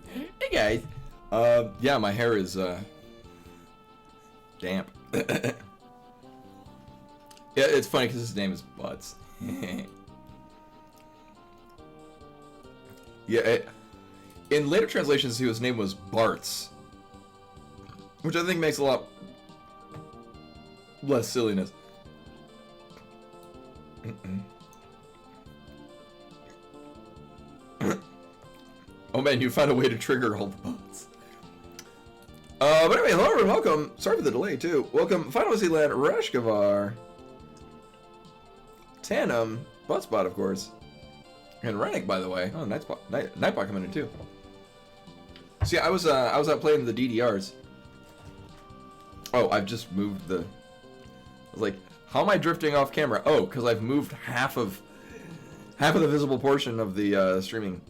Hey guys. Yeah, my hair is damp. Yeah, it's funny because his name is Butts. Yeah, in later translations, his name was Bartz, which I think makes a lot less silliness. Oh man, you found a way to trigger all the bots. But anyway, hello and welcome. Sorry for the delay too. Welcome, Final Fantasy Land, Rashkavar, Tandem, Buttspot, of course, and Rennick, by the way. Oh, Nightbot coming in too. See, I was out playing the DDRs. Oh, I've just moved the. I was like, how am I drifting off camera? Oh, because I've moved half of the visible portion of the streaming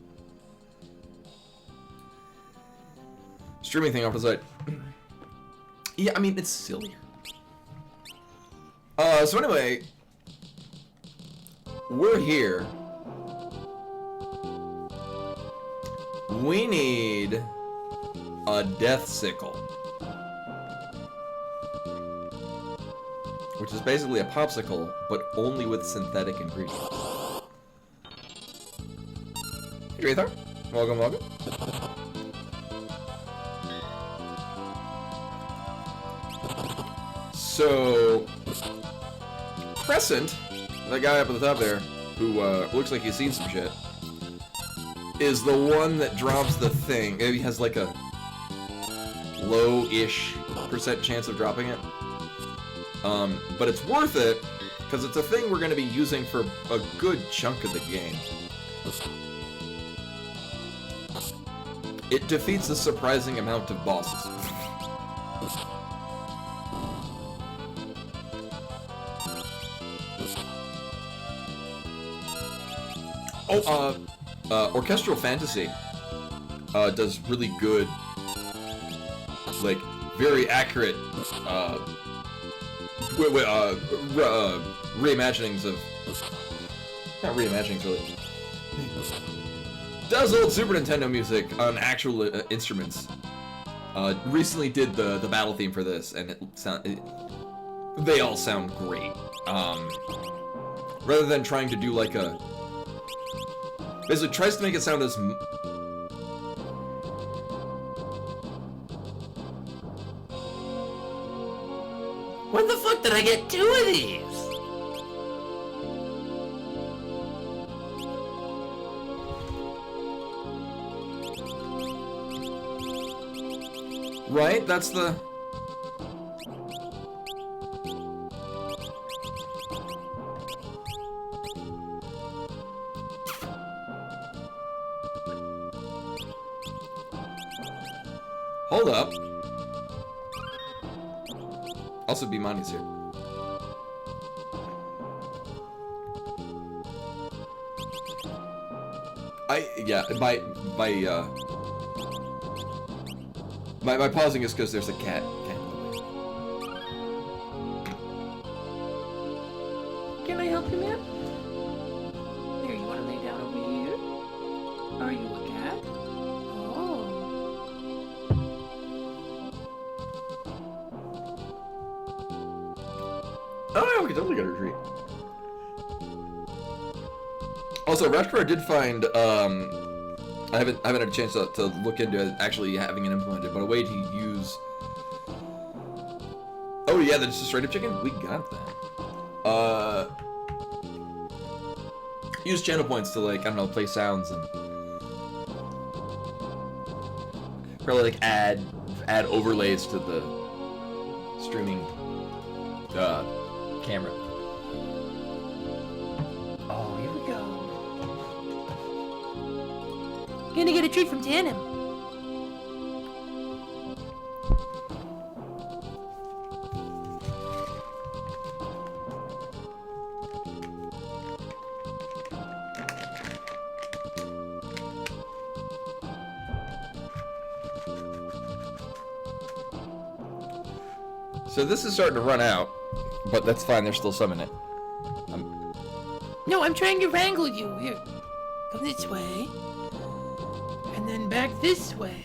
thing off the side. Yeah, I mean, it's silly. So anyway, we're here. We need a death sickle, which is basically a popsicle, but only with synthetic ingredients. Hey, Drathar. Welcome, welcome. So, Crescent, that guy up at the top there, who looks like he's seen some shit, is the one that drops the thing. He has like a low-ish % chance of dropping it. But it's worth it, because it's a thing we're going to be using for a good chunk of the game. It defeats a surprising amount of bosses. Orchestral Fantasy does really good, like, very accurate reimaginings of, not reimaginings really, does old Super Nintendo music on actual instruments. Recently did the battle theme for this, and they all sound great. Rather than trying to do like a, basically tries to make it sound as when the fuck did I get 2 of these? right? That's the. Hold up. Also, Bimani's here. My pausing is because there's a cat. Can I help you, ma'am? Here, you want to lay down over here? Are you a cat? Oh. Oh yeah, we can totally get a retreat. Also, Rashkavar did find, I haven't had a chance to look into actually having it implemented, but a way to use. Oh yeah, that's just straight up chicken. We got that. Use channel points to, like, I don't know, play sounds and probably like add overlays to the streaming camera. Oh, here we go. Gonna get a treat from Tandem. So this is starting to run out, but that's fine. There's still some in it. No, I'm trying to wrangle you. Here, come this way. And then back this way.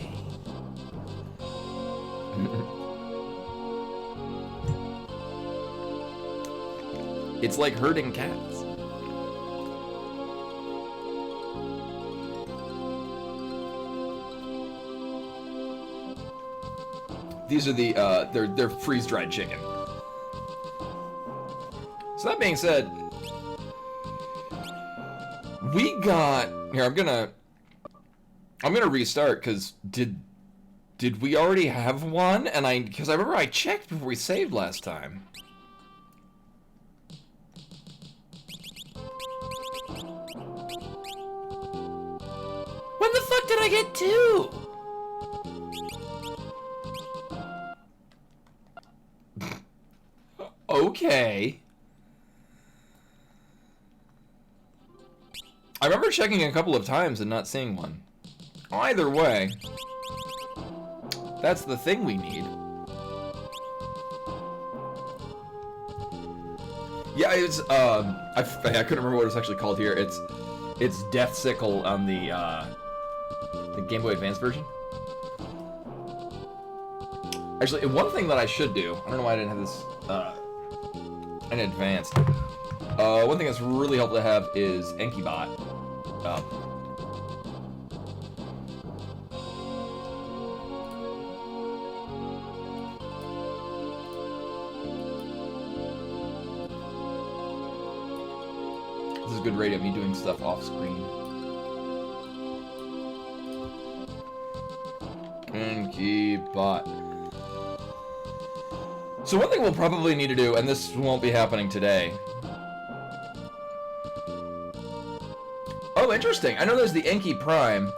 It's like herding cats. These are the they're freeze-dried chicken. So that being said, we got here. I'm gonna restart because did we already have one? And because I remember I checked before we saved last time. When the fuck did I get two? Okay. I remember checking a couple of times and not seeing one. Either way, that's the thing we need. Yeah, it's I couldn't remember what it was actually called here. It's Death Sickle on the Game Boy Advance version. Actually, one thing that I should do, I don't know why I didn't have this in advance. One thing that's really helpful to have is Enkybot. This is good radio, me doing stuff off screen. Enkybot. So one thing we'll probably need to do, and this won't be happening today. Oh, interesting. I know there's the Enki Prime.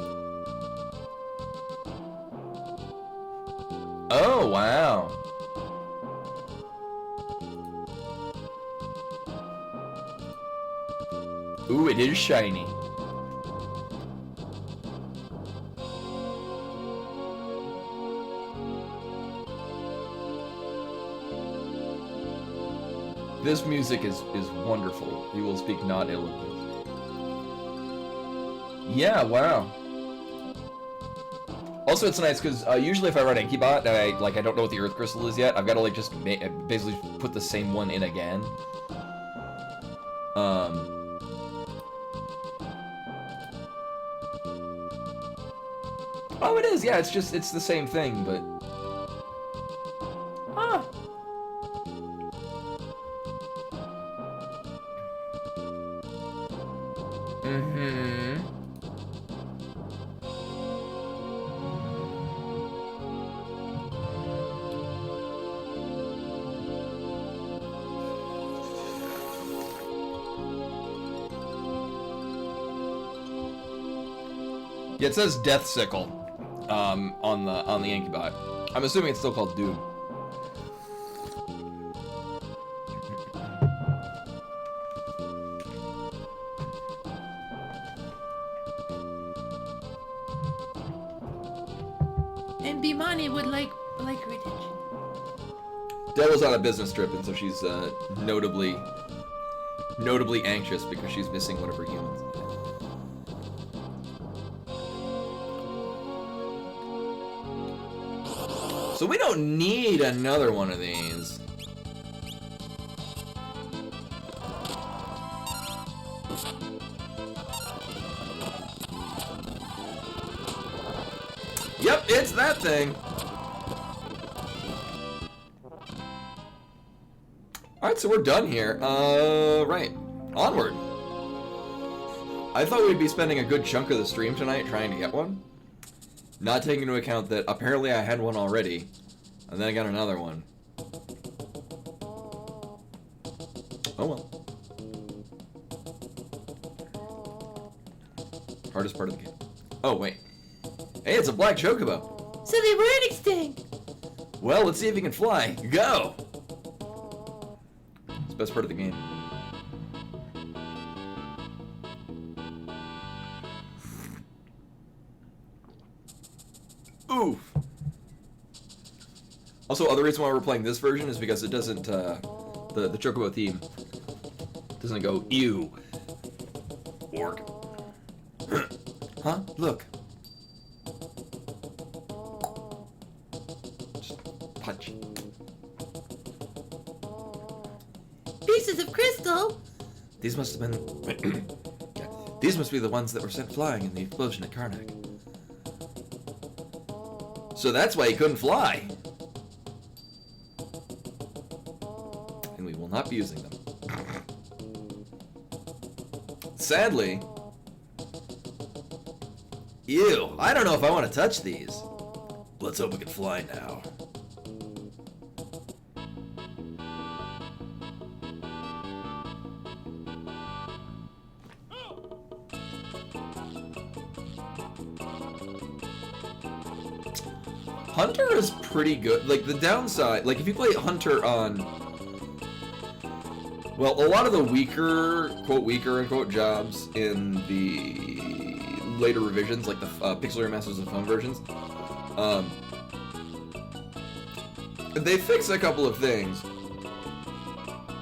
Oh, wow. Ooh, it is shiny. This music is wonderful. He will speak not ill of this. Yeah, wow. Also, it's nice because usually if I run Enkybot and I don't know what the Earth Crystal is yet, I've got to like just basically put the same one in again. Oh, it is. Yeah, it's the same thing, but. Huh. Mm-hmm. Yeah, it says Death Sickle on the Enkybot. I'm assuming it's still called Doom. And Bimani would like her attention. Devil's on a business trip, and so she's notably anxious because she's missing one of her humans. So we don't need another one of these. Yep, it's that thing. Alright, so we're done here. Right. Onward. I thought we'd be spending a good chunk of the stream tonight trying to get one. Not taking into account that apparently I had one already, and then I got another one. Oh well. Hardest part of the game. Oh, wait. Hey, it's a black chocobo. So they weren't extinct. Well, let's see if he can fly. Go! It's the best part of the game. Oof. Also, other reason why we're playing this version is because it doesn't, the Chocobo theme doesn't go, ew. Orc. Huh? Look. touch. Pieces of crystal? These must have been... These must be the ones that were sent flying in the explosion at Karnak. So that's why he couldn't fly. And we will not be using them. Sadly... Ew, I don't know if I want to touch these. Let's hope we can fly now. Hunter is pretty good. Like, the downside, like, if you play Hunter on... Well, a lot of the weaker, unquote, jobs in the later revisions, like the Pixel Remasters and Phone versions, they fix a couple of things.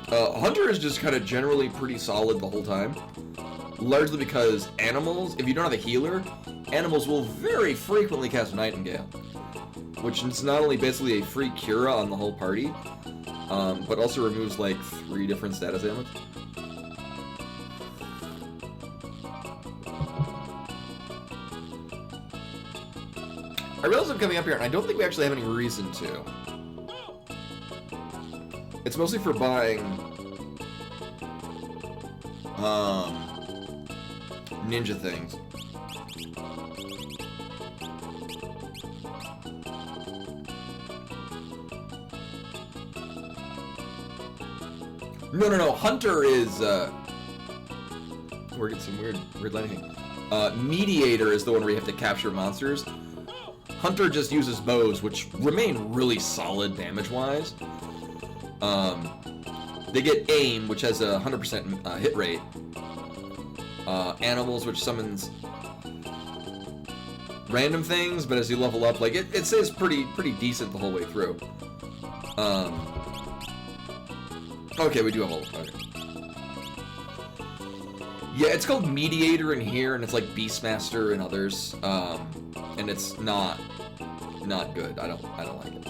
Hunter is just kind of generally pretty solid the whole time. Largely because animals, if you don't have a healer, animals will very frequently cast Nightingale. Which is not only basically a free Cura on the whole party, but also removes like 3 different status ailments. I realize I'm coming up here, and I don't think we actually have any reason to. It's mostly for buying ninja things. No. Hunter is, we're getting some weird lighting. Mediator is the one where you have to capture monsters. Hunter just uses bows, which remain really solid damage-wise. They get aim, which has a 100% hit rate. Animals, which summons random things, but as you level up, like, it stays pretty decent the whole way through. Okay, we do have all... Okay. Yeah, it's called Mediator in here, and it's like Beastmaster and others. And it's not good. I don't like it.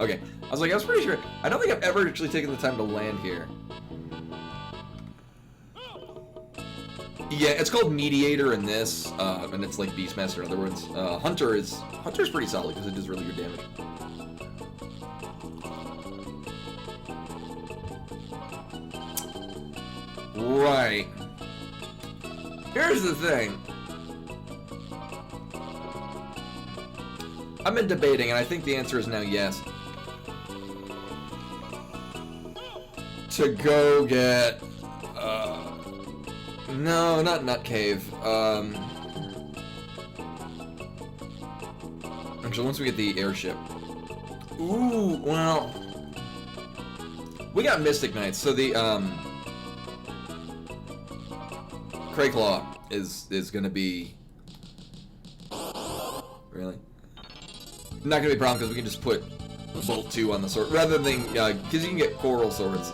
Okay, I was pretty sure. I don't think I've ever actually taken the time to land here. Yeah, it's called Mediator in this, and it's like Beastmaster in other words. Hunter's pretty solid because it does really good damage. Right. Here's the thing. I've been debating, and I think the answer is now yes. To go get... No, not Nut Cave. Actually, once we get the airship. Ooh, well... We got Mystic Knights, so the, Crayclaw is gonna be... Really? Not gonna be a problem, because we can just put Bolt 2 on the sword, rather than, because you can get Coral Swords.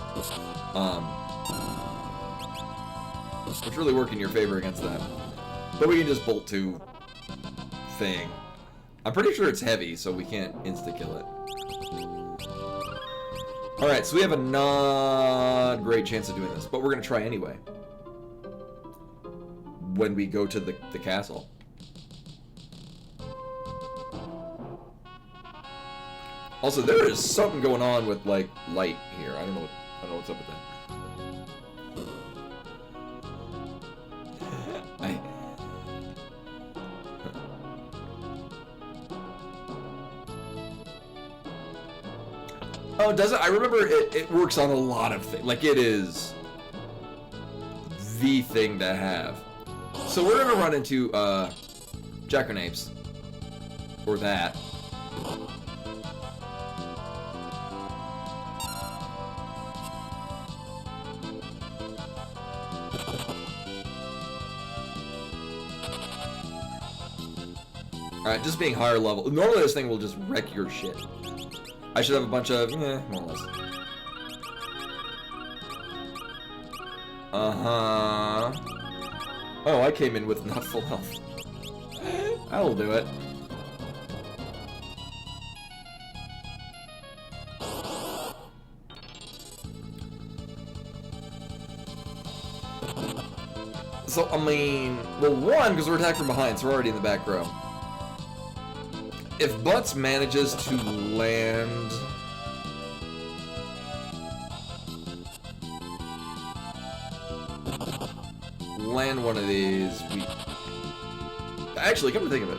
Which really work in your favor against that. But we can just Bolt 2 thing. I'm pretty sure it's heavy, so we can't insta-kill it. Alright, so we have a not great chance of doing this, but we're gonna try anyway. When we go to the castle. Also, there is something going on with, like, light here. I don't know what's up with that. Oh, does it? I remember it works on a lot of things. Like, it is the thing to have. So we're gonna run into, Jackanapes. Or that. Alright, just being higher level. Normally this thing will just wreck your shit. I should have a bunch of, more or less. Uh-huh. Oh, I came in with not full health. I'll do it. So, I mean, well, one, because we're attacked from behind, so we're already in the back row. If Butts manages to land... land one of these, we... Actually, come to think of it.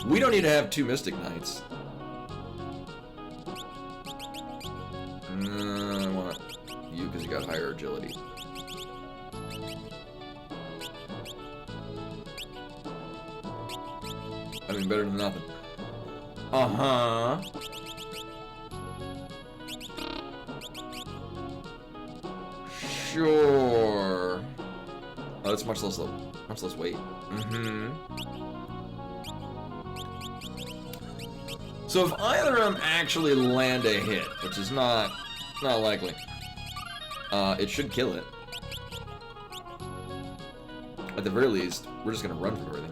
We don't need to have 2 Mystic Knights. I want you because you got higher agility. I mean, better than nothing. Uh-huh. Sure. Oh, that's much less weight. Mm-hmm. So if either of them actually land a hit, which is not likely, it should kill it. At the very least, we're just gonna run from everything.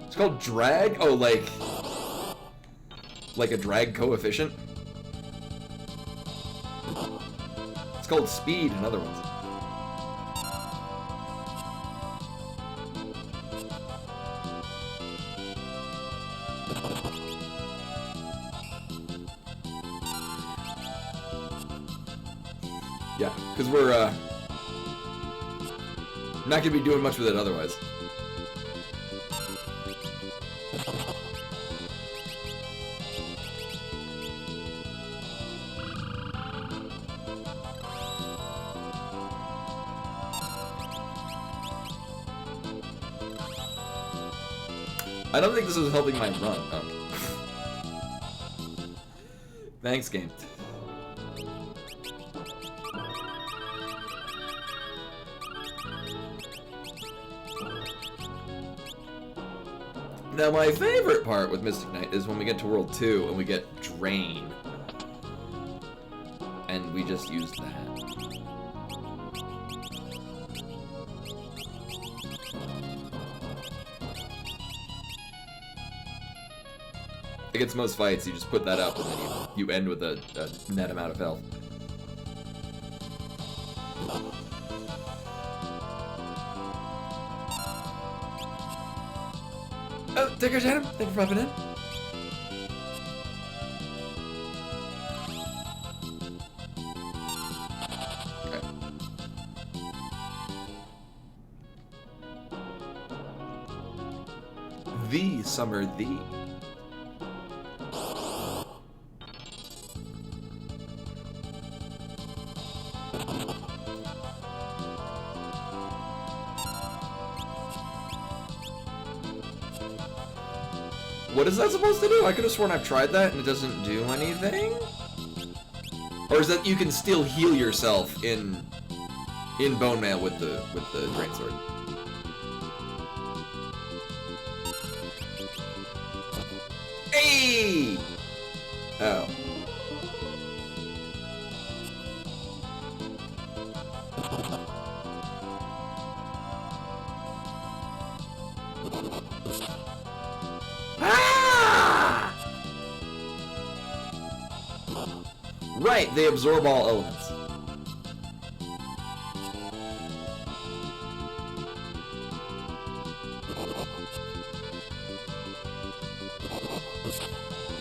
It's called drag? Oh, like a drag coefficient? It's called speed in other ones. Yeah, because we're not gonna be doing much with it otherwise. I don't think this is helping my run. Oh. Thanks, game. Now, my favorite part with Mystic Knight is when we get to World 2 and we get Drain. And we just use that. Against most fights, you just put that up and then you end with a net amount of health. Oh, Dicker Tatum, thank you for popping in. Okay. The Summer Thee. What is that supposed to do? I could have sworn I've tried that and it doesn't do anything? Or is that you can still heal yourself in bone mail with the drain sword? Hey! Oh. Right, they absorb all elements.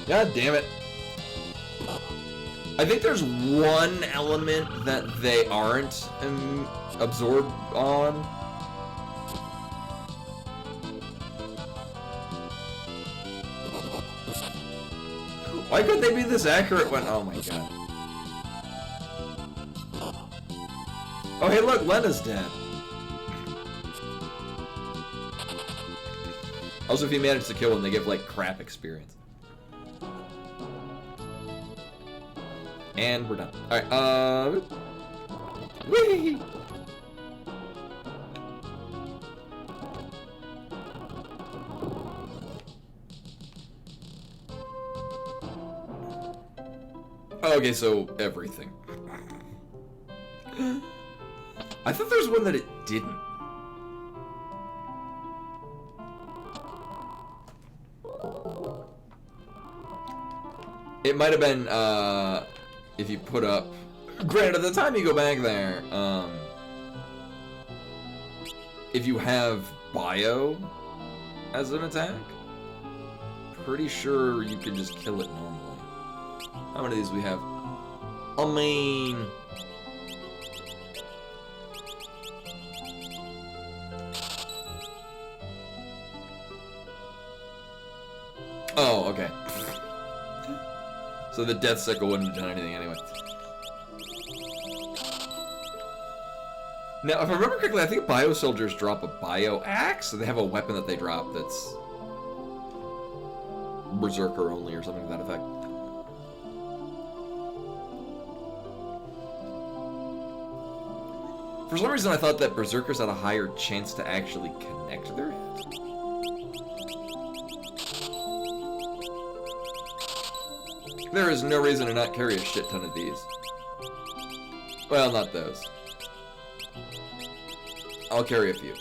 God damn it. I think there's one element that they aren't absorbed on. Why couldn't they be this accurate when... Oh my god. Oh hey look, Lena's dead. Also, if you manage to kill them, they give like crap experience. And we're done. Alright, whee! Okay, so everything. I thought there was one that it didn't. It might have been, if you put up... Granted, at the time you go back there, if you have bio as an attack, pretty sure you can just kill it normally. How many of these we have? I mean... Oh, okay. So the death cycle wouldn't have done anything anyway. Now, if I remember correctly, I think bio soldiers drop a bio axe, so they have a weapon that they drop that's berserker only or something to that effect. For some reason, I thought that berserkers had a higher chance to actually connect their head. There is no reason to not carry a shit ton of these. Well, not those. I'll carry a few.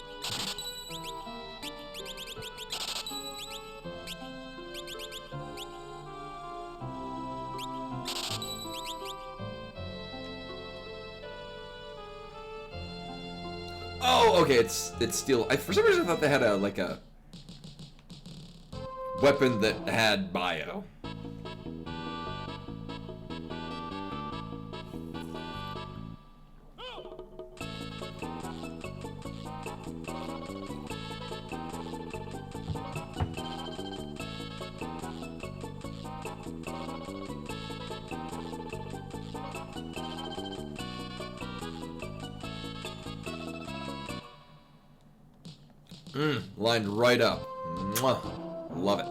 Oh, okay, it's steel. For some reason I thought they had a weapon that had bio. Lined right up. Mwah. Love it.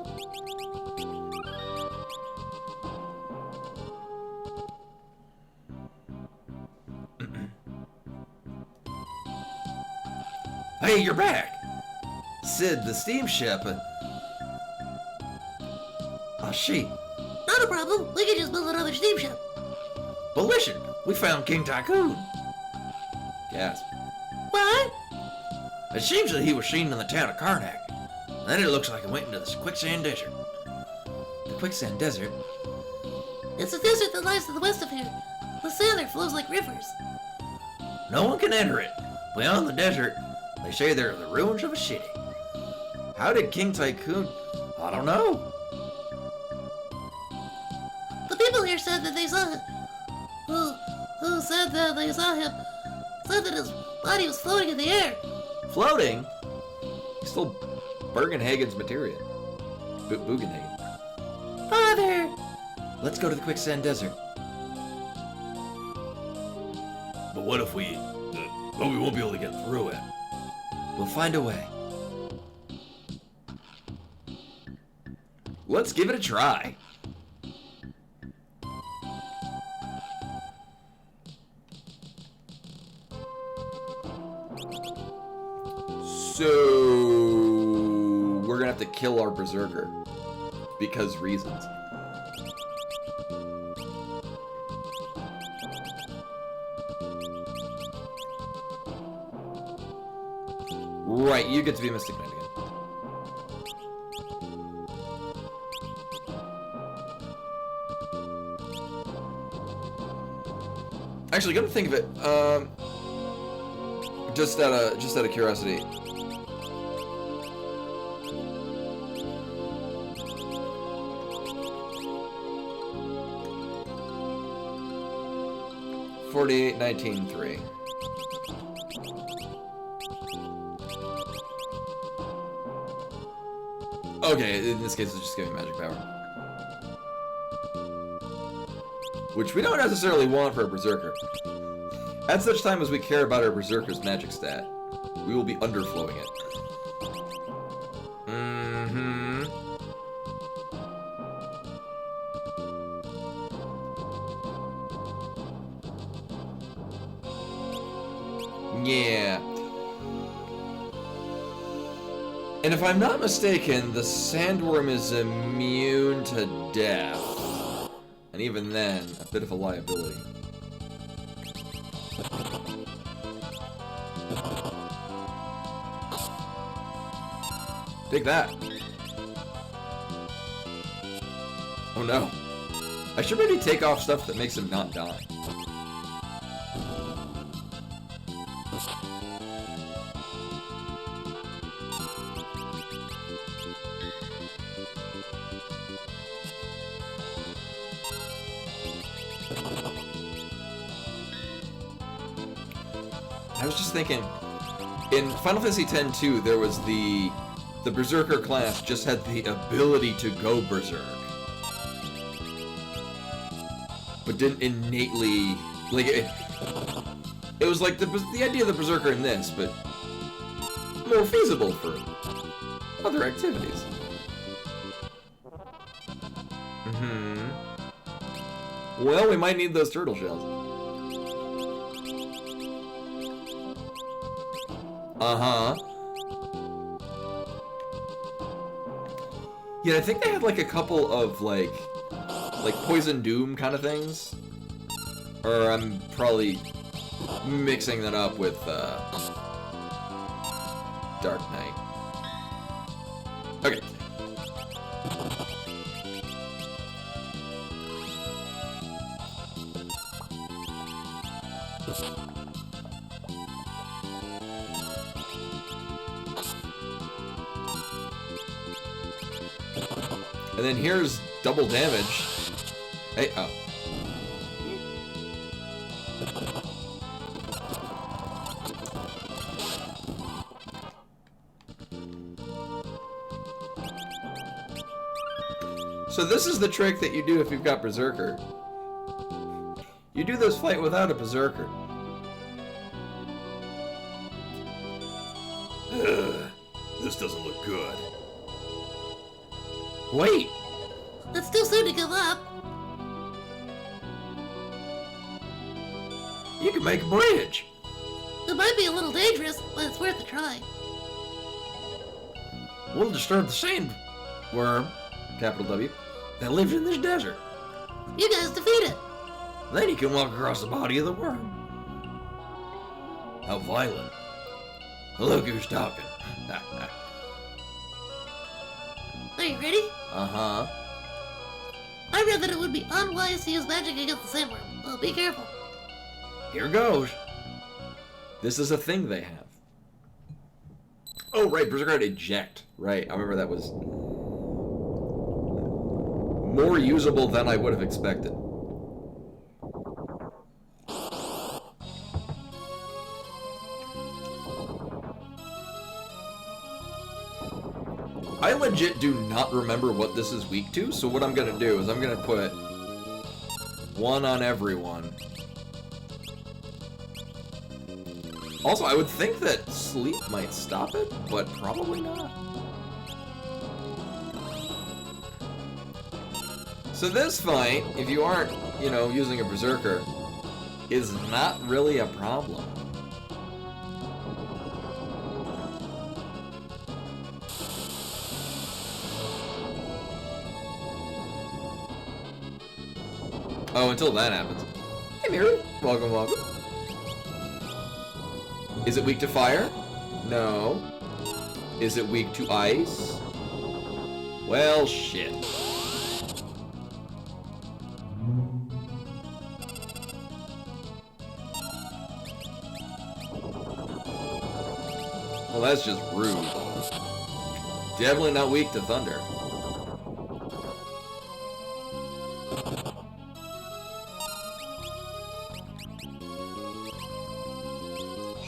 Hey, you're back! Sid, the steamship. Oh, she. Not a problem. We can just build another steamship. Bellition! We found King Tycoon! Gasp. What? It seems that he was seen in the town of Karnak. Then it looks like he went into the quicksand desert. The quicksand desert? It's a desert that lies to the west of here. The sand there flows like rivers. No one can enter it. Beyond the desert, they say there are the ruins of a city. How did King Tycoon... I don't know. The people here said that they saw him. Who said that they saw him? Said that his body was floating in the air. Floating? He's still Bergenhagen's materia. Bugenhagen. Father! Let's go to the quicksand desert. But what if we won't be able to get through it? We'll find a way. Let's give it a try. So we're gonna have to kill our berserker because reasons. Right, you get to be Mystic Knight again. Actually, come to think of it, just out of curiosity. $48.19.3. Okay, in this case, it's just giving magic power. Which we don't necessarily want for a berserker. At such time as we care about our berserker's magic stat, we will be underflowing it. Yeah. And if I'm not mistaken, the sandworm is immune to death. And even then, a bit of a liability. Take that. Oh no. I should maybe take off stuff that makes him not die. I was just thinking, in Final Fantasy X-2, there was the Berserker class just had the ability to go berserk, but didn't innately, like, it was like the idea of the Berserker in this, but more feasible for other activities. Well, we might need those turtle shells. Yeah, I think they had like a couple of like Poison Doom kind of things. Or I'm probably mixing that up with Dark Knight. Okay. And then here's double damage. Hey, oh. So this is the trick that you do if you've got Berserker. You do this fight without a Berserker. This doesn't look good. Wait! It's too soon to give up. You can make a bridge! It might be a little dangerous, but it's worth a try. We'll disturb the sandworm, capital W, that lives in this desert. You guys defeat it. Then you can walk across the body of the worm. How violent. Look who's talking. Are you ready? Uh-huh. I read that it would be unwise to use magic against the sandworm. Well, be careful. Here goes. This is a thing they have. Oh, right, Berserker had eject. Right, I remember that was more usable than I would have expected. I legit do not remember what this is weak to, so what I'm gonna do is I'm gonna put one on everyone. Also, I would think that sleep might stop it, but probably not. So this fight, if you aren't, you know, using a Berserker, is not really a problem. Oh, until that happens. Hey, Miri. Welcome, welcome. Is it weak to fire? No. Is it weak to ice? Well, shit. Well, that's just rude. Definitely not weak to thunder.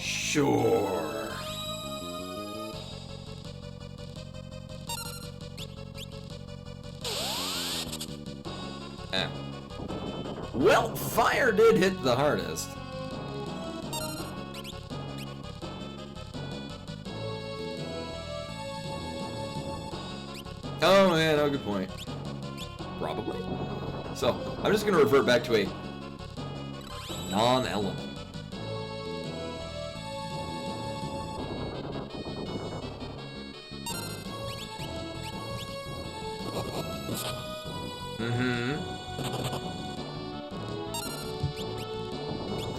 Sure. Well, fire did hit the hardest. Oh man, oh good point. Probably. So, I'm just gonna revert back to a non-element.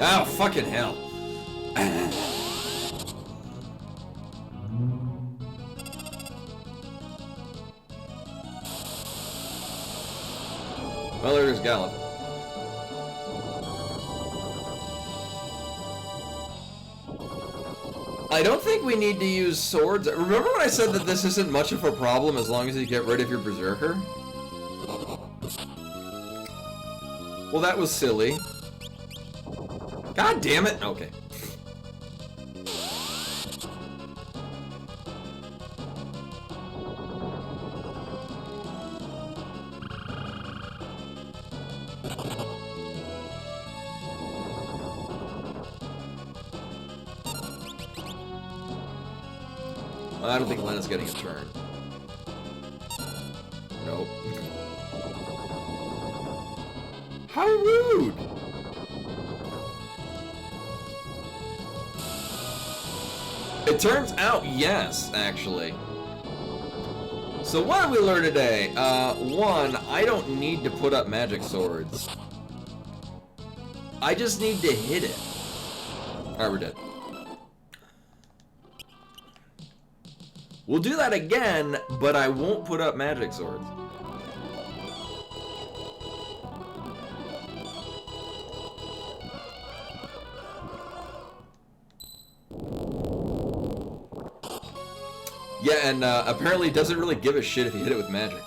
Oh, fucking hell. Well, there's Gallop. I don't think we need to use swords. Remember when I said that this isn't much of a problem as long as you get rid of your Berserker? Well, that was silly. God damn it! Okay. I don't think Lena's getting a turn. Nope. How rude! It turns out, yes, actually. So what did we learn today? One, I don't need to put up magic swords. I just need to hit it. Alright, we're dead. We'll do that again, but I won't put up magic swords. Yeah, and apparently it doesn't really give a shit if you hit it with magic.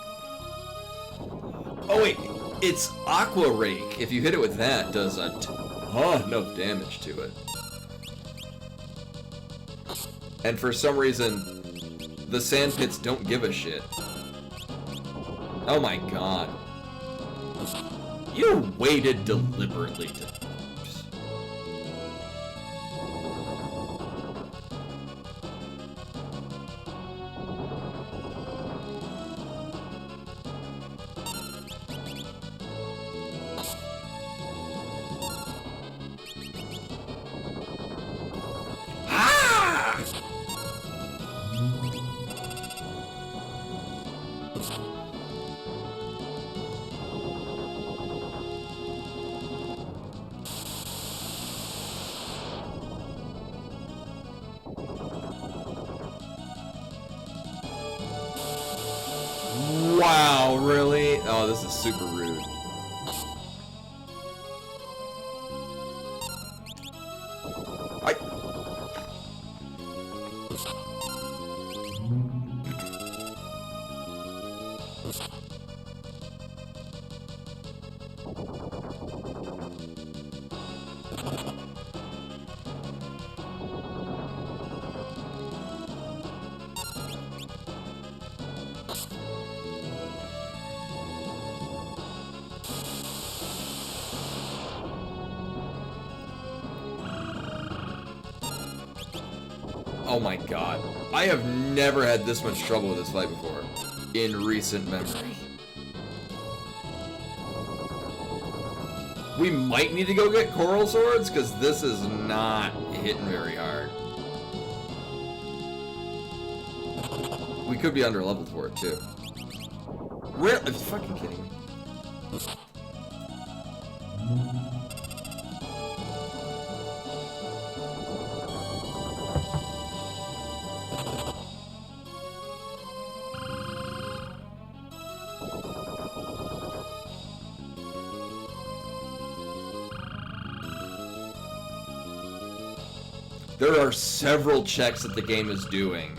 Oh wait, it's Aqua Rake. If you hit it with that, does a ton of damage to it. And for some reason, the sand pits don't give a shit. Oh my god. You waited deliberately to... Wow, really? Oh, this is super rude. Oh my god. I have never had this much trouble with this fight before. In recent memory. We might need to go get coral swords, because this is not hitting very hard. We could be under leveled for it, too. Really? Are you fucking kidding me? There are several checks that the game is doing.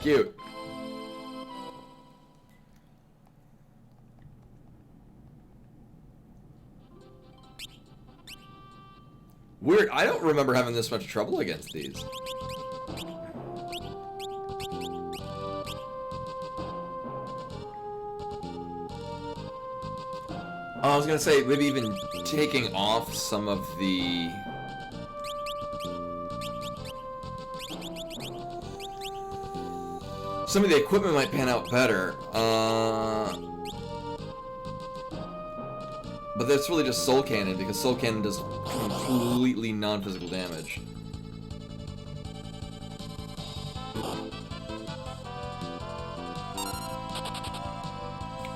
Cute. Weird, I don't remember having this much trouble against these. I was gonna say, maybe even taking off some of the... Some of the equipment might pan out better. But that's really just Soul Cannon, because Soul Cannon does completely non-physical damage.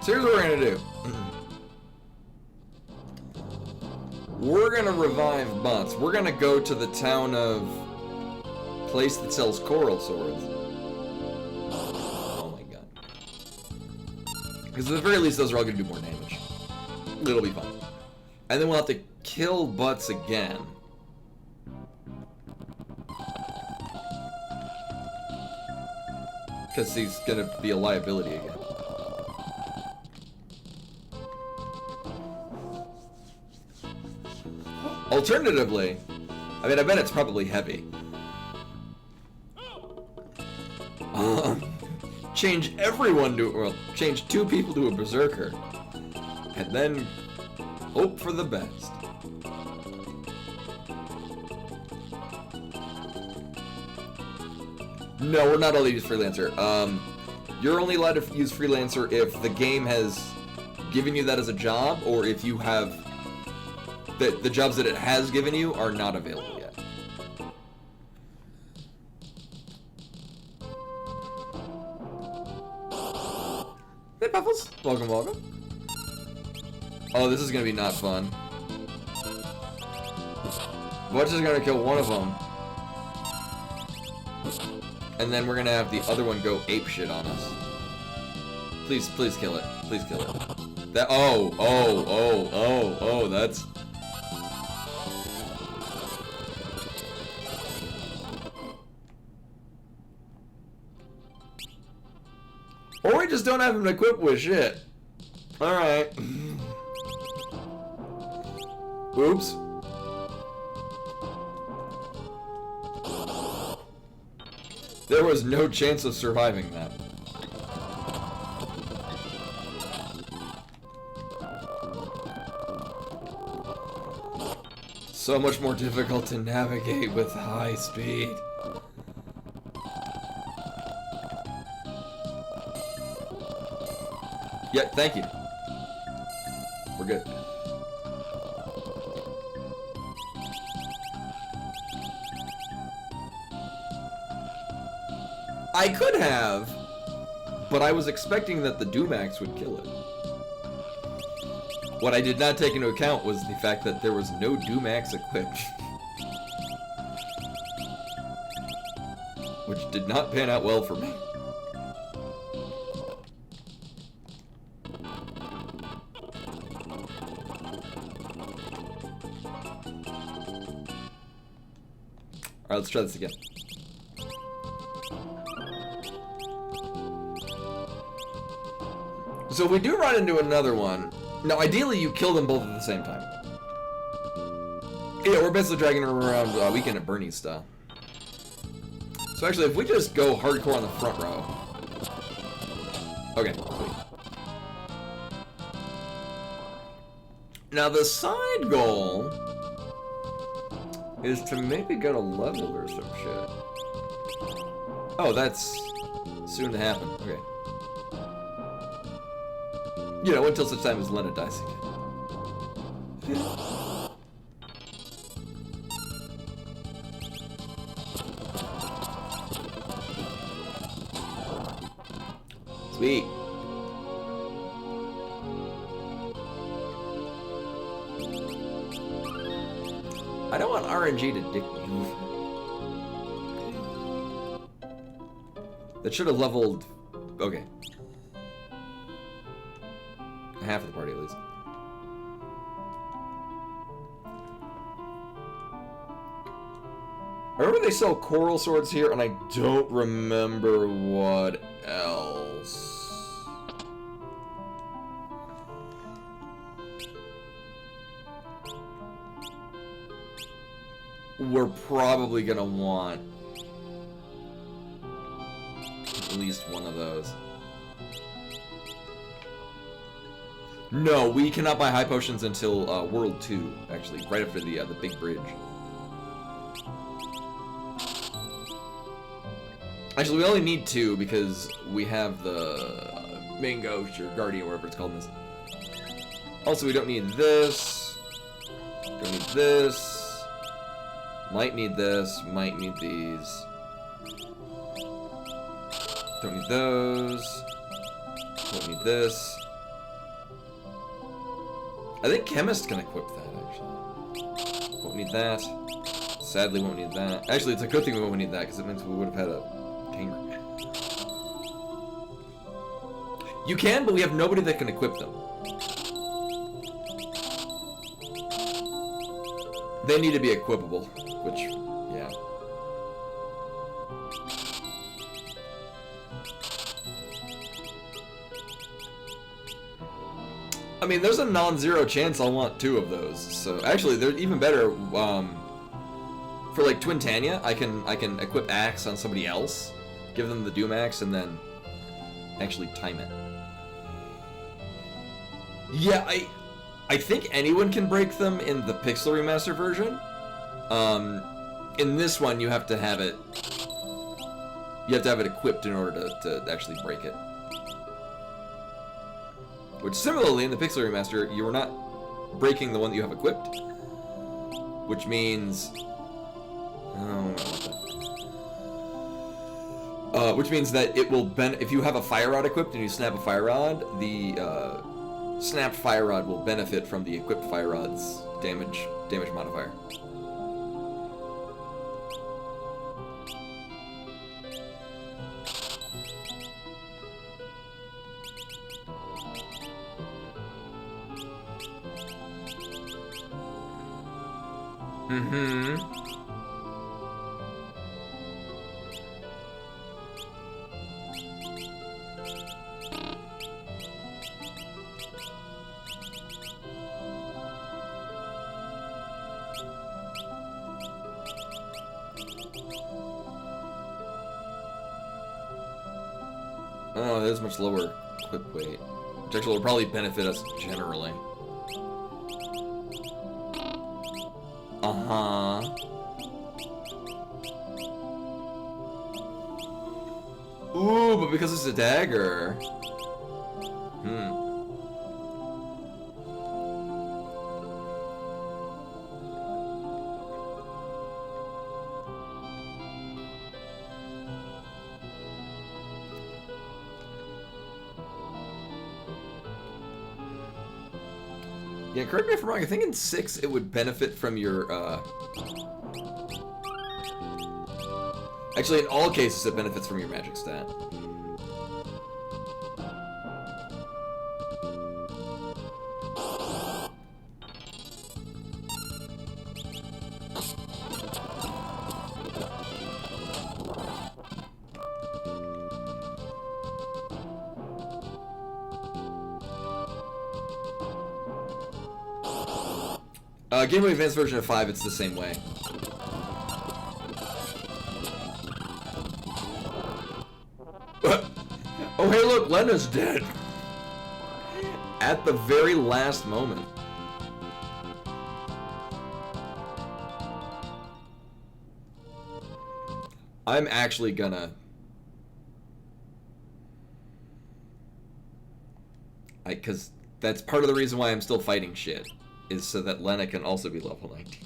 So here's what we're gonna do. We're gonna revive bots. We're gonna go to the town of place that sells coral swords. Oh my god. Because at the very least, those are all gonna do more damage. It'll be fun. And then we'll have to kill butts again. Because he's gonna be a liability again. Alternatively, I mean, I bet it's probably heavy. Change everyone to, well, change 2 people to a berserker. And then hope for the best. No, we're not allowed to use Freelancer. You're only allowed to use Freelancer if the game has given you that as a job, or if you have... the jobs that it has given you are not available yet. Hey, Puffles. Welcome, welcome. Oh, this is gonna be not fun. Butch is gonna kill one of them. And then we're gonna have the other one go apeshit on us. Please, please kill it. Please kill it. That, that's... Or we just don't have him equipped with shit. Alright. Oops. There was no chance of surviving that. So much more difficult to navigate with high speed. Yeah, thank you. We're good. I could have, but I was expecting that the Doomax would kill it. What I did not take into account was the fact that there was no Doomax equipped. Which did not pan out well for me. Alright, let's try this again. So if we do run into another one, now ideally you kill them both at the same time. Yeah, we're basically dragging her around Weekend at Bernie's style. So actually, if we just go hardcore on the front row. Okay, sweet. Now the side goal is to maybe get a level or some shit. Oh, that's soon to happen. Okay. You know, until such time as Lena dies again. Sweet. I don't want RNG to dick me. That should have leveled... Okay. Half of the party, at least. I remember they sell coral swords here, and I don't remember what else. We're probably gonna want at least one of those. No, we cannot buy high potions until World 2, actually, right after the big bridge. Actually, we only need 2 because we have the main ghost or guardian, whatever it's called in this. Also, we don't need this. Don't need this. Might need this. Might need these. Don't need those. Don't need this. I think Chemist can equip that, actually. Won't need that. Sadly, won't need that. Actually, it's a good thing we won't need that, because it means we would have had a tamer. You can, but we have nobody that can equip them. They need to be equipable, which, yeah. I mean, there's a non-zero chance I'll want 2 of those. So actually, they're even better. For like Twin Tanya, I can equip Axe on somebody else, give them the Doom Axe, and then actually time it. Yeah, I think anyone can break them in the Pixel Remaster version. In this one, you have to have it. You have to have it equipped in order to actually break it. Which, similarly, in the Pixel Remaster, you are not breaking the one that you have equipped. Which means... which means that it will if you have a Fire Rod equipped and you snap a Fire Rod, the snapped Fire Rod will benefit from the equipped Fire Rod's damage modifier. Mm-hmm. Oh, there's much lower equip weight, which actually will probably benefit us generally. Uh-huh. Ooh, but because it's a dagger. Yeah, correct me if I'm wrong, I think in 6 it would benefit from your, Actually, in all cases it benefits from your magic stat. Game Boy Advance version of 5, it's the same way. Oh, hey, look, Lena's dead. At the very last moment. I'm actually gonna... Because that's part of the reason why I'm still fighting shit. Is so that Lena can also be level 19.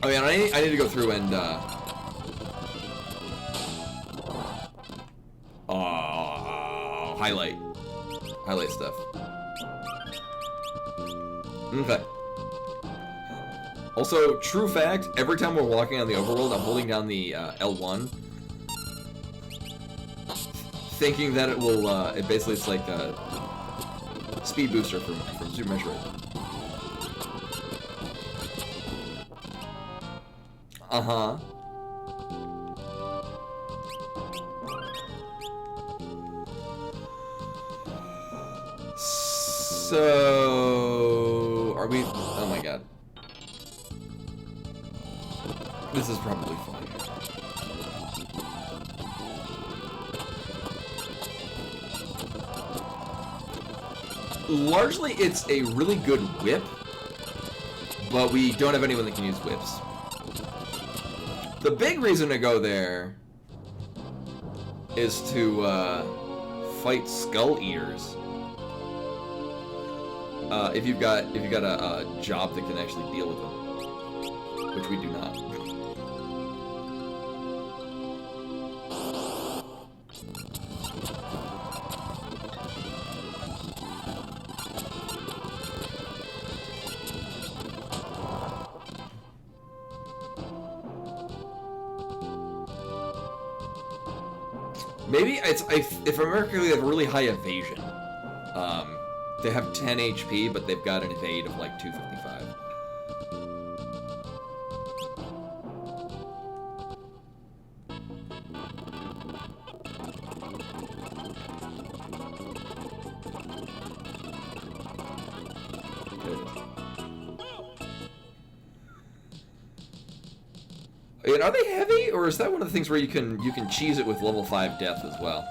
Oh yeah, and I need to go through and highlight stuff. Okay. Also, true fact, every time we're walking on the overworld, I'm holding down the L1. Thinking that it will, it's like a speed booster from Super Metroid. Uh-huh. So... Are we... Oh my god. This is probably fun. Largely, it's a really good whip, but we don't have anyone that can use whips. The big reason to go there is to fight Skull Eaters. If you've got a job that can actually deal with them, which we do not. Maybe it's if America they have really high evasion. They have 10 HP, but they've got an evade of like 255. And are they heavy, or is that one of the things where you can cheese it with level 5 death as well?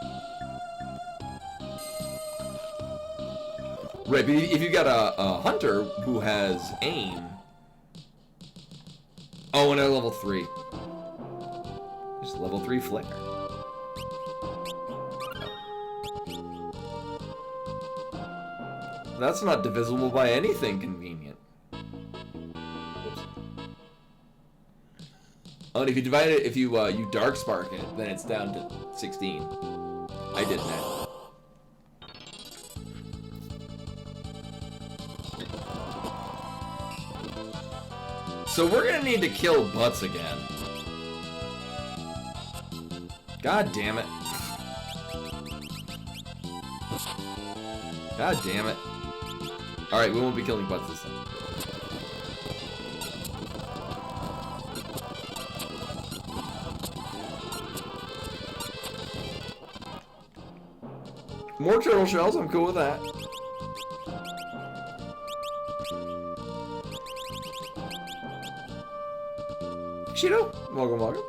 Right, but if you got a hunter who has aim. Oh, and a level 3. Just level 3 flicker. That's not divisible by anything convenient. Whoops. Oh, and if you divide it, if you dark spark it, then it's down to 16. I did that. So we're gonna need to kill Butts again. God damn it. God damn it. Alright, we won't be killing Butts this time. More turtle shells, I'm cool with that. Cheeto, welcome, welcome.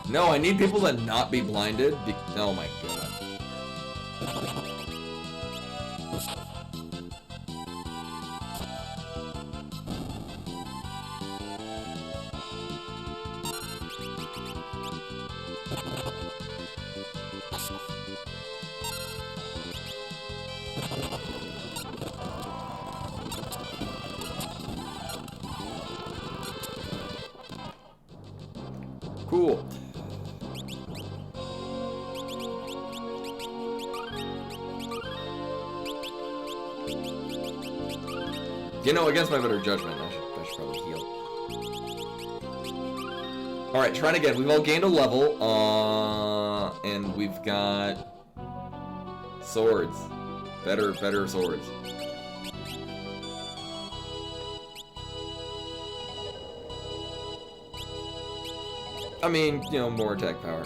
No, I need people to not be blinded. Oh my god. Cool. You know, against my better judgment, I should probably heal. Alright, trying again. We've all gained a level, and we've got swords. Better swords. I mean, you know, more attack power.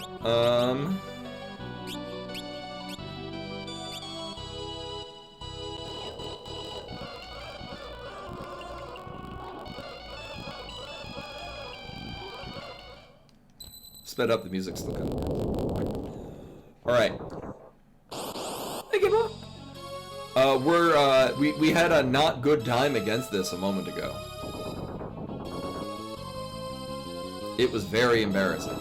Sped up, the music's still coming. Alright. Hey, give up. We had a not good time against this a moment ago. It was very embarrassing.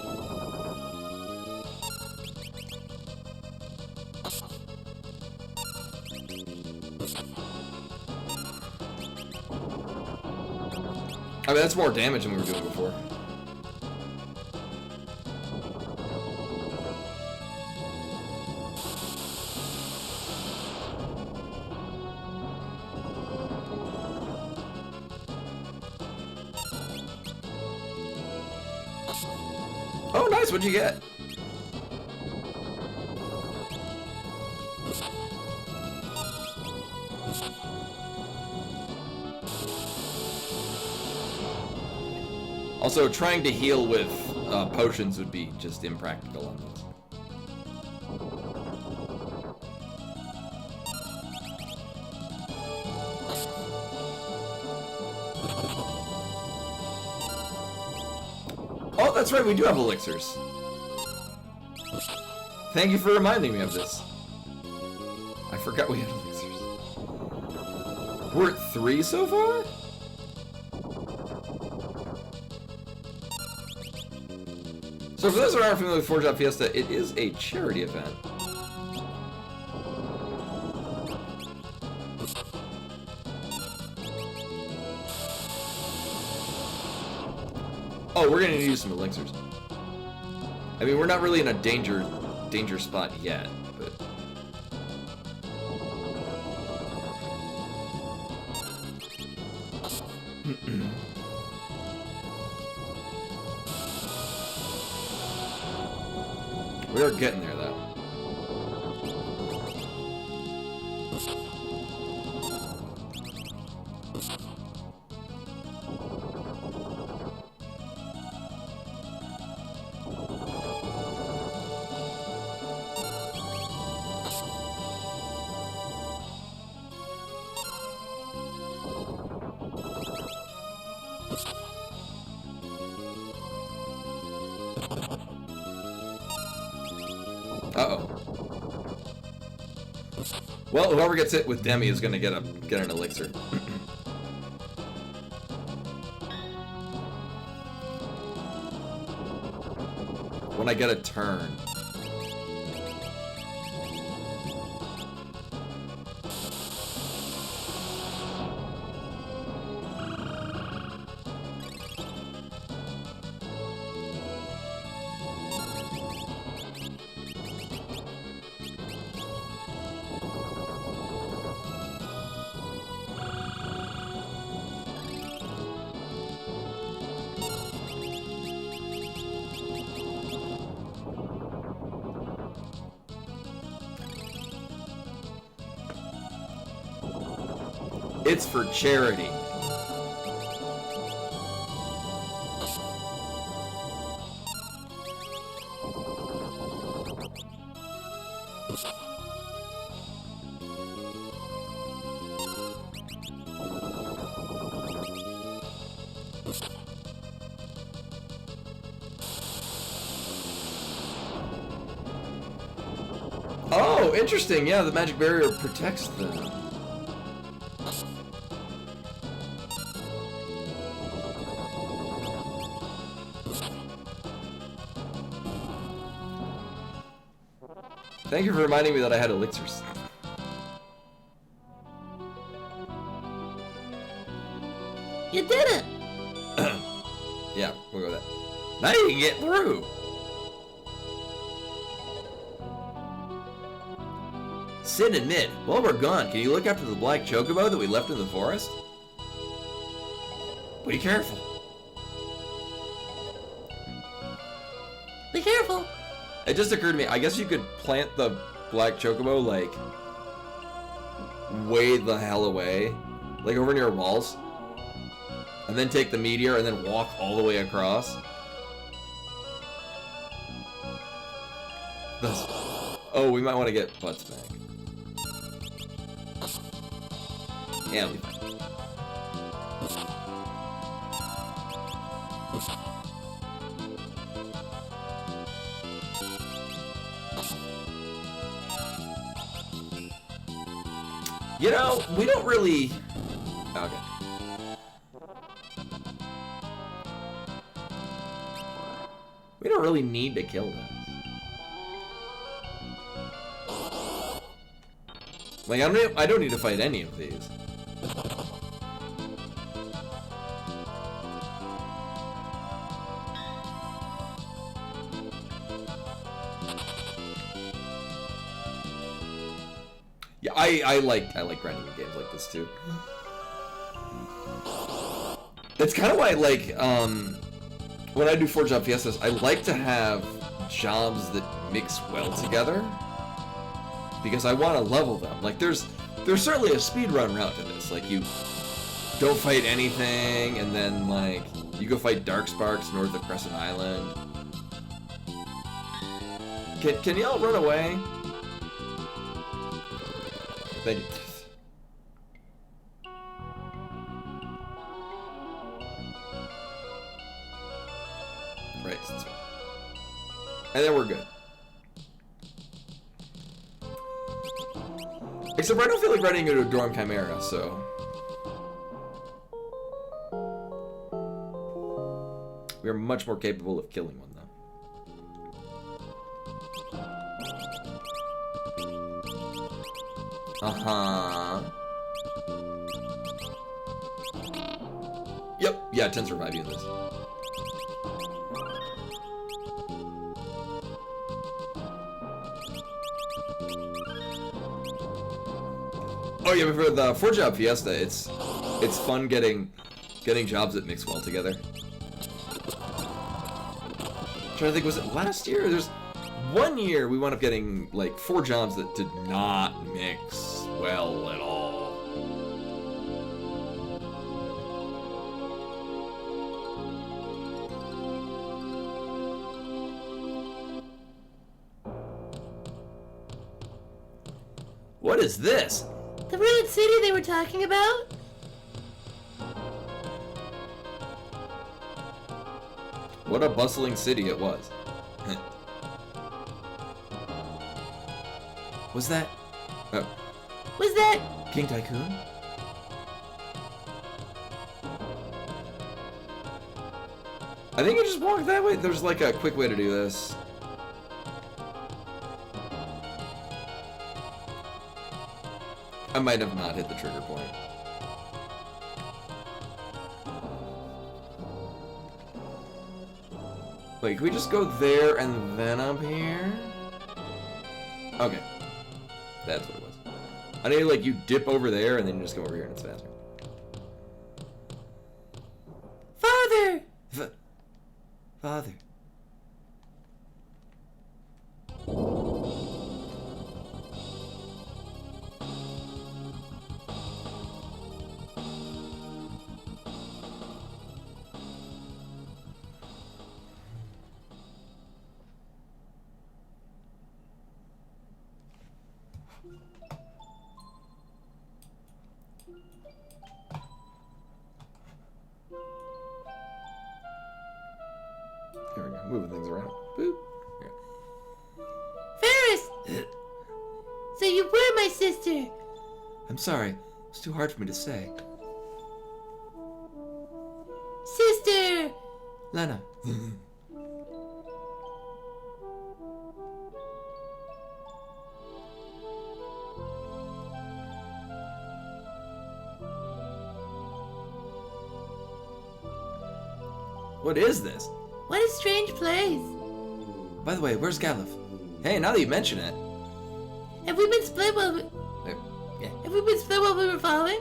I mean, that's more damage than we were doing before. Oh, nice. What'd you get? Also, trying to heal with potions would be just impractical on this. Oh, that's right, we do have elixirs. Thank you for reminding me of this. I forgot we had elixirs. We're at 3 so far? So for those who aren't familiar with Forge Out Fiesta, it is a charity event. Oh, we're gonna need to use some elixirs. I mean, we're not really in a danger spot yet, but... We're getting there, though. Uh-oh. Well, whoever gets hit with Demi is gonna get an elixir. When I get a turn. It's for charity. Oh, interesting. Yeah, the magic barrier protects them. Thank you for reminding me that I had elixirs. You did it! Yeah, we'll go with that. Now you can get through! Sid and Mid, while we're gone, can you look after the black chocobo that we left in the forest? Be careful. Be careful! It just occurred to me, I guess you could plant the black chocobo, like, way the hell away. Like, over near walls. And then take the meteor and then walk all the way across. That's... Oh, we might want to get butts back. Yeah, it'll be fine. You know, we don't really... Okay. We don't really need to kill them. Like, I don't need to fight any of these. Yeah, I like grinding in games like this too. That's kind of why, like, when I do 4-job fiestas, I like to have jobs that mix well together. Because I want to level them. Like, there's certainly a speedrun route to this. Like, you don't fight anything, and then, like, you go fight Darksparks north of Crescent Island. Can y'all run away? Thank you. Right, that's right. And then we're good. Except I don't feel like running into a Dorm Chimera, so... We are much more capable of killing one, though. Uh-huh. Yep, yeah, 10 survive you in this. Oh yeah, but for the 4-job Fiesta, it's fun getting jobs that mix well together. I'm trying to think, was it last year? There's one year we wound up getting like 4 jobs that did not mix well at all. What is this? The ruined city they were talking about? What a bustling city it was. Was that... Oh, Was that... King Tycoon? I think I just walked that way. There's like a quick way to do this. I might have not hit the trigger point. Wait, can we just go there and then up here? Okay. That's what it was. I need like you dip over there and then you just go over here and it's faster. Father! Father. There we go, moving things around. Boop. Ferris! So you were my sister! I'm sorry, it's too hard for me to say. Sister! Lena. What is this? What a strange place. By the way, where's Galuf? Hey, now that you mention it. Have we been split while we... Yeah. Have we been split while we were falling?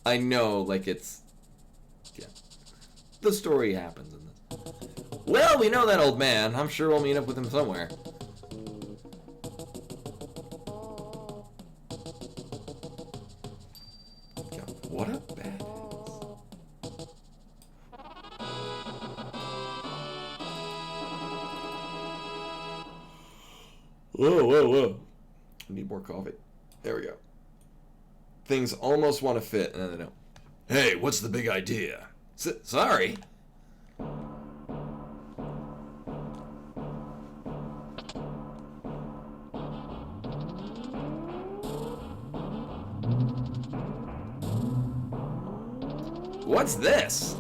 I know, like it's... Yeah. The story happens in this. Well, we know that old man. I'm sure we'll meet up with him somewhere. God, what a badass. Whoa. I need more coffee. There we go. Things almost want to fit, and then they don't. Hey, what's the big idea? Sorry. What's this?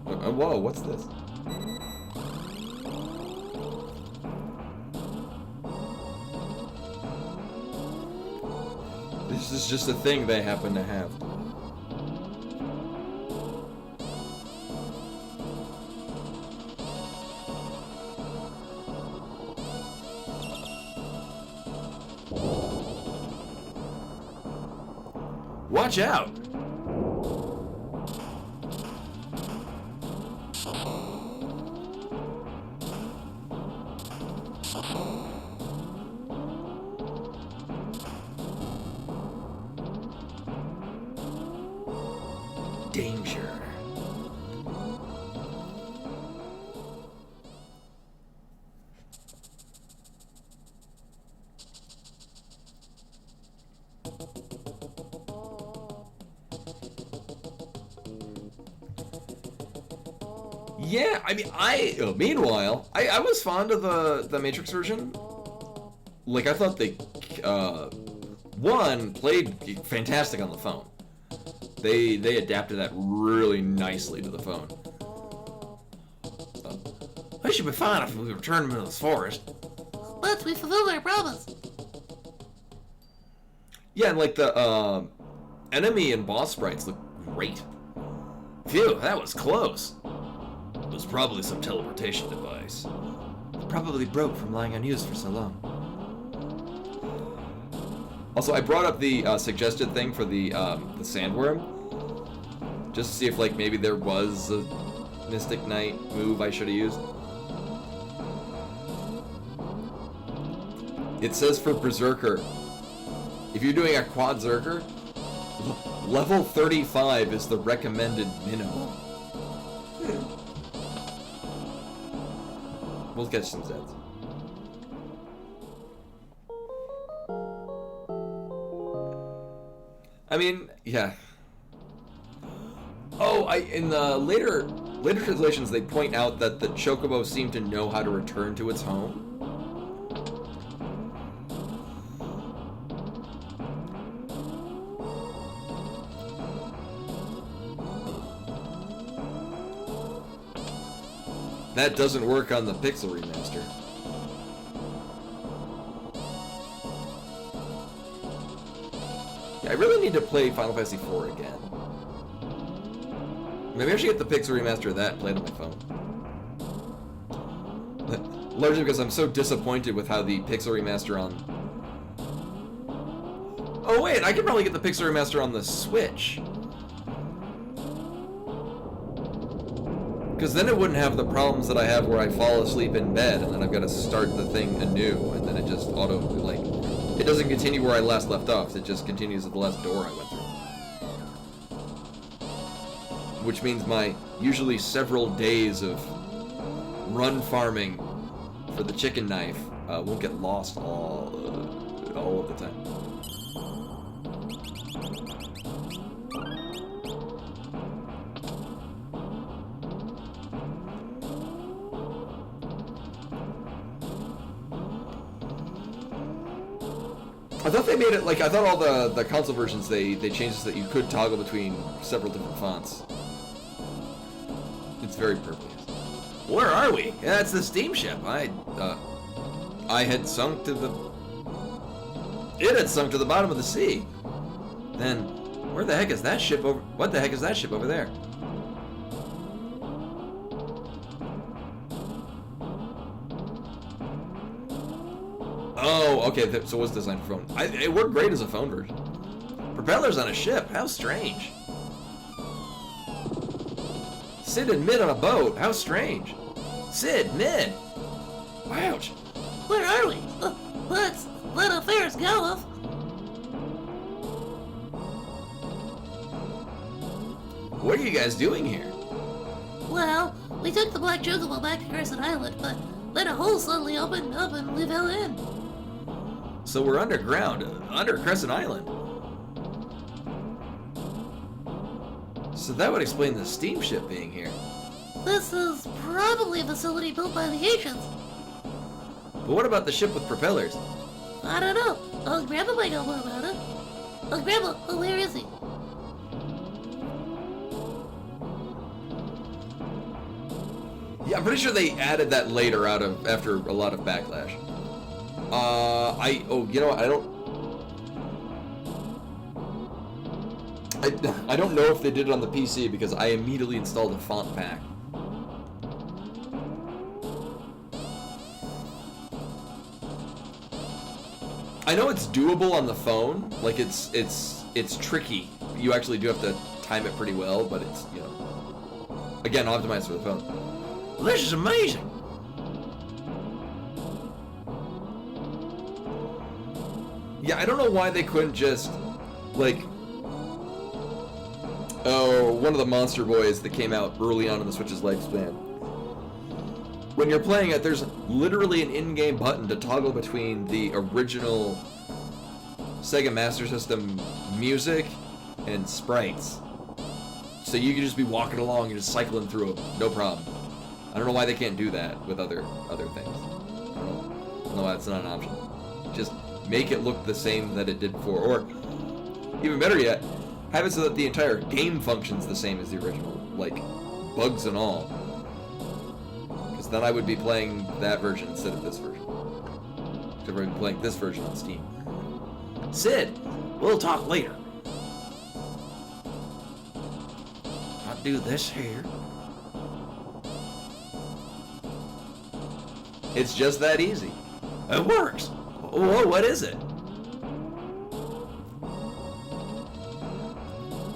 Whoa, what's this? This is just a thing they happen to have. Watch out! Danger. Yeah, I mean, meanwhile, I was fond of the Matrix version. Like, I thought they, one, played fantastic on the phone. They adapted that really nicely to the phone. We should be fine if we return them to this forest. But we fulfilled our promise. Yeah, and like the enemy and boss sprites look great. Phew, that was close. It was probably some teleportation device. It probably broke from lying unused for so long. Also, I brought up the suggested thing for the sandworm, just to see if like maybe there was a Mystic Knight move I should have used. It says for Berserker, if you're doing a Quad Zerker, level 35 is the recommended minimum. We'll catch some Zeds. I mean, yeah. Oh, in the later translations, they point out that the Chocobo seemed to know how to return to its home. That doesn't work on the Pixel Remaster. Yeah, I really need to play Final Fantasy IV again. Maybe I should get the Pixel Remaster of that and play it on my phone. Largely because I'm so disappointed with how the Pixel Remaster on... Oh wait, I could probably get the Pixel Remaster on the Switch. Because then it wouldn't have the problems that I have where I fall asleep in bed and then I've got to start the thing anew and then it just auto, like, it doesn't continue where I last left off, it just continues at the last door I went through. Which means my usually several days of run farming for the chicken knife won't get lost all of the time. I thought they made it, like, I thought all the console versions, they changed it so that you could toggle between several different fonts. It's very purple. Where are we? Yeah, it's the steamship. I had sunk to the... It had sunk to the bottom of the sea. Then, where the heck is that ship over... What the heck is that ship over there? Oh, okay, so it was designed for phone. It worked great as a phone version. Propellers on a ship, how strange. Sid and Mid on a boat, how strange. Sid, Mid. Ouch. Where are we? Let's let affairs go. What are you guys doing here? Well, we took the Black Chocobo back to Crescent Island, but then a hole suddenly opened up and we fell in. So we're underground, under Crescent Island. So that would explain the steamship being here. This is probably a facility built by the ancients. But what about the ship with propellers? I don't know. Grandpa might know more about it. Grandpa, where is he? Yeah, I'm pretty sure they added that later after a lot of backlash. You know what, I don't know if they did it on the PC because I immediately installed a font pack. I know it's doable on the phone, like it's tricky. You actually do have to time it pretty well, but it's, you know, again, optimized for the phone. This is amazing. Yeah, I don't know why they couldn't just, like, one of the Monster Boys that came out early on in the Switch's lifespan. When you're playing it, there's literally an in-game button to toggle between the original Sega Master System music and sprites. So you can just be walking along and just cycling through them, no problem. I don't know why they can't do that with other things. I don't know why it's not an option. Just make it look the same that it did before, or even better yet, have it so that the entire game functions the same as the original, like bugs and all. Because then I would be playing that version instead of this version. Because I would be playing this version on Steam. Sid, we'll talk later. I'll do this here. It's just that easy. It works. Whoa, what is it?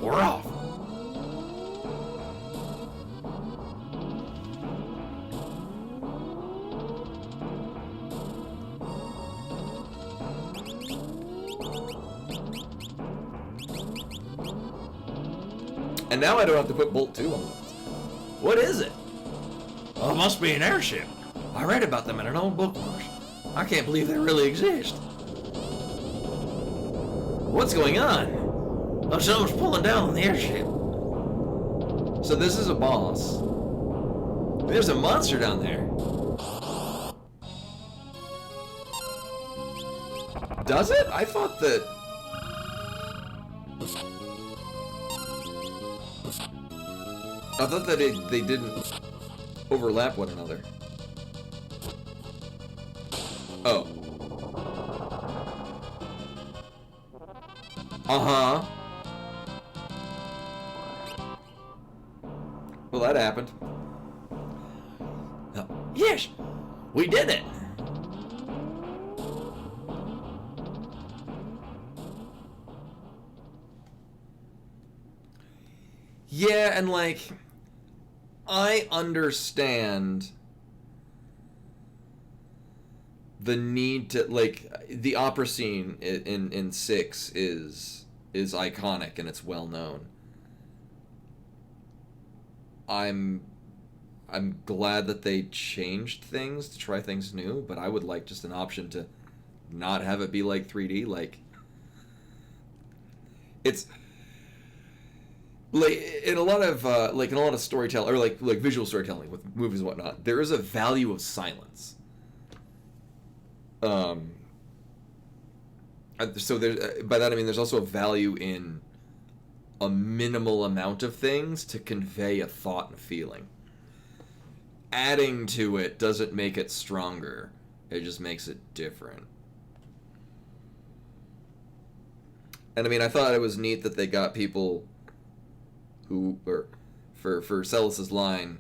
We're off. And now I don't have to put Bolt 2 on. What is it? Oh, it must be an airship. I read about them in an old book once. I can't believe they really exist. What's going on? Oh, someone's pulling down on the airship. So this is a boss. There's a monster down there. Does it? I thought that... I thought that they didn't overlap one another. Oh. Uh-huh. Well, that happened. Yes! We did it! Yeah, and like... I understand the need to, like, the opera scene in 6 is iconic and it's well known. I'm glad that they changed things to try things new, but I would like just an option to not have it be like 3D. Like, it's like in a lot of storytelling or like visual storytelling with movies and whatnot, there is a value of silence. So there's by that I mean there's also a value in a minimal amount of things to convey a thought and a feeling. Adding to it doesn't make it stronger. It just makes it different. And I mean, I thought it was neat that they got people who were for Celis's line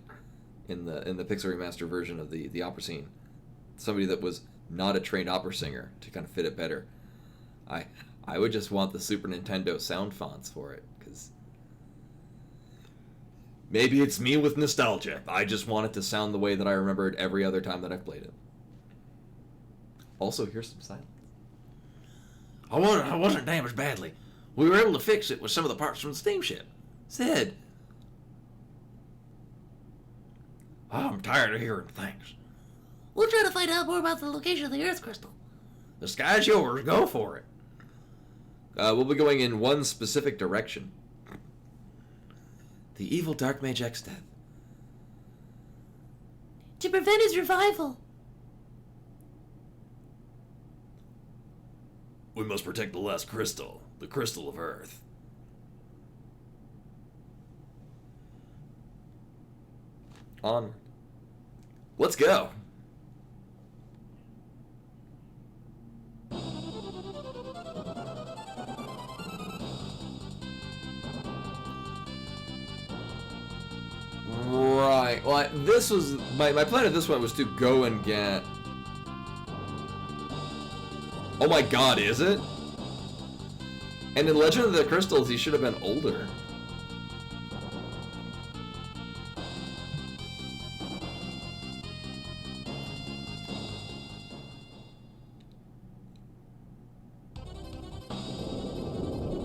in the Pixar remaster version of the opera scene, somebody that was not a trained opera singer to kind of fit it better. I would just want the Super Nintendo sound fonts for it, because maybe it's me with nostalgia. I just want it to sound the way that I remember it every other time that I've played it. Also, here's some silence. I wasn't damaged badly. We were able to fix it with some of the parts from the steamship. Sid. Oh, I'm tired of hearing things. We'll try to find out more about the location of the Earth Crystal. The sky's yours. Go for it. We'll be going in one specific direction. The evil Dark Mage Xdeath. To prevent his revival. We must protect the last crystal, the crystal of Earth. Onward. Let's go. Right. Well, this was my plan at this point was to go and get. Oh my God, is it? And in Legend of the Crystals, he should have been older.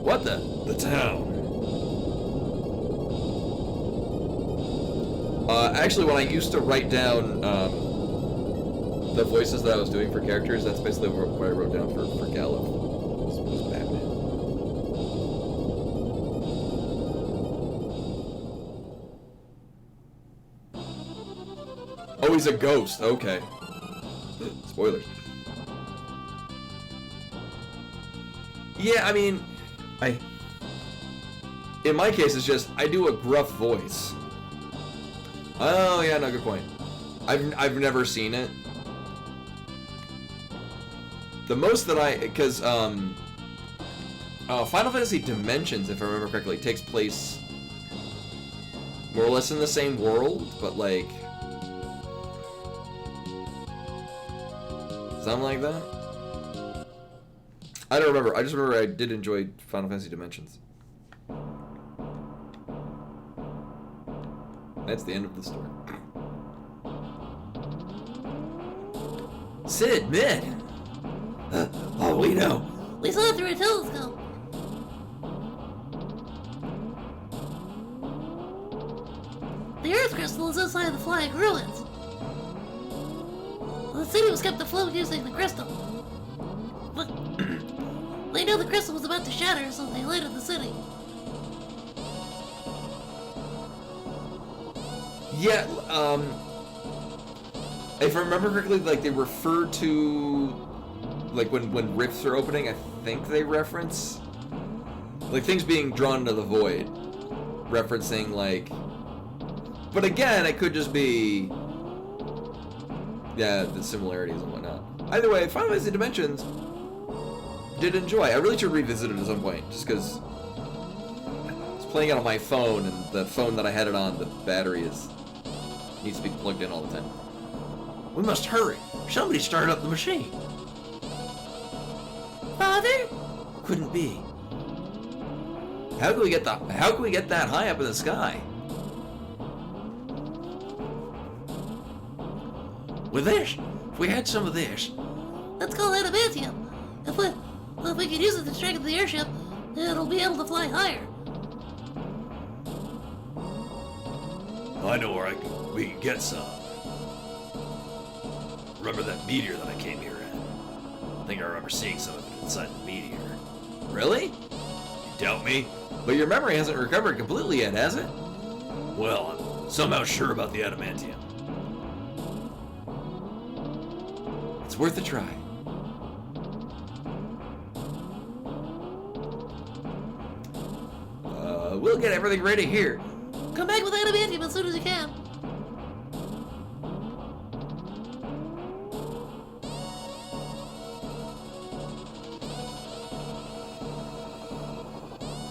What the town? Actually, when I used to write down the voices that I was doing for characters, that's basically what I wrote down for Gallup. Was Batman. Oh, he's a ghost. Okay. Spoilers. Yeah, I mean, in my case, it's just I do a gruff voice. Oh yeah, no, good point. I've never seen it. The most that because Final Fantasy Dimensions, if I remember correctly, takes place more or less in the same world, but like Something like that? I don't remember. I just remember I did enjoy Final Fantasy Dimensions. That's the end of the story. Sid, Mid! Oh, we know. We saw it through a telescope. The Earth crystal is inside the flying ruins. The city was kept afloat using the crystal. But they knew the crystal was about to shatter, so they lighted the city. Yeah, if I remember correctly, like, they refer to, like, when rifts are opening, I think they reference, like, things being drawn into the void. Referencing, like, but again, it could just be, yeah, the similarities and whatnot. Either way, Final Fantasy Dimensions did enjoy. I really should revisit it at some point, just because I was playing it on my phone, and the phone that I had it on, the battery needs to be plugged in all the time. We must hurry. Somebody started up the machine. Father? Couldn't be. How can we get that high up in the sky? With this, if we had some of this, Let's call adamantium. If we can use it to strengthen the airship, it'll be able to fly higher. I know where we can get some. Remember that meteor that I came here in? I think I remember seeing some of it inside the meteor. Really? You doubt me? But your memory hasn't recovered completely yet, has it? Well, I'm somehow sure about the adamantium. It's worth a try. We'll get everything ready here. Come back with adamantium as soon as you can.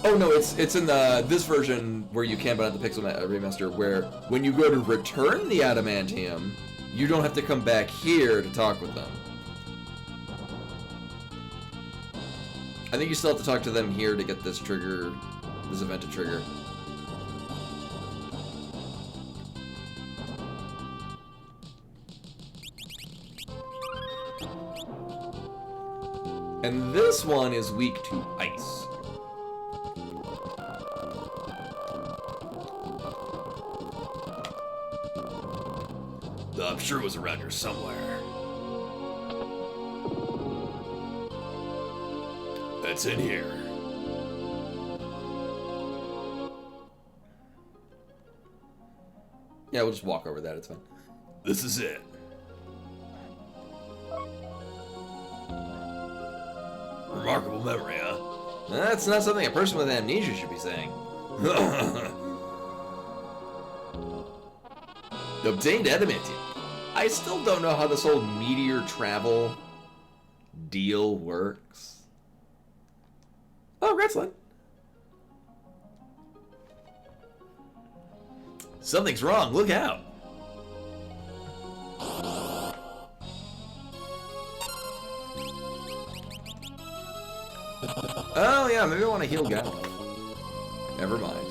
Oh no, it's in this version where you can, but not the Pixel remaster, where when you go to return the adamantium, you don't have to come back here to talk with them. I think you still have to talk to them here to get this trigger, this event to trigger. And this one is weak to ice. I'm sure it was around here somewhere. It's in here. Yeah, we'll just walk over that, it's fine. This is it. Remarkable memory, huh? That's not something a person with amnesia should be saying. Obtained adamantium. I still don't know how this whole meteor travel deal works. Oh, Gretzland. Something's wrong. Look out. Oh, yeah, maybe I want to heal Gal. Never mind.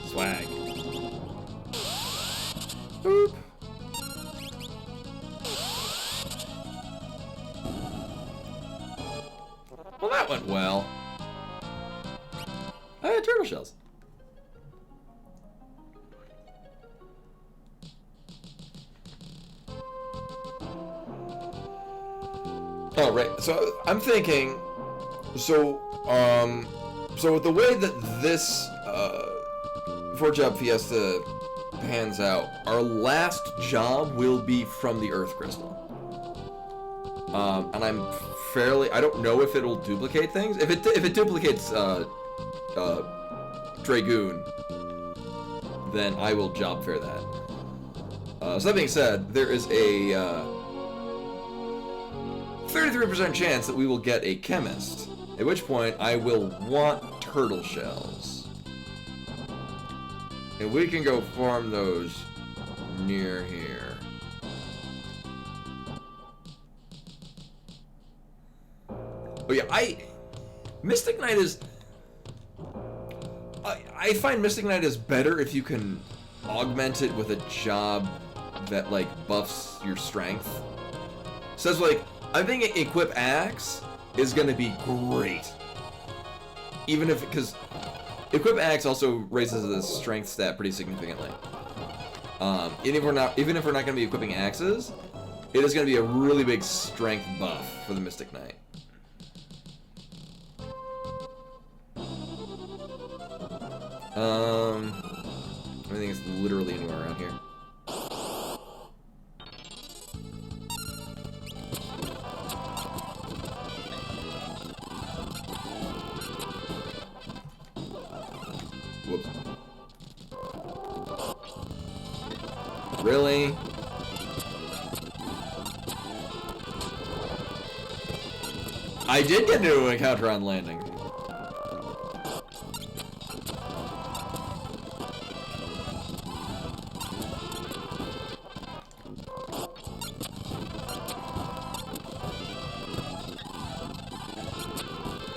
Swag. Boop. Well, that went well. I had turtle shells. Oh, right. so I'm thinking, so with the way that this 4-job Fiesta pans out, our last job will be from the Earth Crystal. And I don't know if it'll duplicate things. If it duplicates Dragoon, then I will job fair that. So that being said, there is a 33% chance that we will get a chemist, at which point I will want turtle shells. And we can go farm those near here. Oh yeah, Mystic Knight is... I find Mystic Knight is better if you can augment it with a job that, like, buffs your strength. So it's like, I think Equip Axe is going to be great. Even if, because Equip Axe also raises the strength stat pretty significantly. Even if we're not going to be equipping axes, it is going to be a really big strength buff for the Mystic Knight. I think it's literally anywhere around here. Whoops. Really? I did get into an encounter on landing.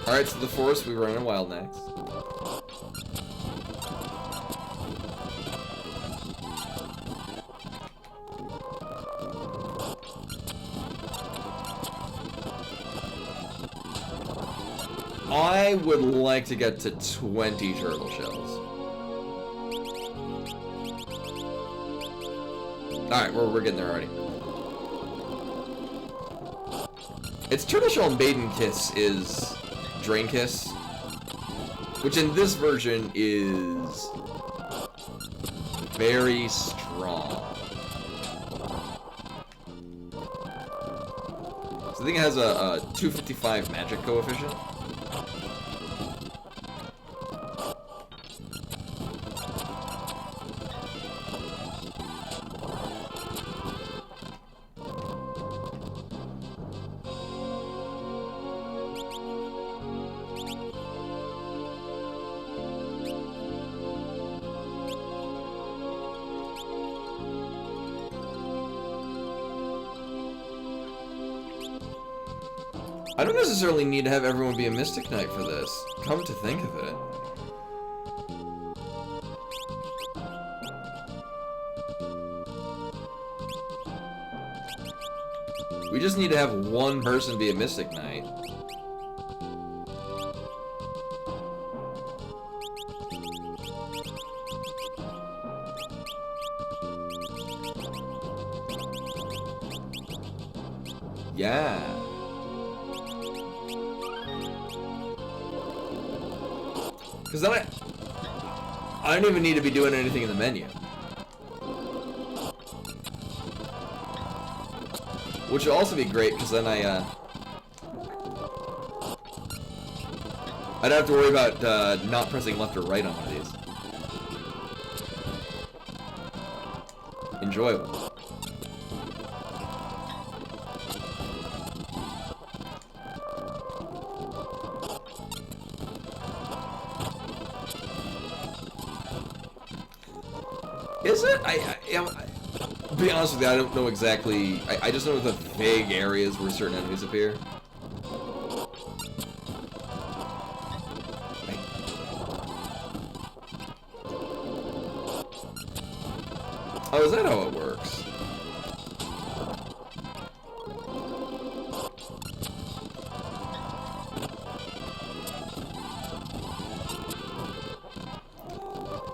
Alright, so the forest, we run in wild next. I would like to get to 20 turtle shells. Alright, we're getting there already. It's Turtle Shell and Maiden Kiss is Drain Kiss, which in this version is very strong. So I think it has a 255 magic coefficient. I don't necessarily need to have everyone be a Mystic Knight for this, come to think of it. We just need to have one person be a Mystic Knight. Yeah. Because then I don't even need to be doing anything in the menu. Which will also be great, because then I'd have to worry about not pressing left or right on one of these. Enjoyable. Is it? To be honest with you, I don't know exactly. I just know the vague areas where certain enemies appear. Oh, is that how it works?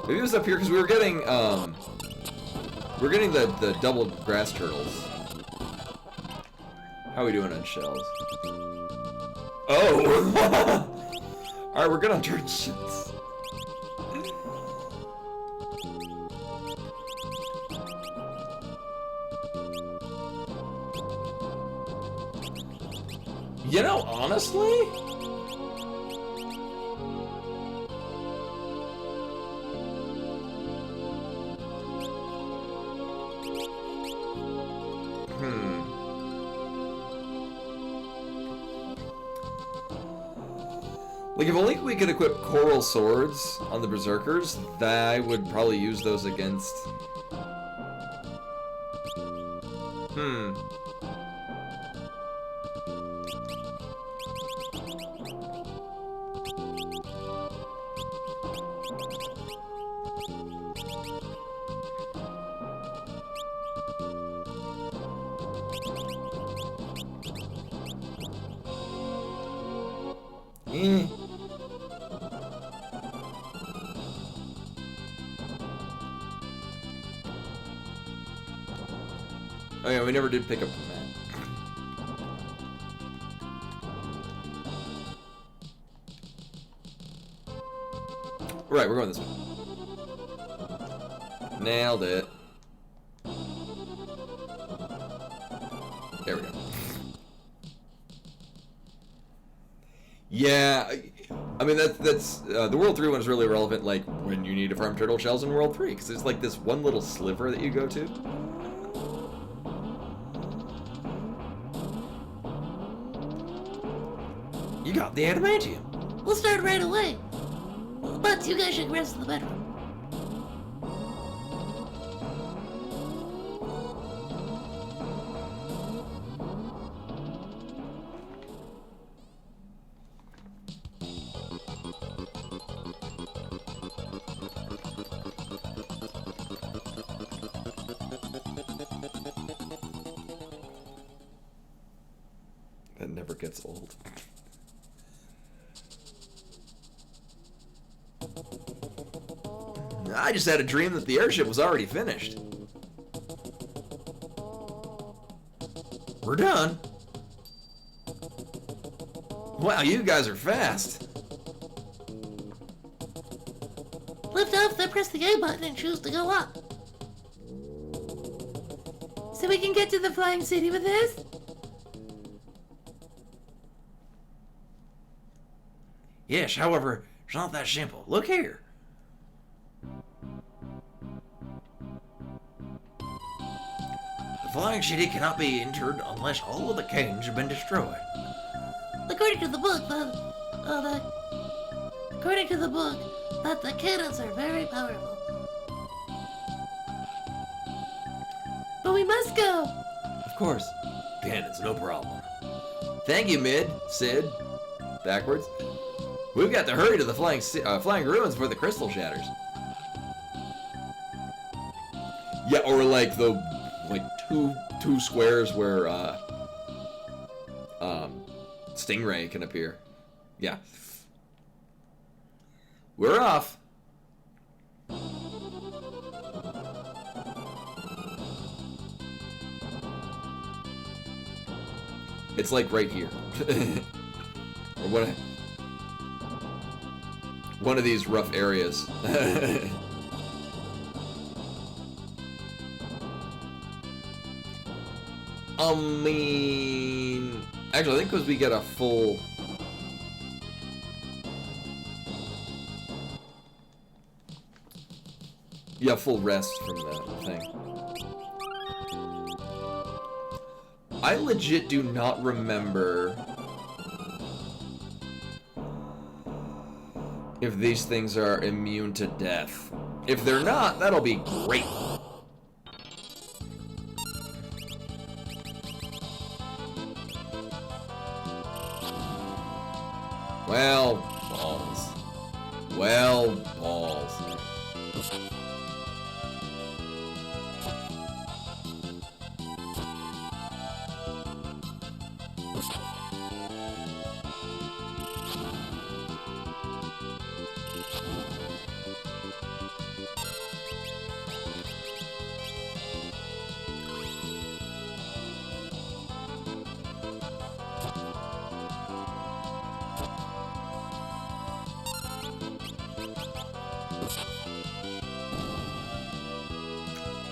Maybe it was up here because we were getting the double grass turtles. How are we doing on shells? Oh! Alright, we're good on turret shells. You know, honestly? Like, if only we could equip coral swords on the berserkers, that I would probably use those against. Oh yeah, we never did pick up the map. Right, we're going this way. Nailed it. There we go. Yeah, I mean that's the World 3 one is really relevant, like when you need to farm turtle shells in World 3, because there's like this one little sliver that you go to. You got the adamantium. We'll start right away. But you guys should rest in the bedroom. That never gets old. I just had a dream that the airship was already finished. We're done. Wow, you guys are fast. Lift off, then press the A button and choose to go up. So we can get to the flying city with this? Yes, however, it's not that simple. Look here. The flying city cannot be entered unless all of the cannons have been destroyed. According to the book, that the cannons are very powerful. But we must go. Of course. Cannons, no problem. Thank you, Mid. Sid. Backwards. We've got to hurry to the flying ruins before the crystal shatters. Yeah, or like the two squares where Stingray can appear. Yeah. We're off. It's like right here. Or one of these rough areas. I mean, actually, I think because we get a full. Yeah, full rest from that thing. I legit do not remember if these things are immune to death. If they're not, that'll be great. Well, balls. Well, balls.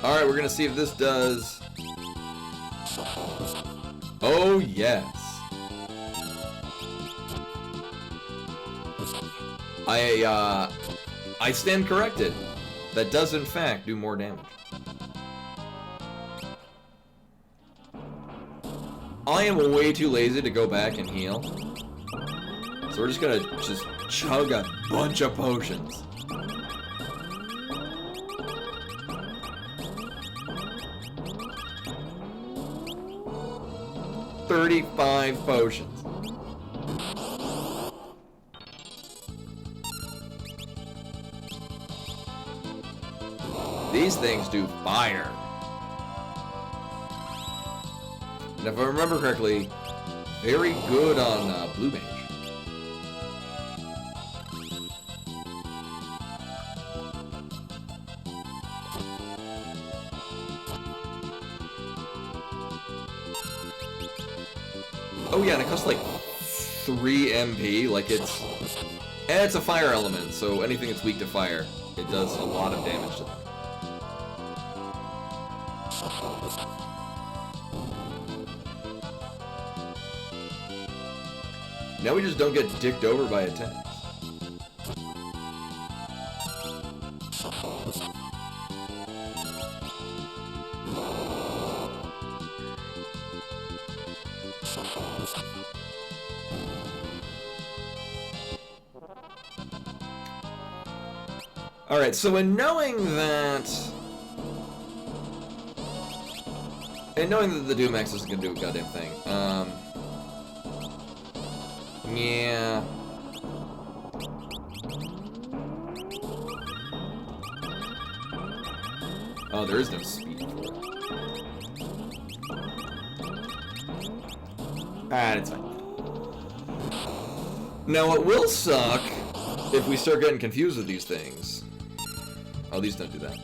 Alright, we're gonna see if this does... Oh, yes. I stand corrected. That does, in fact, do more damage. I am way too lazy to go back and heal. So we're just gonna chug a bunch of potions. $35 potions. These things do fire. And if I remember correctly, very good on Blue Mage. Oh yeah, and it costs like 3 MP, like it's... And it's a fire element, so anything that's weak to fire, it does a lot of damage to them. Now we just don't get dicked over by attacks. Alright, so in knowing that... And knowing that the Doomax isn't gonna do a goddamn thing, yeah... Oh, there is no speed for it. Ah, it's fine. Now, it will suck if we start getting confused with these things. Oh, these don't do that.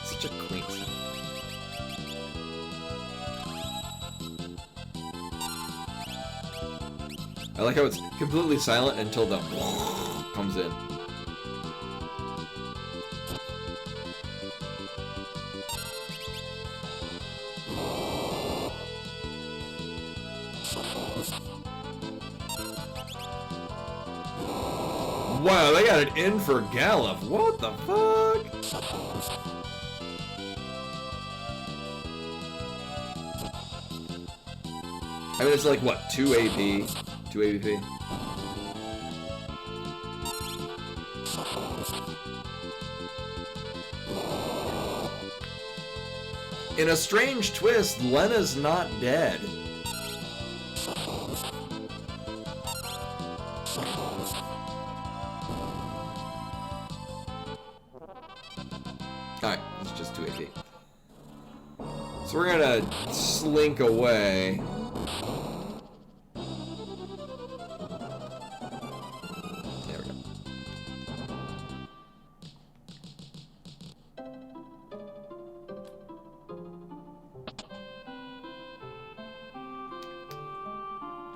Such a quaint sound. I like how it's completely silent until the comes in. Wow, they got it in for Gallop. What the fuck? I mean, it's like, what, 2 AP? 2 AVP? In a strange twist, Lena's not dead. Alright, it's just 2 AP. So we're gonna slink away. There we go.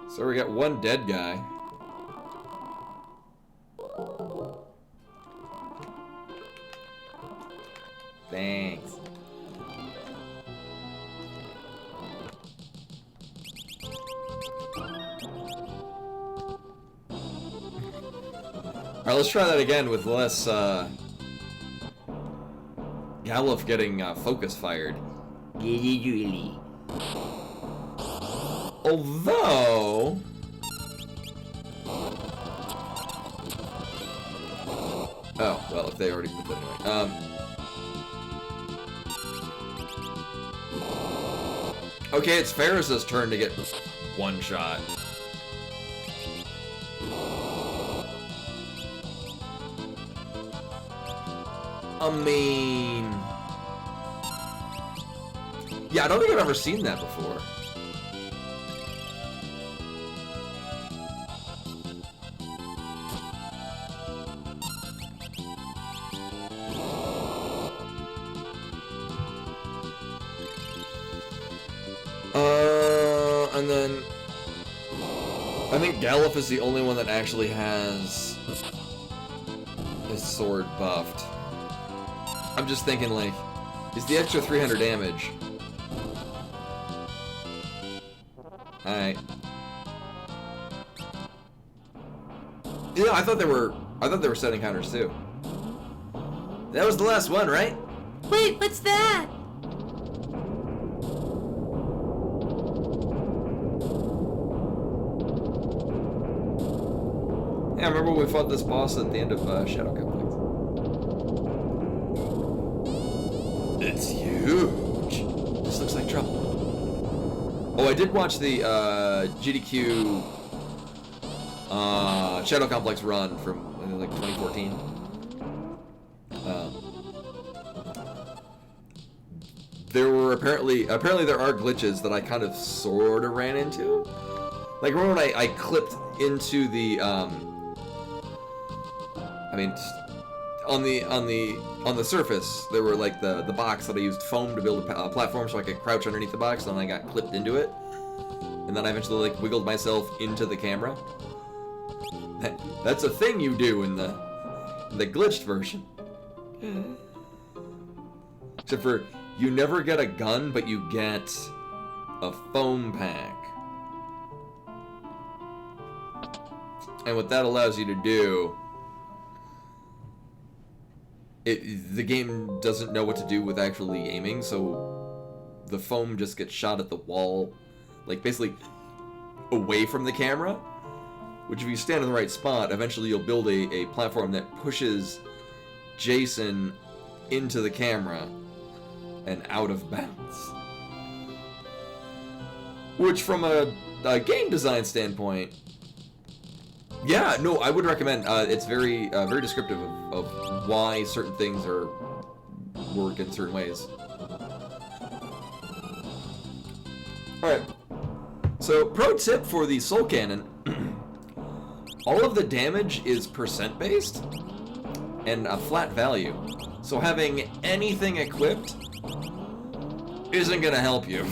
So we got one dead guy. Thanks. Alright, let's try that again with less, Galuf getting, focus fired. Although... Oh, well, if they already put that anyway. Okay, it's Ferris's turn to get one shot. I mean... Yeah, I don't think I've ever seen that before. And then I think Galuf is the only one that actually has his sword buffed. I'm just thinking, like, is the extra 300 damage? Alright. Yeah, I thought they were setting counters too. That was the last one, right? Wait, what's that? Yeah, I remember when we fought this boss at the end of Shadow Complex. It's huge. This looks like trouble. Oh, I did watch the GDQ Shadow Complex run from I think, like 2014. There were apparently there are glitches that I kind of sort of ran into. Like remember when I clipped into the I mean, on the surface, there were like the box that I used foam to build a platform so I could crouch underneath the box, and then I got clipped into it, and then I eventually like wiggled myself into the camera. That's a thing you do in the glitched version. Except for you never get a gun, but you get a foam pack. And what that allows you to do, the game doesn't know what to do with actually aiming, so the foam just gets shot at the wall, like basically away from the camera, which if you stand in the right spot, eventually you'll build a platform that pushes Jason into the camera and out of bounds. Which from a game design standpoint, yeah, no, I would recommend. It's very descriptive of why certain things work in certain ways. Alright, so pro tip for the Soul Cannon, all of the damage is percent based and a flat value. So having anything equipped isn't going to help you.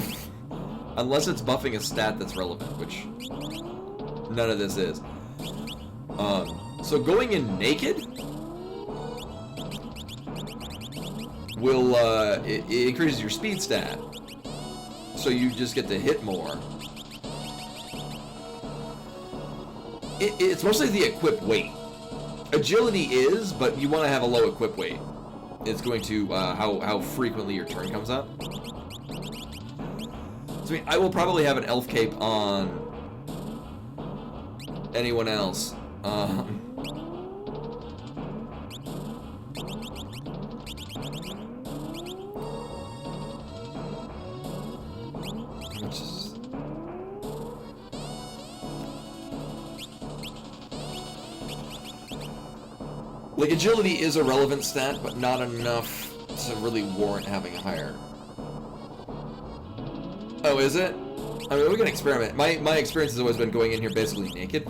Unless it's buffing a stat that's relevant, which none of this is. So going in naked will, it increases your speed stat. So you just get to hit more. It's mostly the equip weight. Agility is, but you want to have a low equip weight. It's going to, how frequently your turn comes up. So, I mean, I will probably have an elf cape on anyone else. Like, agility is a relevant stat, but not enough to really warrant having a higher. Oh, is it? I mean, we can experiment. My experience has always been going in here basically naked.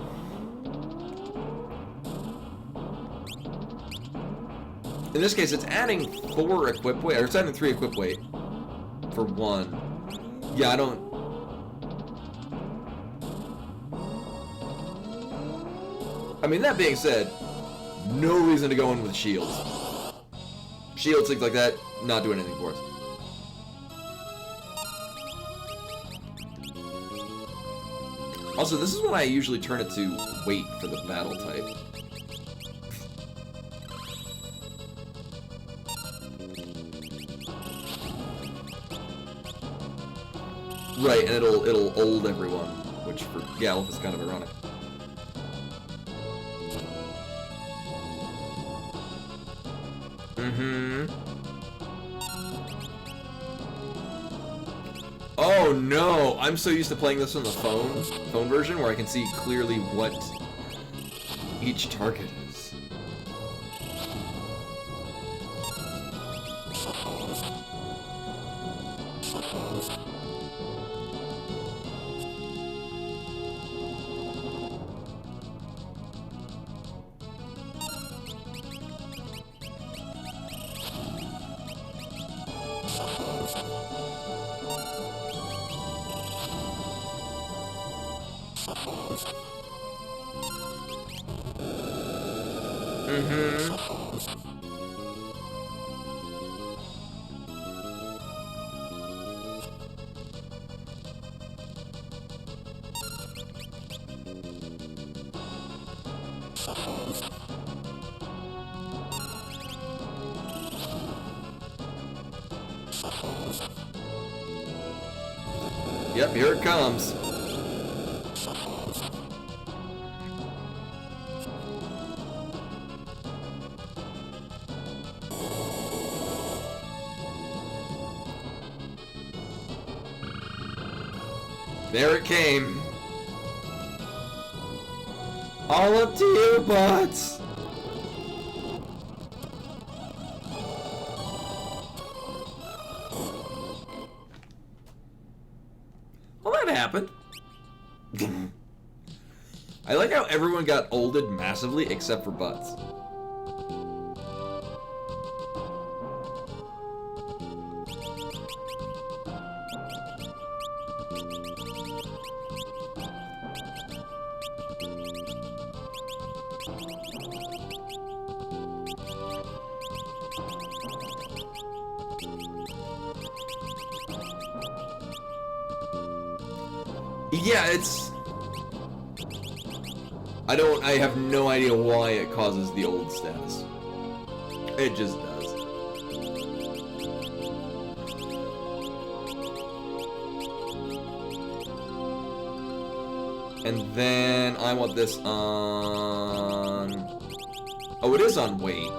In this case, it's adding 4 equip weight, or it's adding 3 equip weight for 1. Yeah, I don't... I mean, that being said, no reason to go in with shields. Shields, things like that, not doing anything for us. Also, this is when I usually turn it to wait for the battle type. Right, and it'll hold everyone, which for Galuf is kind of ironic. Oh no! I'm so used to playing this on the phone version, where I can see clearly what each target is. Yep, here it comes. There it came. All up to you, butts. Well, that happened. I like how everyone got olded massively except for butts. Yeah, it's... I have no idea why it causes the old status. It just does. And then I want this on... Oh, it is on weight.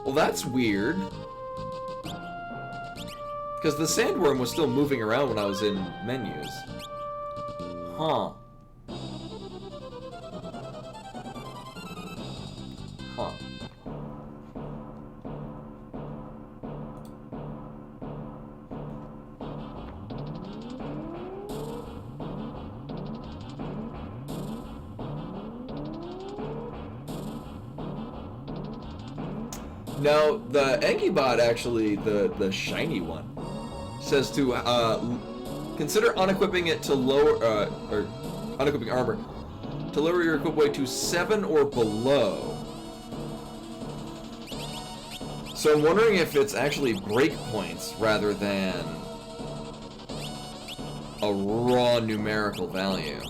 Well, that's weird. Because the sandworm was still moving around when I was in menus. Huh. Huh. Now, the Enki-bot actually, the shiny one, says to consider unequipping it to lower, or unequipping armor, to lower your equip weight to 7 or below. So I'm wondering if it's actually breakpoints rather than a raw numerical value.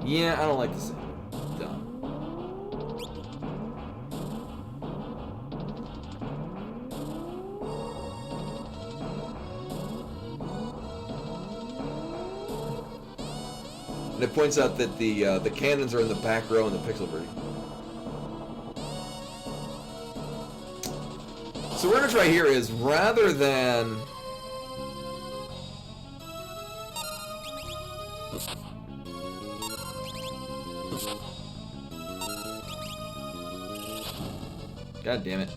Yeah, I don't like this. Dumb. And it points out that the cannons are in the back row in the pixel version. So what we're gonna try here is rather than God damn it.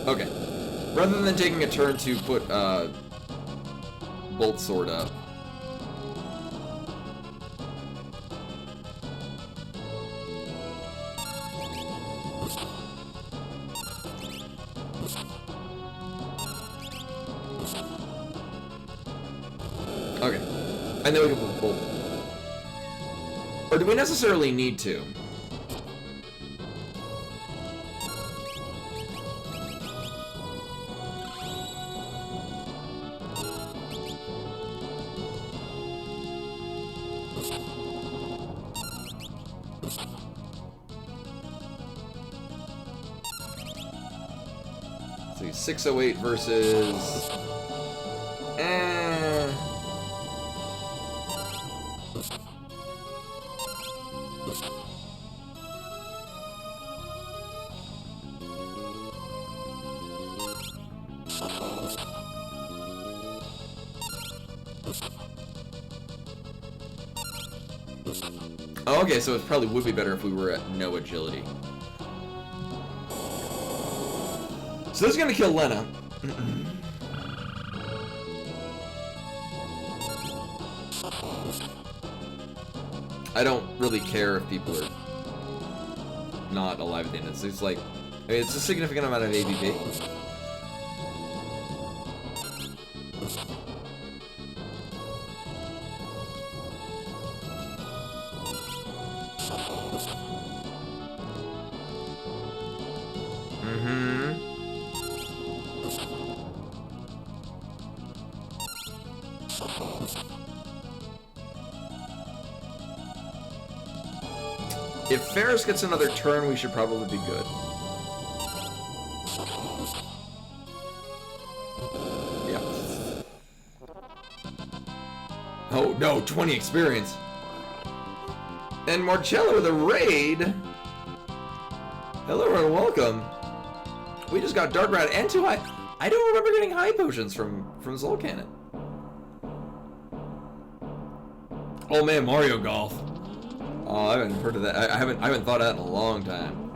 Okay. Rather than taking a turn to put bolt sword up. Okay. And then we can put bolt. Or do we necessarily need to? See, 608 versus... Oh, okay, so it probably would be better if we were at no agility. So this is gonna kill Lena. I don't really care if people are not alive at the end. It's like, I mean, it's a significant amount of ABP. If Ferris gets another turn, we should probably be good. Yeah. Oh no, 20 experience. And Marcello with a raid. Hello and welcome. We just got Dark Rat and 2 high. I don't remember getting high potions from Soul Cannon. Oh man, Mario Golf. Oh, I haven't heard of that. I haven't thought of that in a long time.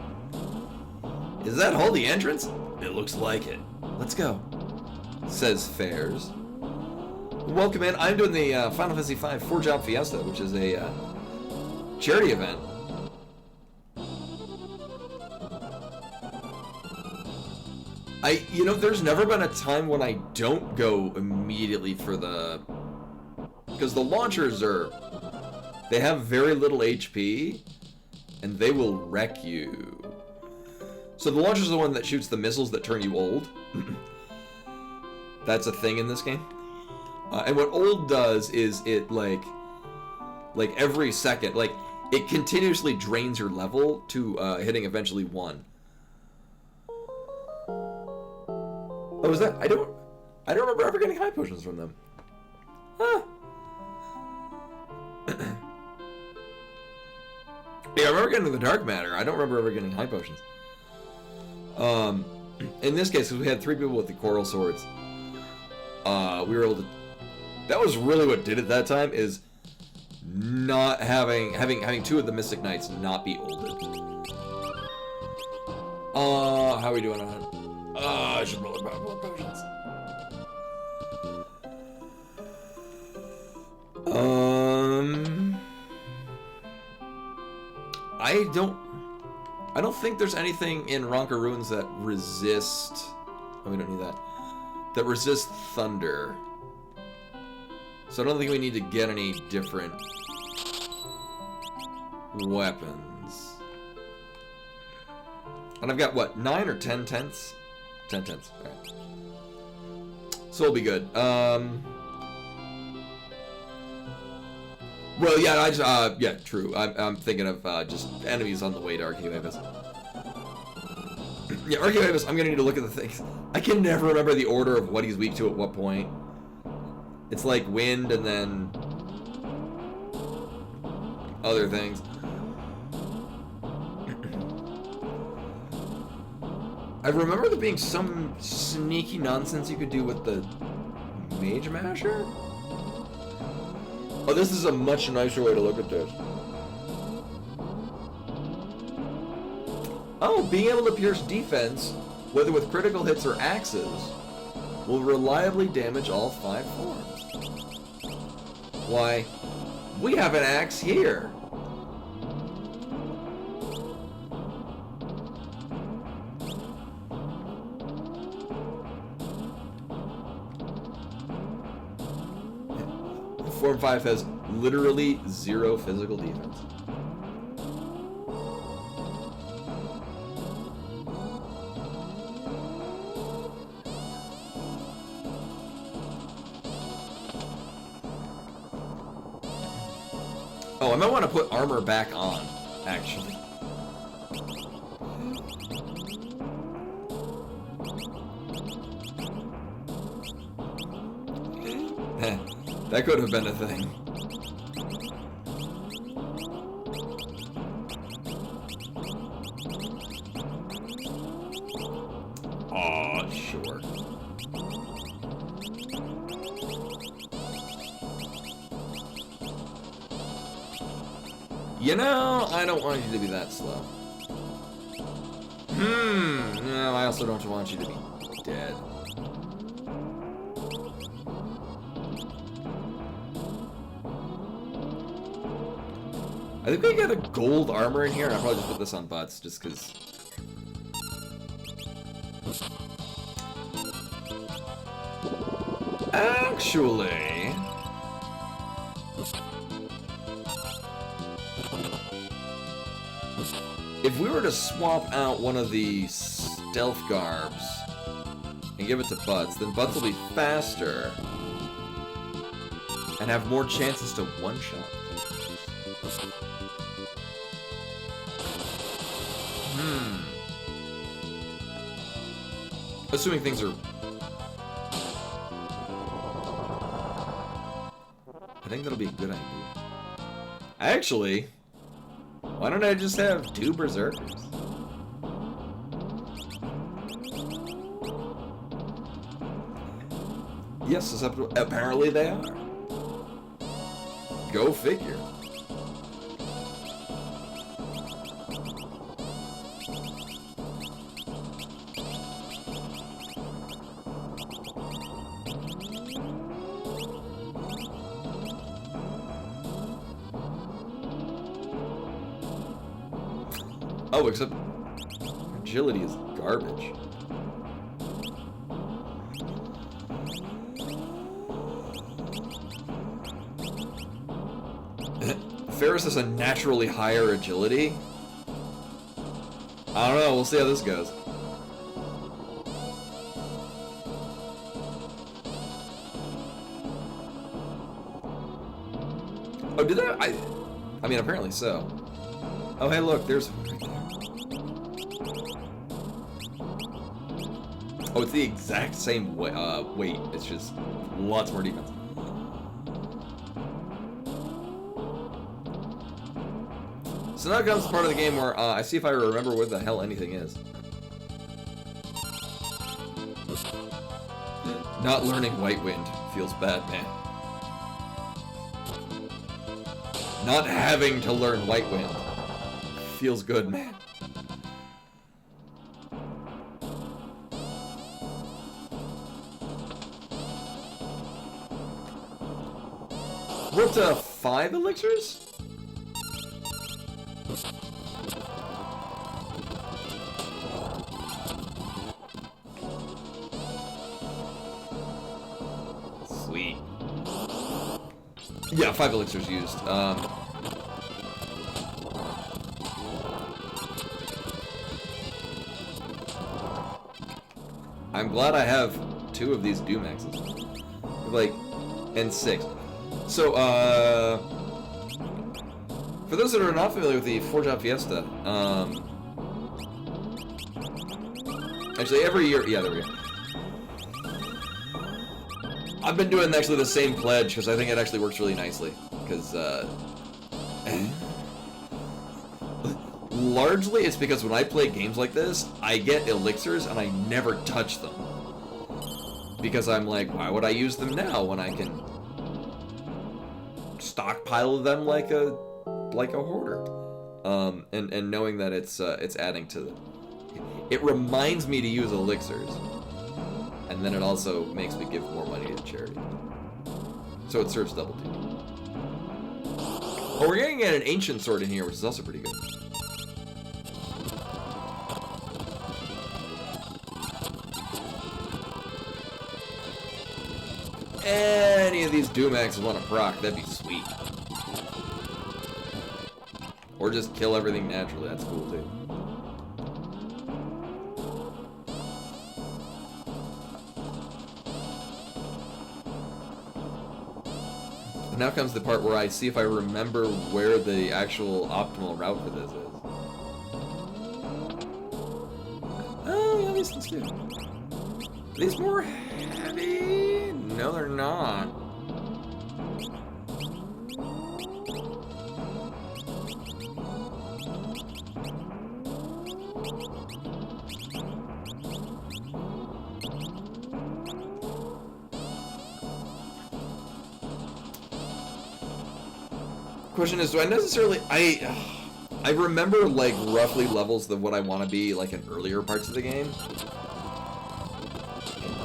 Is that hole the entrance? It looks like it. Let's go. Says Fairs. Welcome in. I'm doing the Final Fantasy V 4-Job Fiesta, which is a charity event. You know, there's never been a time when I don't go immediately for the... Because the launchers are... They have very little HP, and they will wreck you. So the launcher is the one that shoots the missiles that turn you old. That's a thing in this game. And what old does is it, like every second, like, it continuously drains your level to hitting eventually 1. Oh, is that? I don't remember ever getting high potions from them. Huh. Yeah, I remember getting the dark matter. I don't remember ever getting high potions. In this case, because we had 3 people with the coral swords, we were able to... That was really what did it that time, is not having 2 of the Mystic Knights not be olded. How are we doing on it? I should roll about more potions. I don't think there's anything in Ronka Ruins that resist... Oh, we don't need that. That resist thunder. So I don't think we need to get any different weapons. And I've got, what, 9 or 10 tents? 10 tents, alright. So we'll be good. Well, yeah, yeah, true. I'm thinking of just enemies on the way to Archaeopus. Yeah, Archaeopus, I'm gonna need to look at the things. I can never remember the order of what he's weak to at what point. It's like wind and then other things. I remember there being some sneaky nonsense you could do with the Mage Masher? Oh, this is a much nicer way to look at this. Oh, being able to pierce defense, whether with critical hits or axes, will reliably damage all 5 forms. Why, we have an axe here. Form 5 has literally 0 physical defense. Oh, I might want to put armor back on, actually. That could have been a thing. Aw, sure. You know, I don't want you to be that slow. No, I also don't want you to be dead. I think we got a gold armor in here, and I'll probably just put this on butts, just because... Actually... if we were to swap out one of the stealth garbs and give it to Butts, then Butts will be faster and have more chances to one-shot. Assuming things are... I think that'll be a good idea. Actually, why don't I just have 2 berserkers? Yes, apparently they are. Go figure. Oh, except agility is garbage. Ferris has a naturally higher agility. I don't know, we'll see how this goes. Oh, did that? I mean, apparently so. Oh, hey, look, there's... Oh, it's the exact same weight. It's just lots more defense. So now comes the part of the game where I see if I remember what the hell anything is. Not learning White Wind feels bad, man. Not having to learn White Wind feels good, man. We're up to 5 elixirs? Sweet. Yeah, 5 elixirs used. I'm glad I have 2 of these Dumaxes. Like, and 6. So, for those that are not familiar with the 4-Job Fiesta, actually every year, yeah, there we go. I've been doing actually the same pledge because I think it actually works really nicely. Because, largely it's because when I play games like this, I get elixirs and I never touch them. Because I'm like, why would I use them now when I can stockpile them like a hoarder? And knowing that it's adding to the... It reminds me to use elixirs. And then it also makes me give more money to charity. So it serves double duty. Oh, we're getting an ancient sword in here, which is also pretty good. Any of these Dumaxes want to proc, that'd be sweet. Or just kill everything naturally, that's cool too. And now comes the part where I see if I remember where the actual optimal route for this is. Oh, yeah, these things do. Are these more heavy? No, they're not. Question is, do I necessarily... I remember, like, roughly levels of what I want to be, like, in earlier parts of the game.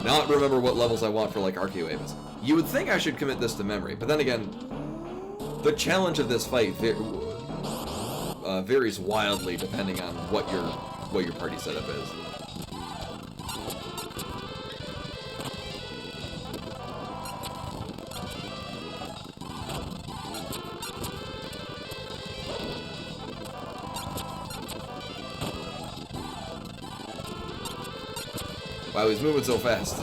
Not remember what levels I want for, like, Archaeoavis. You would think I should commit this to memory, but then again, the challenge of this fight varies wildly depending on what your party setup is. Wow, he's moving so fast.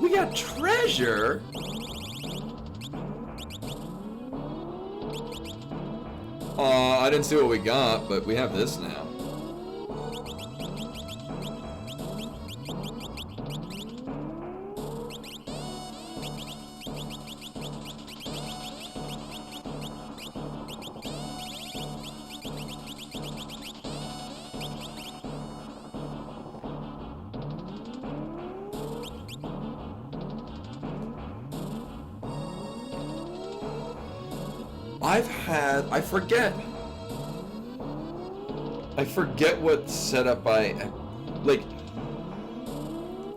We got treasure? I didn't see what we got, but we have this now. I forget what setup like,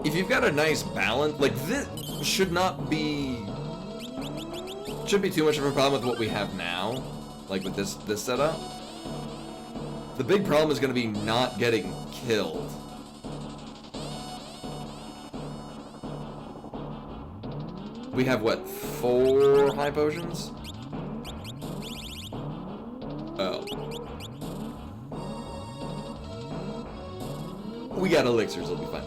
if you've got a nice balance, like, this shouldn't be too much of a problem with what we have now, like with this setup. The big problem is going to be not getting killed. We have, what, 4 high potions? Oh. We got elixirs, it'll be fine.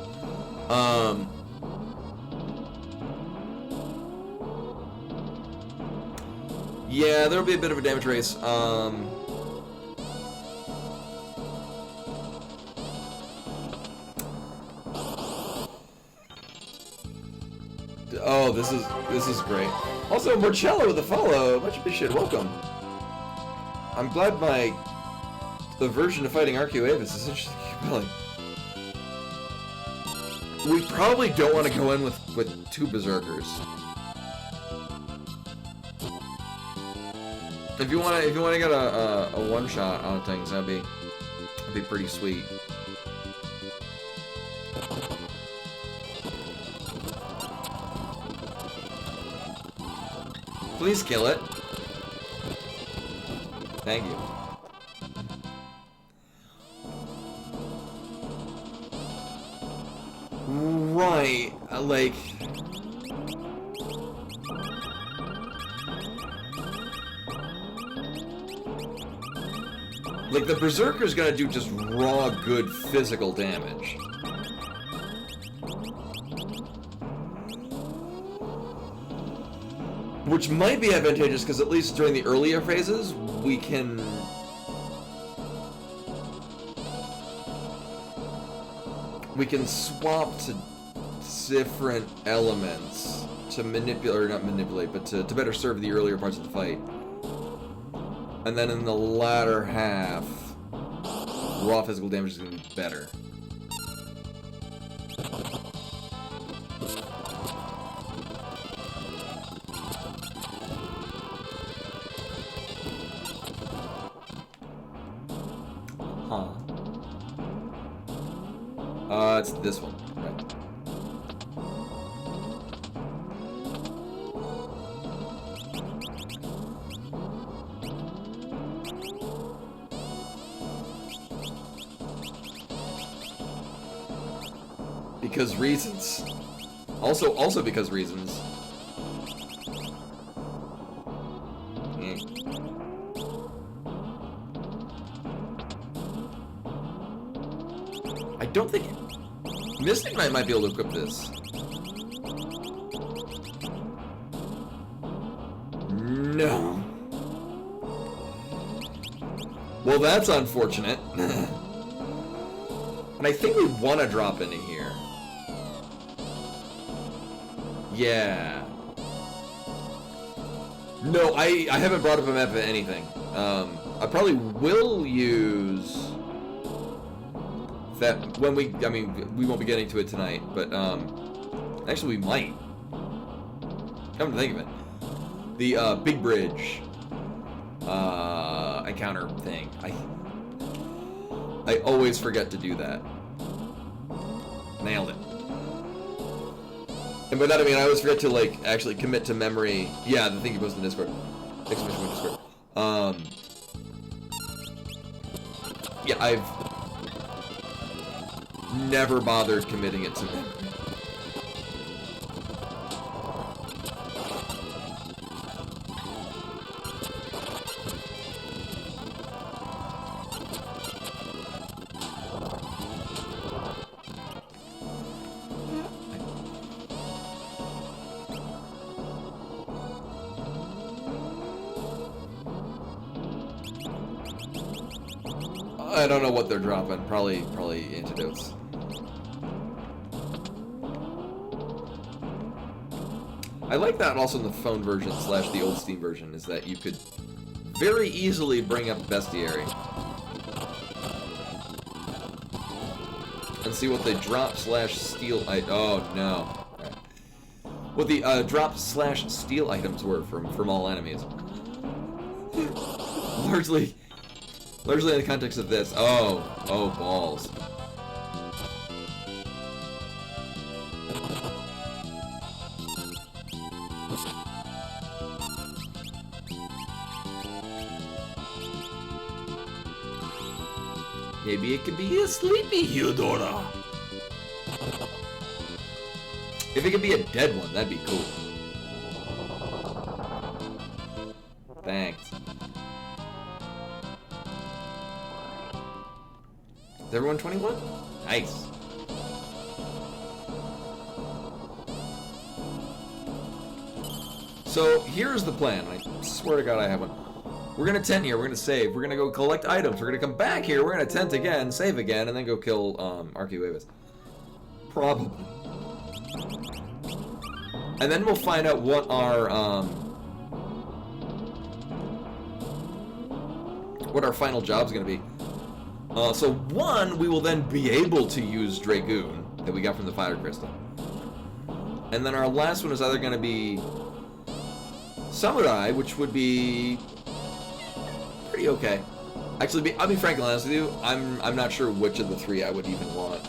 Yeah, there'll be a bit of a damage race. Oh, this is great. Also, Marcello with the follow. Much appreciated. Welcome. I'm glad my aversion to fighting Arcuavis is interesting compelling. We probably don't want to go in with 2 berserkers. If you want to get a one shot on things, that'd be pretty sweet. Please kill it. Thank you. Right, like... Like, the Berserker's gonna do just raw, good physical damage. Which might be advantageous, because at least during the earlier phases, we can... swap to different elements to manipulate, or not manipulate, but to better serve the earlier parts of the fight. And then in the latter half, raw physical damage is going to be better. Huh. It's this one, right? Because reasons. Also because reasons. I don't think... Mystic Knight might be able to equip this. No. Well, that's unfortunate. And I think we want to drop into here. Yeah. No, I haven't brought up a map of anything. I probably will use that when we won't be getting to it tonight, but actually we might. Come to think of it. The big bridge encounter thing. I always forget to do that. Nailed it. And by that I mean I always forget to, like, actually commit to memory. Yeah, the thing you posted in Discord. Exclamation point Discord. Yeah, I've never bothered committing it to memory. I don't know what they're dropping. Probably antidotes. I like that also in the phone version / the old Steam version is that you could very easily bring up Bestiary and see what the drop / steal. Oh no! What the drop / steal items were from all enemies. Largely in the context of this. Oh balls. Maybe it could be a sleepy Eudora. If it could be a dead one, that'd be cool. Thanks. Is everyone 21? Nice. So here's the plan. I swear to God I have one. We're gonna tent here, we're gonna save, we're gonna go collect items, we're gonna come back here, we're gonna tent again, save again, and then go kill Archiewavis. Probably. And then we'll find out what our final job's gonna be. So one, we will then be able to use Dragoon that we got from the Fire Crystal. And then our last one is either gonna be Samurai, which would be pretty okay. Actually, I'll be frankly honest with you. I'm not sure which of the three I would even want.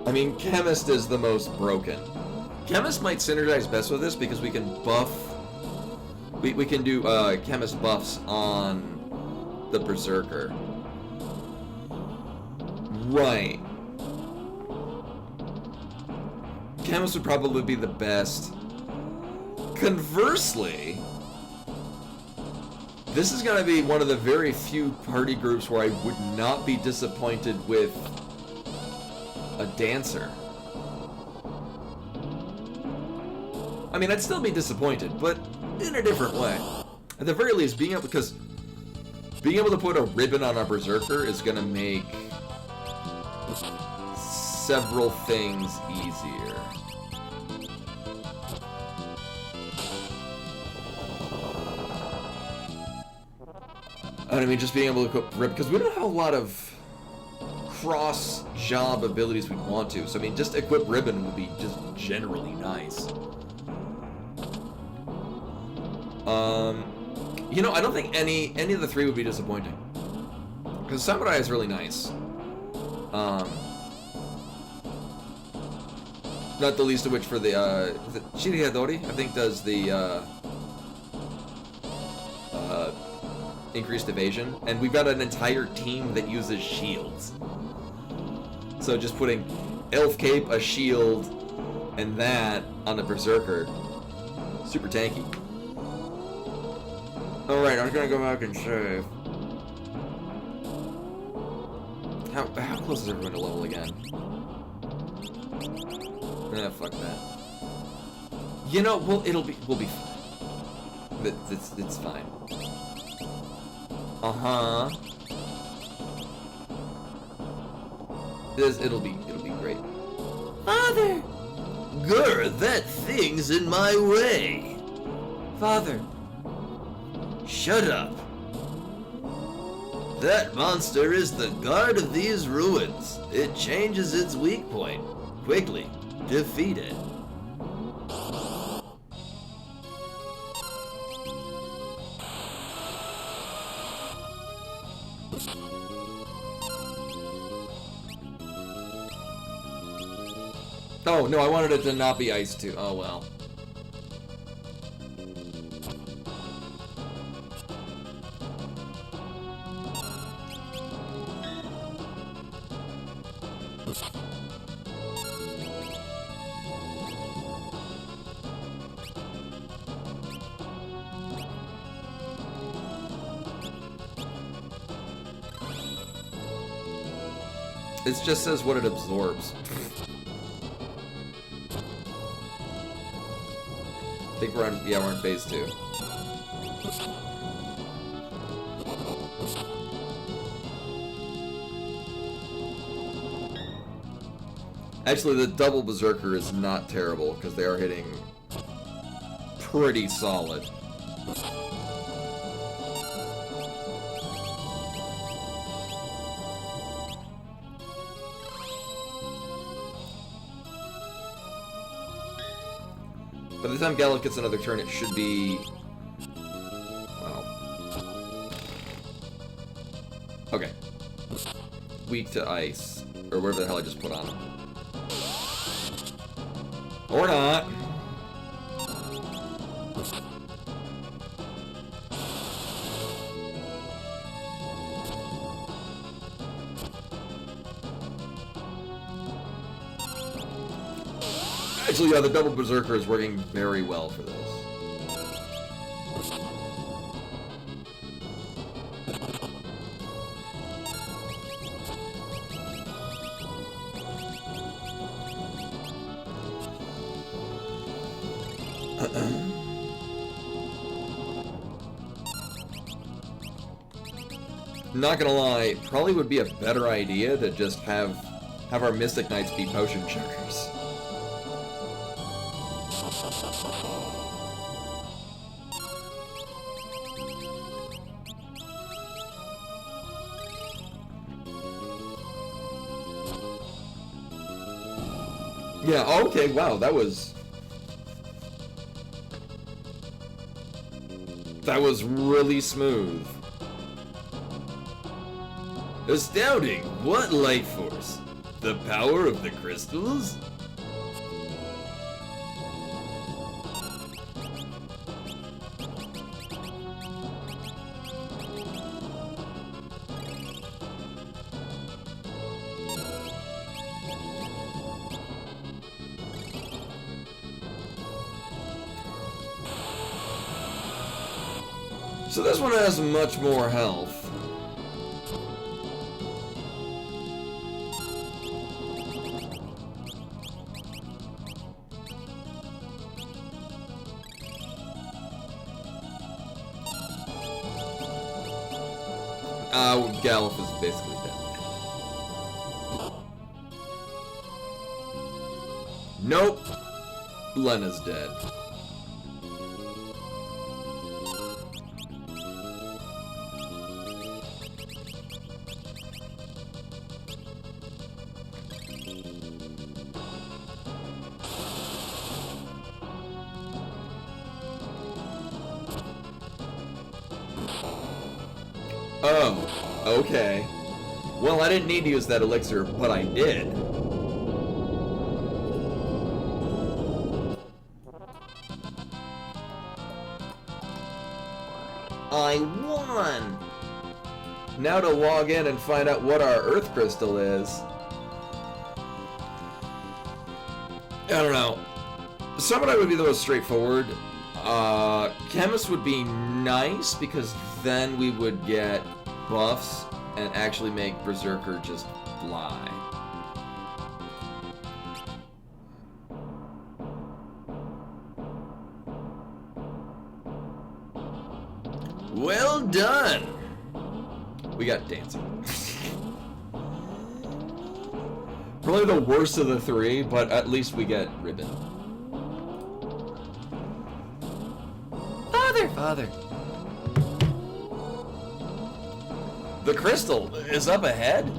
I mean, Chemist is the most broken. Chemist might synergize best with this because we can buff. We can do Chemist buffs on the Berserker. Right. Chemist would probably be the best. Conversely, this is going to be one of the very few party groups where I would not be disappointed with a dancer. I mean, I'd still be disappointed, but in a different way. At the very least, being able to put a ribbon on our Berserker is going to make several things easier. I mean, just being able to equip ribbon, because we don't have a lot of cross-job abilities we'd want to. So, I mean, just equip ribbon would be just generally nice. You know, I don't think any of the three would be disappointing. Because Samurai is really nice. Not the least of which for the, Shirihadori, I think does the, increased evasion. And we've got an entire team that uses shields. So just putting Elf Cape, a shield, and that on the Berserker. Super tanky. Alright, I'm gonna go back and save. How close is everyone to level again? Fuck that. You know, we'll be fine. It's fine. Uh-huh. It'll be great. Father! Grr, that thing's in my way. Father. Shut up. That monster is the guard of these ruins. It changes its weak point. Quickly, defeat it. Oh, no, I wanted it to not be ice too. Oh, well. It just says what it absorbs. I think we're on phase 2. Actually, the double berserker is not terrible because they are hitting pretty solid. By the time Gallic gets another turn, it should be... Well... Okay. Weak to ice. Or whatever the hell I just put on him. Or not. Actually, yeah, the double berserker is working very well for this. Not gonna lie, probably would be a better idea to just have our Mystic Knights be potion chuggers. Yeah, okay, wow, that was really smooth. Astounding! What life force? The power of the crystals? So this one has much more health. Galuf is basically dead. Nope. Lena's dead. Oh, okay. Well, I didn't need to use that elixir, but I did. I won! Now to log in and find out what our Earth Crystal is. I don't know. Summoner would be the most straightforward. Chemist would be nice because then we would get buffs and actually make Berserker just fly. Well done! We got dancing. Probably the worst of the three, but at least we get ribbon. Father. The crystal is up ahead?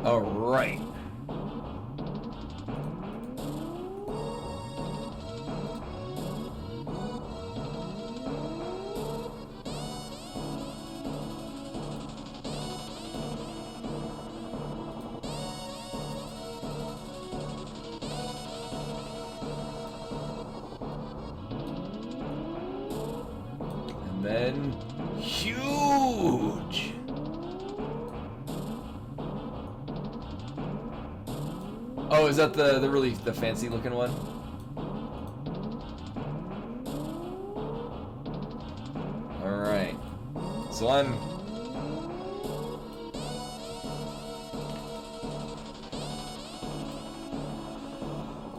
All right. then huge. Oh, is that the really fancy looking one? All right. So I'm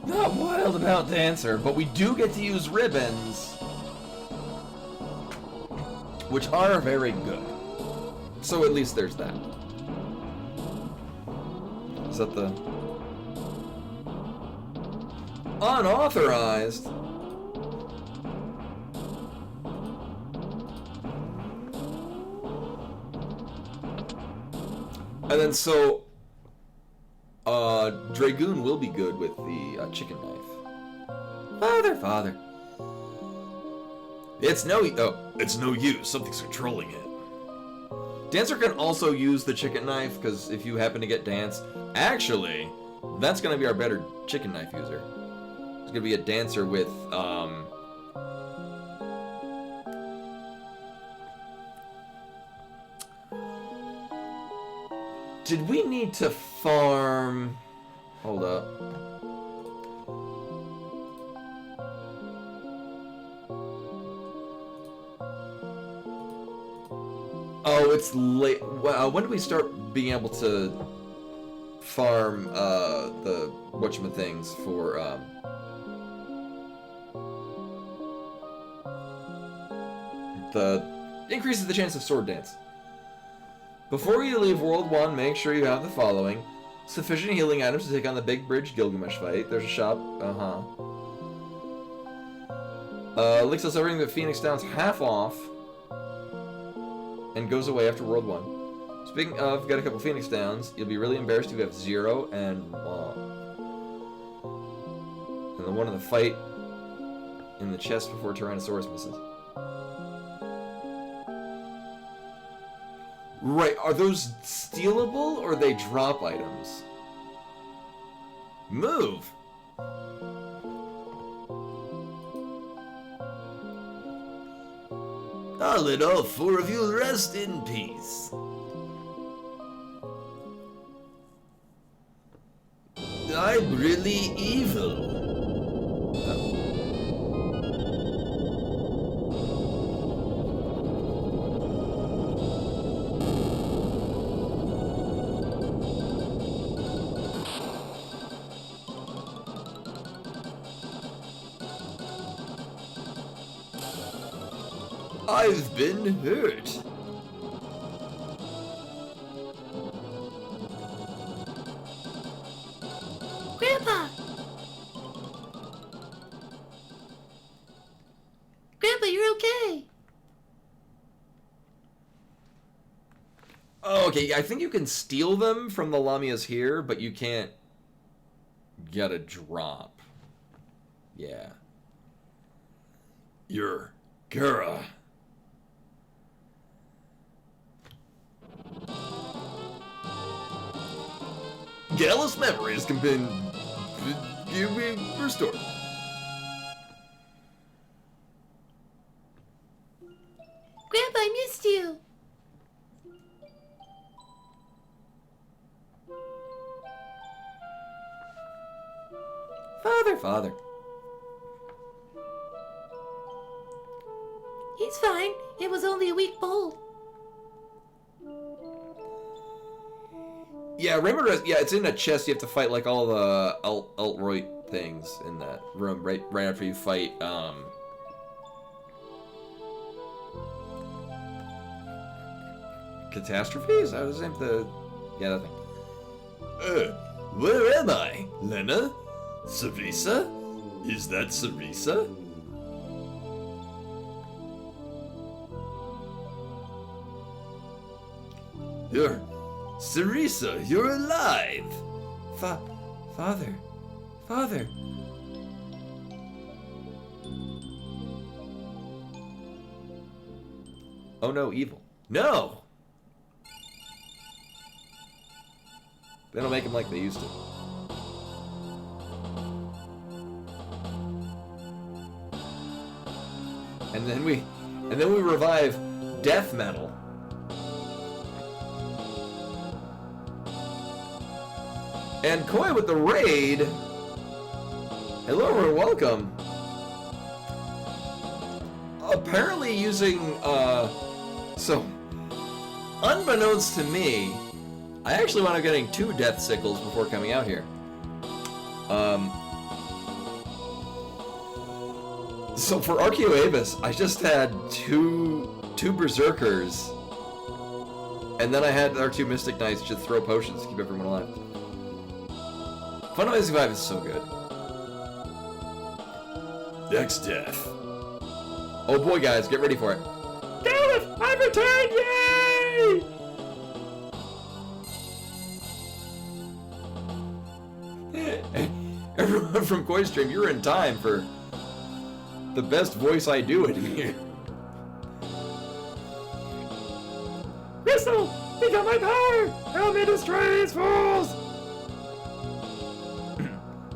not wild about Dancer, but we do get to use ribbons, which are very good. So at least there's that. Is that the unauthorized? And then so Dragoon will be good with the chicken knife. Father. It's no use. Something's controlling it. Dancer can also use the chicken knife, because if you happen to get Dance, actually, that's gonna be our better chicken knife user. It's gonna be a Dancer with Did we need to farm? Hold up. Oh, it's late. Well, when do we start being able to farm the whatchamathings for the increases the chance of sword dance? Before you leave World 1, make sure you have the following. Sufficient healing items to take on the Big Bridge Gilgamesh fight. There's a shop. Licks us everything but Phoenix Down's half off. And goes away after World 1. Speaking of, got a couple Phoenix Downs. You'll be really embarrassed if you have 0 and 1. And the one in the fight in the chest before Tyrannosaurus misses. Right, are those stealable or are they drop items? Move! I'll let all 4 of you rest in peace. I'm really evil. I've been hurt. Grandpa! Grandpa, you're okay. Oh, okay, I think you can steal them from the Lamias here, but you can't get a drop. Yeah. You're Kara. Gallus memories can be restored. Grandpa, I missed you. Father. He's fine. It was only a weak bowl. Yeah, remember, yeah, it's in a chest. You have to fight like all the alt-roit things in that room right after you fight catastrophes. I was the that thing. Where am I? Lena? Sarisa? Is that Sarisa? Sarisa, you're alive! Father. Oh no, evil. No! They don't make them like they used to. And then And then we revive death metal. And Koi with the raid. Hello and welcome. Apparently using, so, unbeknownst to me, I actually wound up getting 2 death sickles before coming out here. So for Archaeoavis, I just had two Berserkers, and then I had our 2 Mystic Knights just throw potions to keep everyone alive. Final Fantasy V is so good. Next death. Oh boy, guys, get ready for it. Galif, I've returned! Yay! Everyone from Koi Stream, you're in time for the best voice I do in here. Crystal, you got my power! Help me destroy these fools!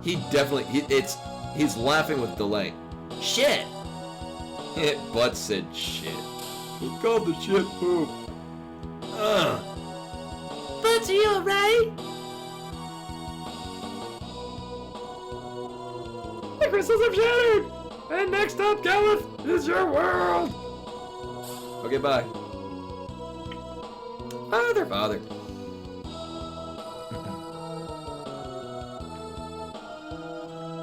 He definitely, he's laughing with delight. Shit! Butt said shit. He called the shit poop. Butts, are you alright? The crystals have shattered! And next up, Galif, is your world! Okay, bye. Father.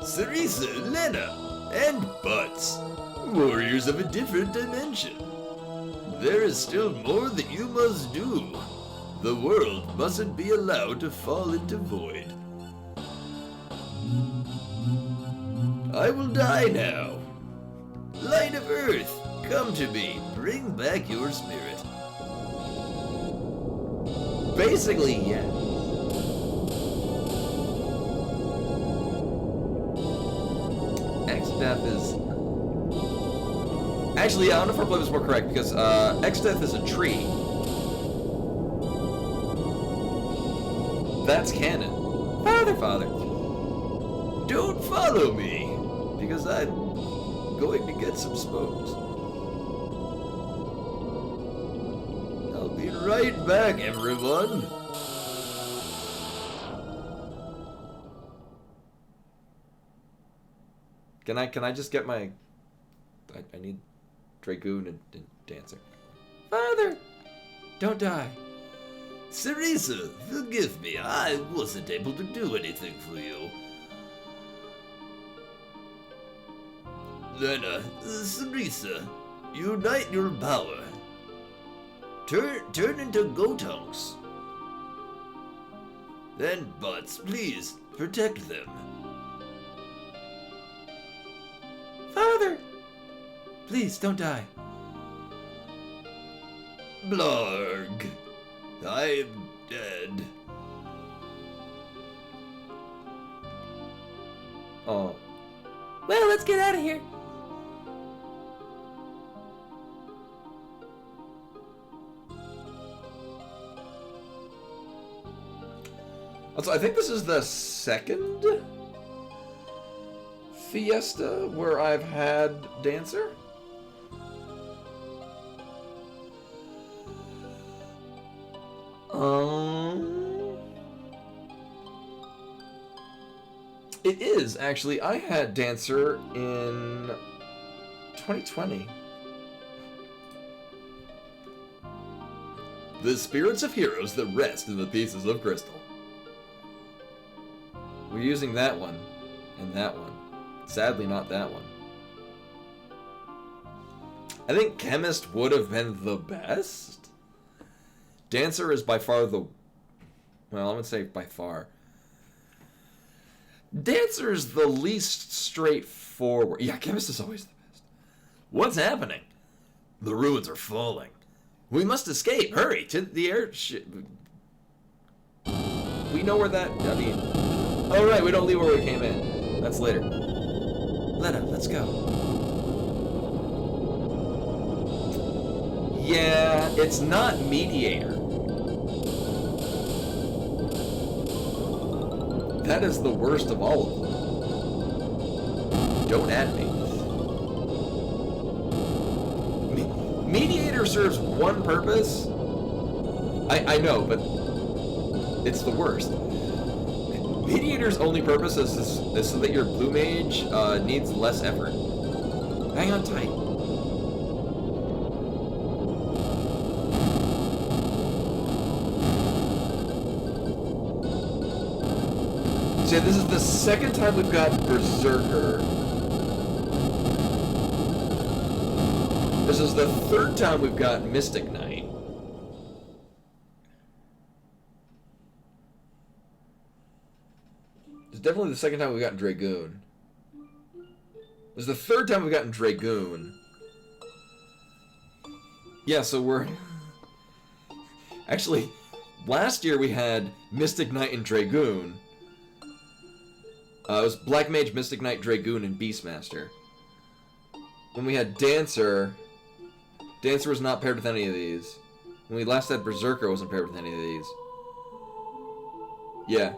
Cerisa, Lena, and Butts. Warriors of a different dimension. There is still more that you must do. The world mustn't be allowed to fall into void. I will die now. Light of Earth, come to me. Bring back your spirit. Basically, yeah. X-Death is... Actually, yeah, I don't know if our play was more correct, because X-Death is a tree. That's canon. Father. Don't follow me, because I'm going to get some smokes. I'll be right back, everyone. Can I just get my... I need Dragoon and Dancer. Father! Don't die. Cerisa, forgive me. I wasn't able to do anything for you. Lena, Cerisa, unite your power. Turn into Gotunks. Then, Butts, please, protect them. Father! Please, don't die. Blarg, I am dead. Oh. Well, let's get out of here. Also, I think this is the second Fiesta where I've had Dancer. It is, actually. I had Dancer in 2020. The spirits of heroes that rest in the pieces of crystal. We're using that one, and that one. Sadly, not that one. I think Chemist would have been the best. Dancer is by far the... Well, I would say by far. Dancer is the least straightforward. Yeah, Chemist is always the best. What's happening? The ruins are falling. We must escape. Hurry to the airship. We know where that... I mean... Oh, right, we don't leave where we came in. That's later. Lena, let's go. Yeah, it's not Mediator. That is the worst of all of them. Don't add me. Mediator serves one purpose. I know, but it's the worst. Mediator's only purpose is so that your blue mage needs less effort. Hang on tight. See, this is the second time we've got Berserker. This is the third time we've got Mystic Knight. It's definitely the second time we've gotten Dragoon. This is the third time we've gotten Dragoon. Yeah, so we're... Actually, last year we had Mystic Knight and Dragoon. It was Black Mage, Mystic Knight, Dragoon, and Beastmaster. When we had Dancer... Dancer was not paired with any of these. When we last had Berserker, wasn't paired with any of these. Yeah.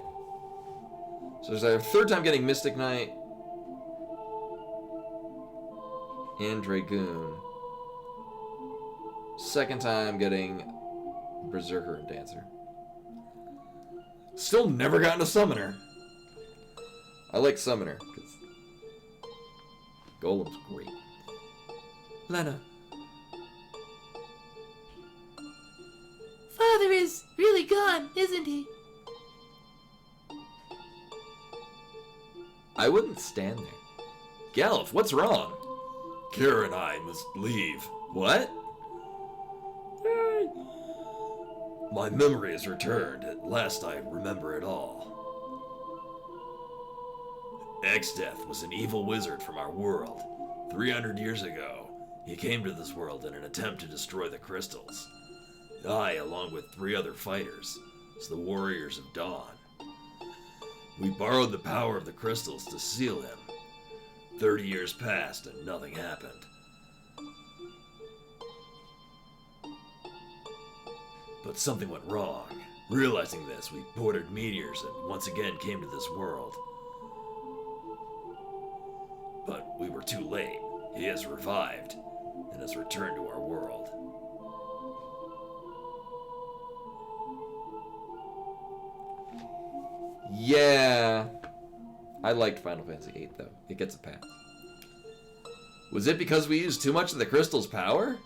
So there's our third time getting Mystic Knight and Dragoon. Second time getting Berserker and Dancer. Still never gotten a Summoner. I like Summoner, because Golem's great. Lena. Father is really gone, isn't he? I wouldn't stand there. Galuf, what's wrong? Kara and I must leave. What? My memory has returned. At last I remember it all. Exdeath was an evil wizard from our world. 300 years ago, he came to this world in an attempt to destroy the crystals. I, along with 3 other fighters, was the Warriors of Dawn. We borrowed the power of the crystals to seal him. 30 years passed and nothing happened. But something went wrong. Realizing this, we boarded meteors and once again came to this world. But we were too late. He has revived and has returned to our world. Yeah. I liked Final Fantasy VIII, though. It gets a pass. Was it because we used too much of the crystal's power?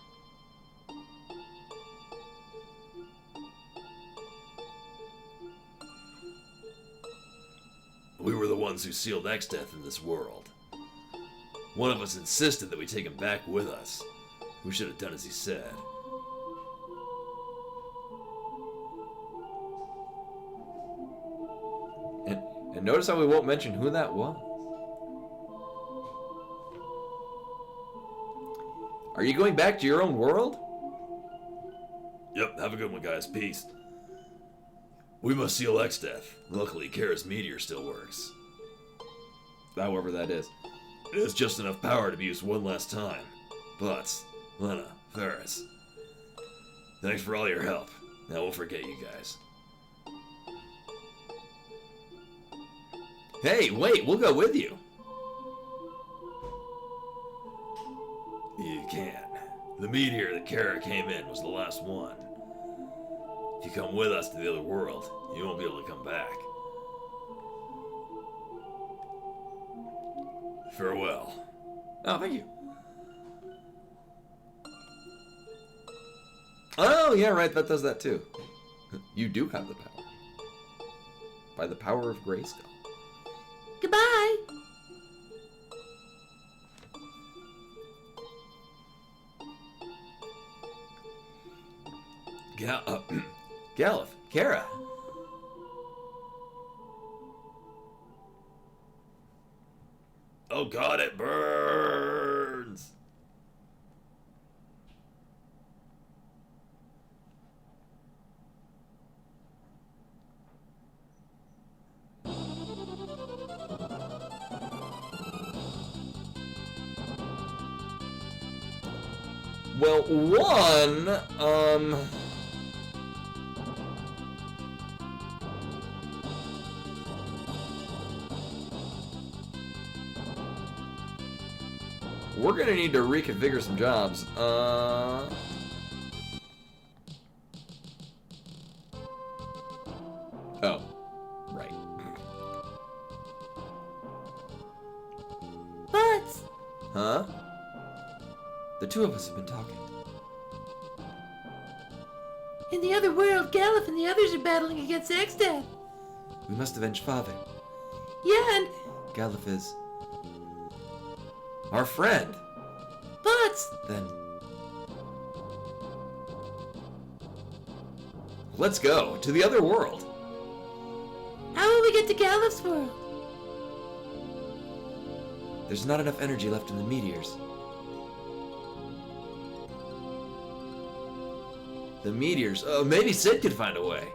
We were the ones who sealed Exdeath in this world. One of us insisted that we take him back with us. We should have done as he said. And notice how we won't mention who that was. Are you going back to your own world? Yep, have a good one, guys. Peace. We must seal Exdeath. Luckily, Kara's meteor still works. However that is. It has just enough power to be used one last time. Butts, Lena, Ferris. Thanks for all your help. Now we'll forget you guys. Hey, wait, we'll go with you. You can. The meteor that Kara came in was the last one. If you come with us to the other world, you won't be able to come back. Farewell. Oh, thank you. Oh, yeah, right, that does that too. You do have the power. By the power of Grayskull. Goodbye. Galuf, Kara. Oh god, it burns! Well, one, we're gonna need to reconfigure some jobs. Oh, right. Butts! Huh? The two of us have been talking. In the other world, Galuf and the others are battling against Exdad. We must avenge Father. Yeah, and Galuf is our friend. Butts! Then let's go to the other world. How will we get to Galuf's world? There's not enough energy left in the meteors. The meteors. Oh, maybe Sid could find a way.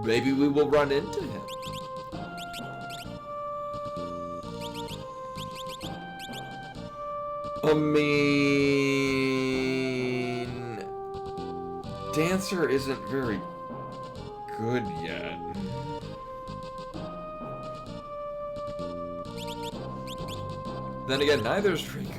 Maybe we will run into him. I mean, Dancer isn't very good yet. Then again, neither is Riku.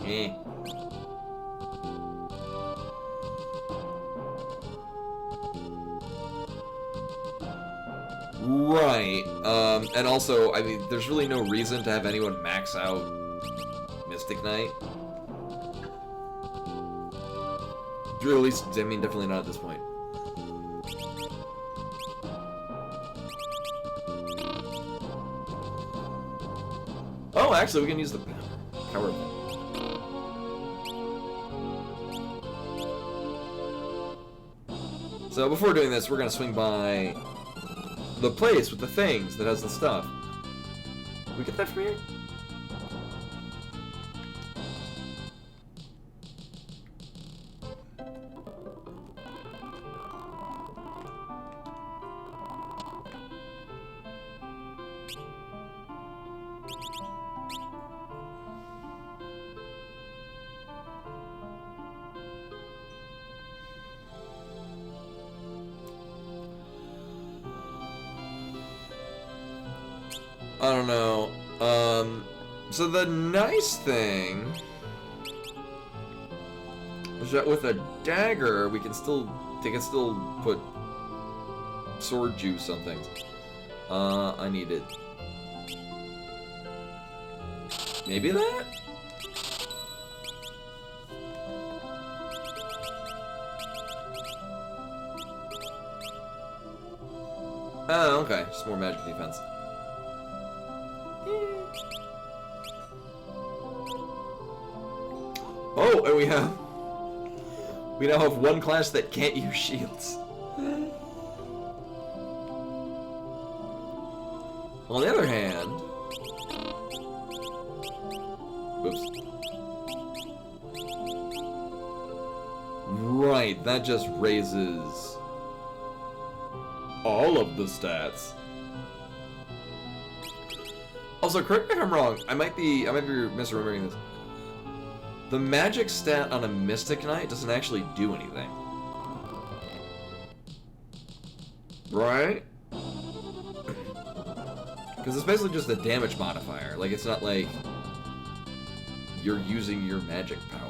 Eh. Right. And also, I mean, there's really no reason to have anyone max out Mystic Knight. Or at least, I mean, definitely not at this point. Oh, actually, we can use the power thing. So before doing this, we're gonna swing by the place with the things that has the stuff. We get that from here? I don't know. So the nice thing is that with a dagger, they can still put sword juice on things. I need it. Maybe that? Oh, okay. Just more magic defense. Oh, and we now have one class that can't use shields. On the other hand, whoops. Right, that just raises all of the stats. Also, correct me if I'm wrong. I might be misremembering this. The magic stat on a Mystic Knight doesn't actually do anything. Right? Because it's basically just a damage modifier. Like, it's not like you're using your magic power.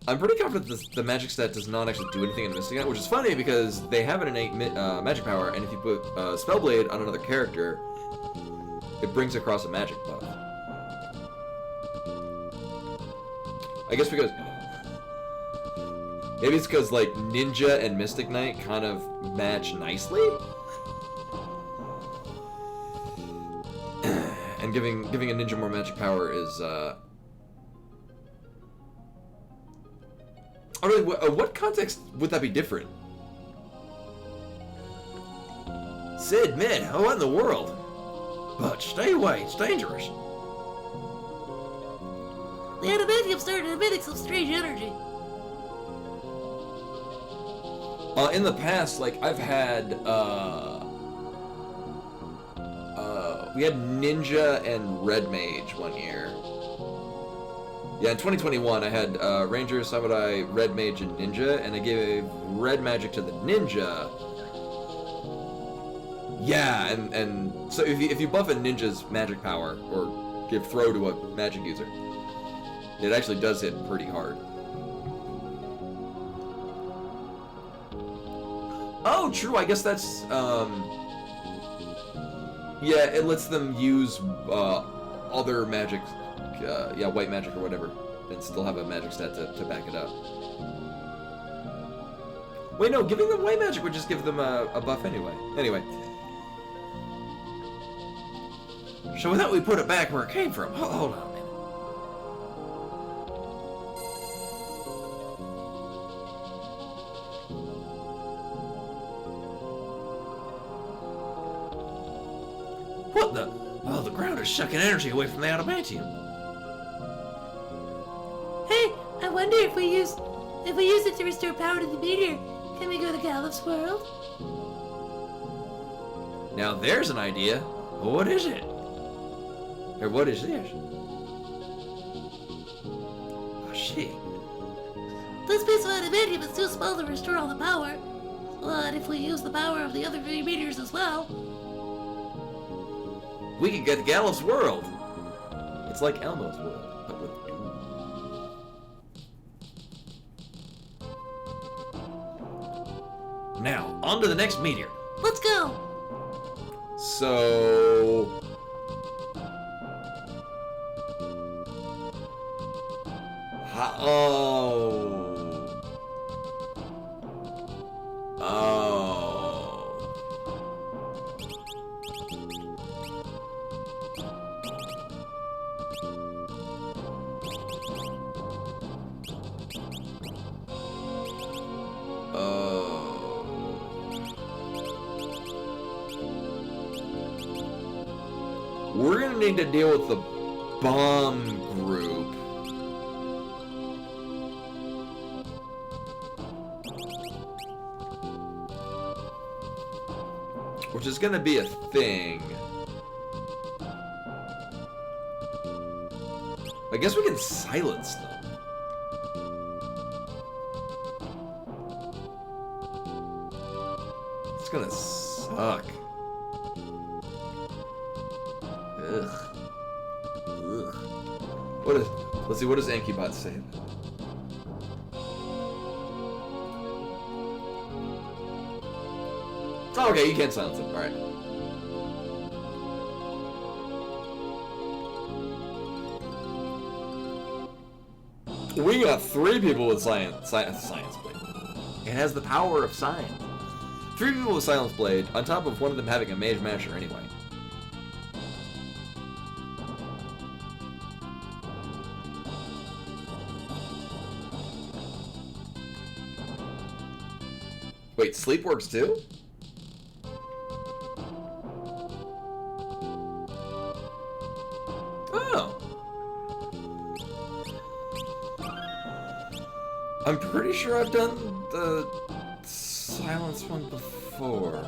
I'm pretty confident the magic stat does not actually do anything in Mystic Knight, which is funny because they have an innate magic power, and if you put Spellblade on another character, it brings across a magic buff. I guess because... Maybe it's because, like, Ninja and Mystic Knight kind of match nicely? And giving a ninja more magic power is, Oh, really, what context would that be different? Sid, Mid, what in the world? But stay away, it's dangerous. The adamantium started emitting some strange energy. In the past, like, I've had, we had Ninja and Red Mage one year. Yeah, in 2021, I had, Ranger, Samurai, Red Mage, and Ninja, and I gave Red Magic to the Ninja. Yeah, and so if you buff a Ninja's magic power, or give throw to a magic user, it actually does hit pretty hard. Oh, true. I guess that's yeah. It lets them use other magic, yeah, white magic or whatever, and still have a magic stat to back it up. Wait, no. Giving them white magic would just give them a buff anyway. Anyway. So with that, we put it back where it came from. Hold on a minute. What the? Oh, the ground is sucking energy away from the adamantium. Hey, I wonder if we use it to restore power to the meteor, can we go to Gallup's world? Now there's an idea. What is it? Or what is this? Oh shit. This piece of adamantium is too small to restore all the power. But if we use the power of the other three meteors as well, We can get to Gallup's world. It's like Elmo's world, but with doom. Now, on to the next meteor. let's go. So... Oh. We're gonna need to deal with the bomb group. Which is gonna be a thing. I guess we can silence them. It's gonna suck. Ugh. Ugh. What is? Let's see. What does Ankybot say? Oh, okay, you can't silence him. All right. We got 3 people with science blade. It has the power of science. 3 people with silence blade, on top of one of them having a mage masher anyway. Wait, sleep works too? Oh. I'm pretty sure I've done the silence one before.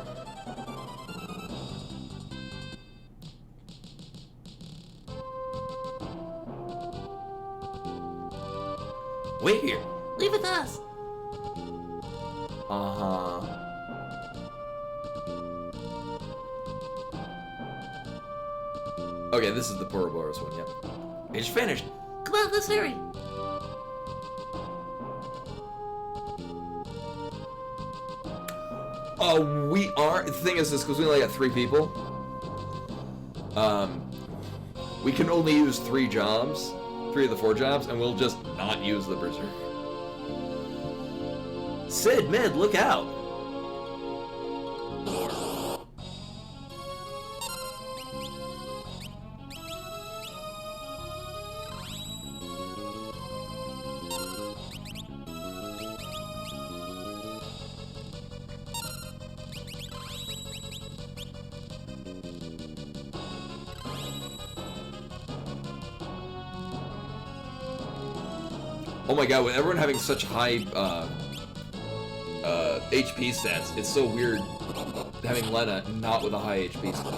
Wait here. Leave with us. Uh-huh. Okay, this is the Ouroboros one, yep. It's finished. Come on, let's hurry. We are. The thing is, because we only got 3 people, we can only use 3 jobs, 3 of the 4 jobs, and we'll just not use the Berserk. Sid, Mid, look out! Oh my god, with everyone having such high HP stats. It's so weird having Lena not with a high HP stat.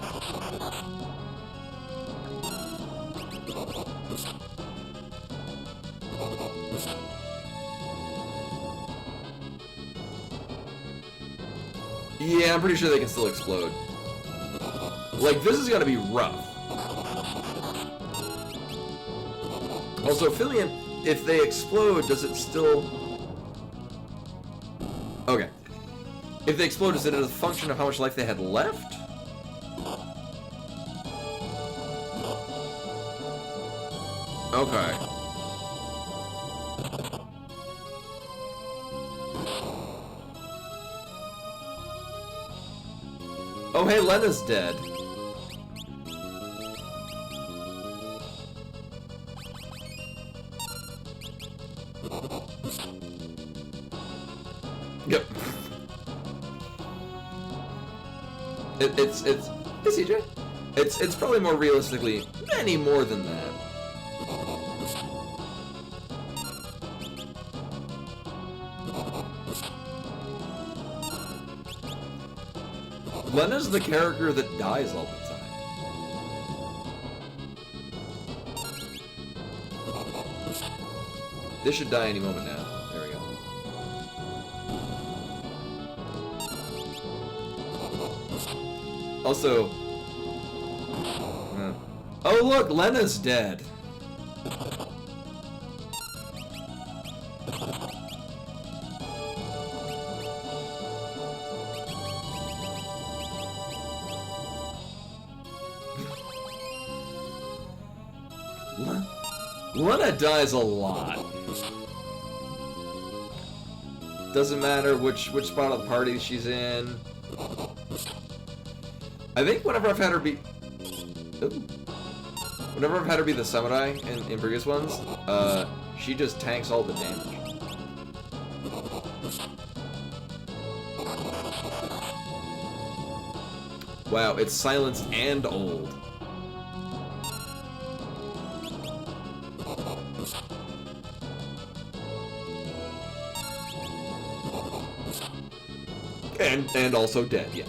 Yeah, I'm pretty sure they can still explode. Like, this is gonna be rough. Also, Fillion, if they explode, does it still... Okay. If they explode, is it a function of how much life they had left? Okay. Oh, hey, Lena's dead. Yep. It's hey, CJ. It's probably more realistically many more than that. Lena's the character that dies all the time. This should die any moment now. There we go. Also... oh look, Lena's dead. Lena dies a lot. Doesn't matter which spot of the party she's in. I think whenever I've had her be... Whenever I've had her be the samurai in previous ones, she just tanks all the damage. Wow, it's silenced and old. And also dead, yeah.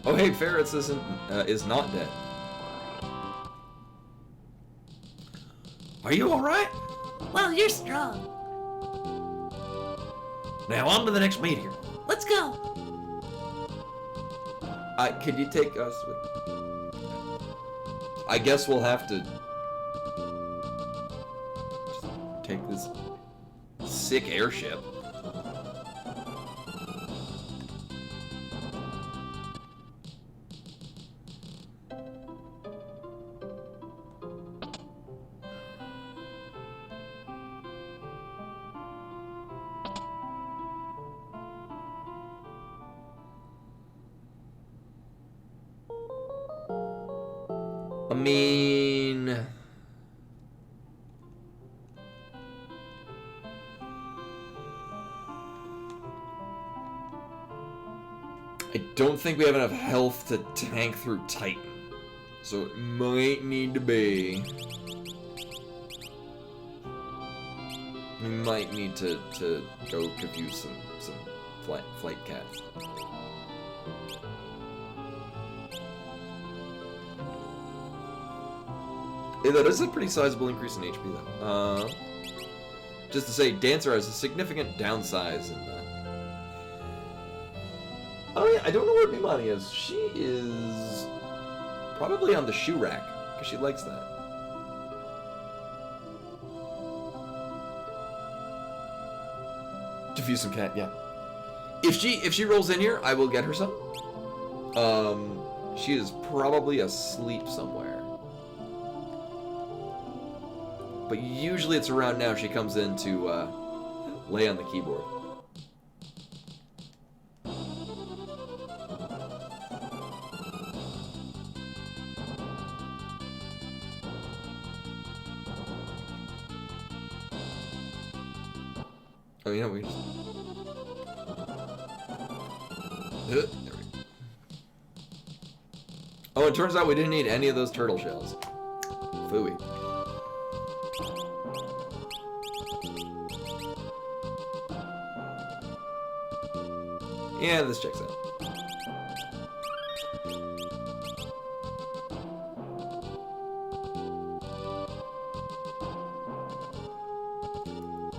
Oh hey, Ferrets is not dead. Are you alright? Well, you're strong. Now on to the next meteor. Let's go. Could you take us with... I guess we'll have to... just take this sick airship. I mean... I don't think we have enough health to tank through Titan. So it might need to be... We might need to go confuse some flight cats. Yeah, that is a pretty sizable increase in HP, though. Just to say, Dancer has a significant downsize in that. Oh yeah, I don't know where Bimani is. She is probably on the shoe rack, because she likes that. Diffuse some cat, yeah. If she rolls in here, I will get her some. She is probably asleep somewhere. But usually it's around now she comes in to lay on the keyboard. Oh yeah, we just... there we go. Oh, it turns out we didn't need any of those turtle shells. Phooey. Yeah, this checks out.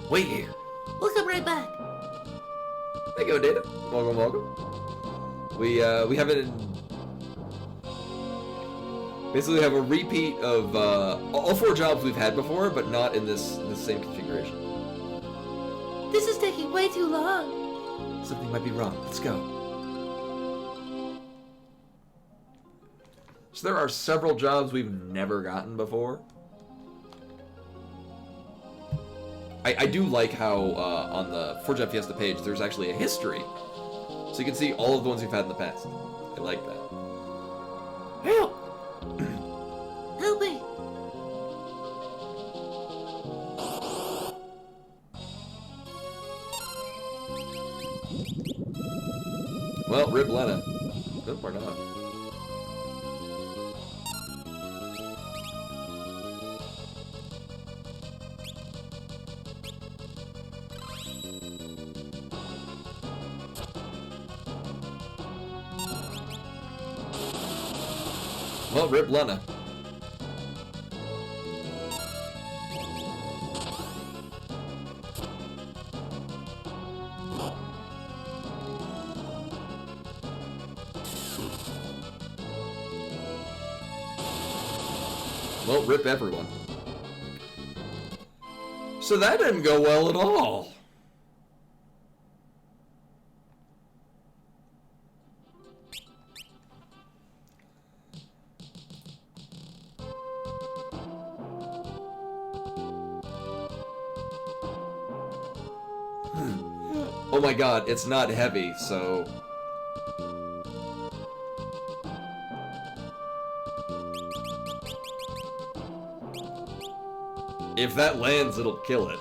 Wait here. We'll come right back. There you go, Data. Welcome, welcome. We haven't... Basically have a repeat of all 4 jobs we've had before, but not in this same configuration. This is taking way too long. Something might be wrong. Let's go. So there are several jobs we've never gotten before. I do like how on the 4-Job Fiesta page there's actually a history. So you can see all of the ones we've had in the past. I like that. Help! Help me! Well, rip Lena. Nope, we're not. Well, rip Lena. Well, rip everyone. So that didn't go well at all. Oh my god, it's not heavy, so... If that lands, it'll kill it.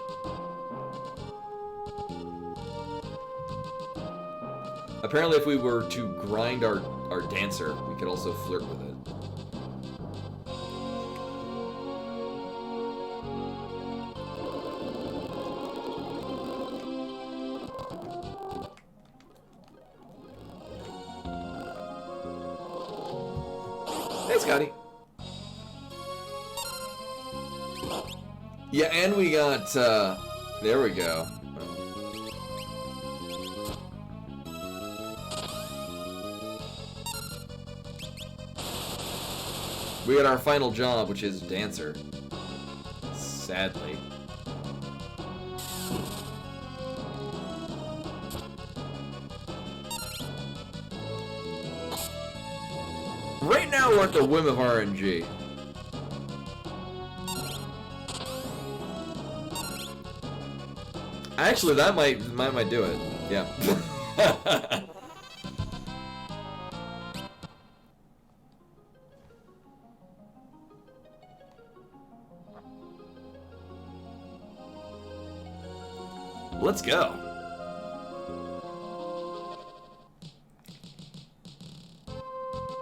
Apparently, if we were to grind our dancer, we could also flirt with it. Hey, Scotty. Yeah, and we got, there we go. We got our final job, which is dancer. Sadly. Right now we're at the whim of RNG. Actually, that might do it. Yeah. Let's go.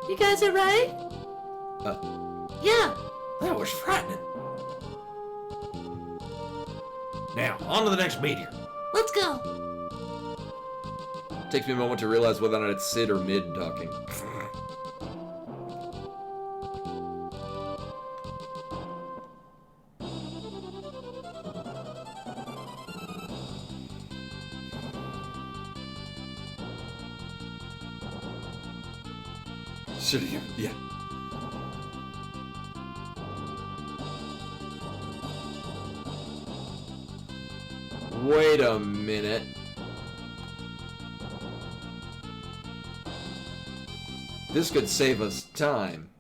You guys alright? Yeah. That was frightening. Now, on to the next meteor. Let's go. Takes me a moment to realize whether or not it's Sid or Mid talking. Should you? Yeah. Wait a minute. This could save us time.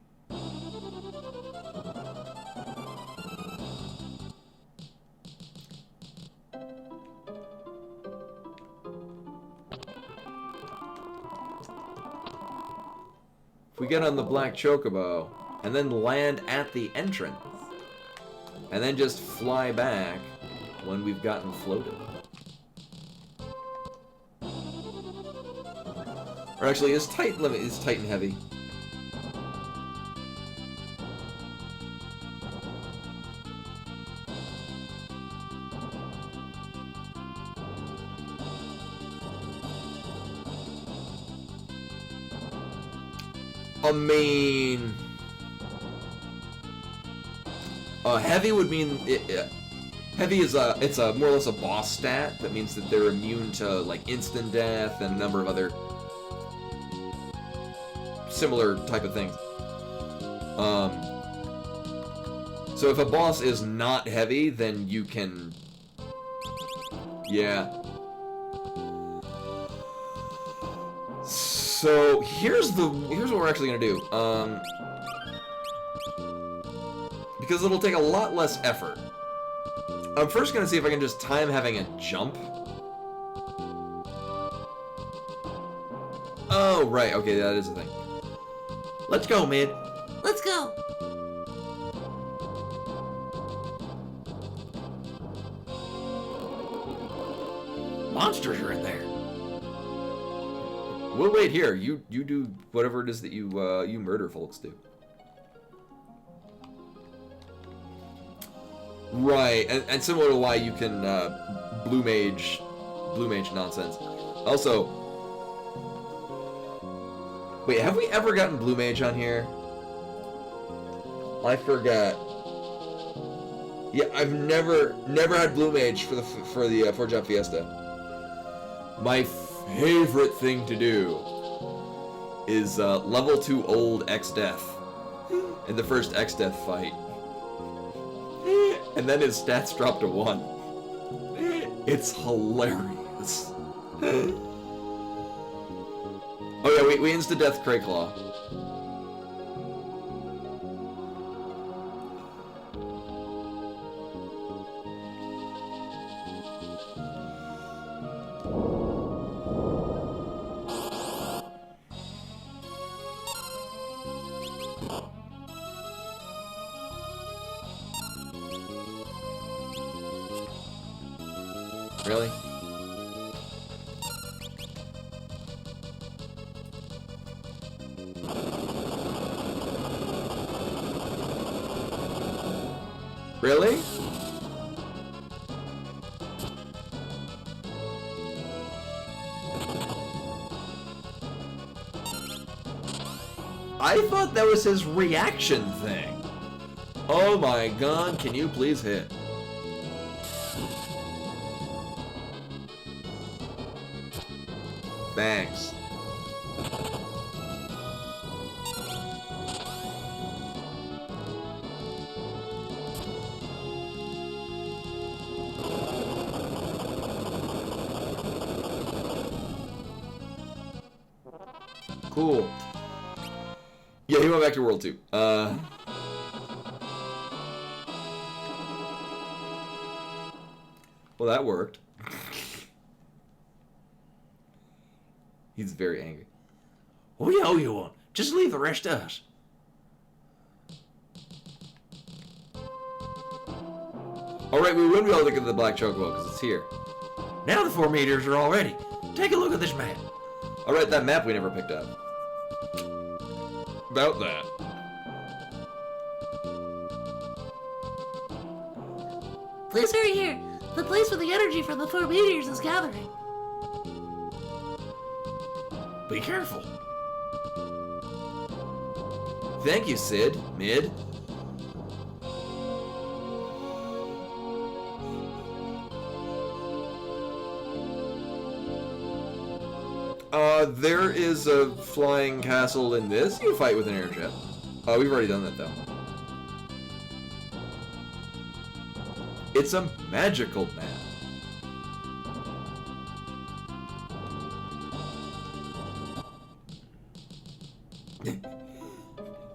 If we get on the black chocobo and then land at the entrance and then just fly back when we've gotten floated. Or actually, is Titan heavy? I mean, heavy would mean heavy is it's a more or less a boss stat that means that they're immune to like instant death and a number of other similar type of things. So if a boss is not heavy, then you can, yeah. So here's what we're actually gonna do. Because it'll take a lot less effort. I'm first gonna see if I can just time having a jump. Oh, right, okay, that is a thing. Let's go, Mid. Let's go. Monsters are in there. We'll wait here. You do whatever it is that you murder folks do. Right, and similar to why you can blue mage nonsense. Also, wait, have we ever gotten blue mage on here? I forgot. Yeah, I've never had blue mage for the Forge Up Fiesta. My favorite thing to do is level 2 old X-Death in the first X-Death fight. And then his stats drop to 1. It's hilarious. Oh yeah, we insta-death Crayclaw. Really? Really? I thought that was his reaction thing. Oh my god, can you please hit? Thanks. Cool. Yeah, he went back to World 2. Well, that worked. He's very angry. We owe you one. Just leave the rest to us. Alright, we wouldn't be able to get to the Black Chocobo because it's here. Now the 4 meters are all ready. Take a look at this map. Alright, that map we never picked up. About that. Please hurry here. The place where the energy from the 4 meteors is gathering. Be careful. Thank you, Sid. Mid. There is a flying castle in this. You fight with an airship. We've already done that, though. It's a magical map.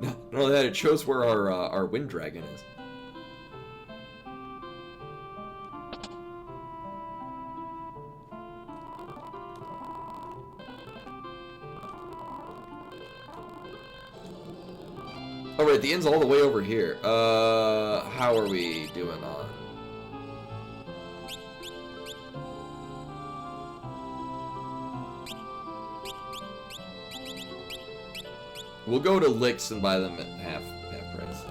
Not only that, it shows where our wind dragon is. Oh right, the inn's all the way over here. How are we doing on? We'll go to Licks and buy them at half price.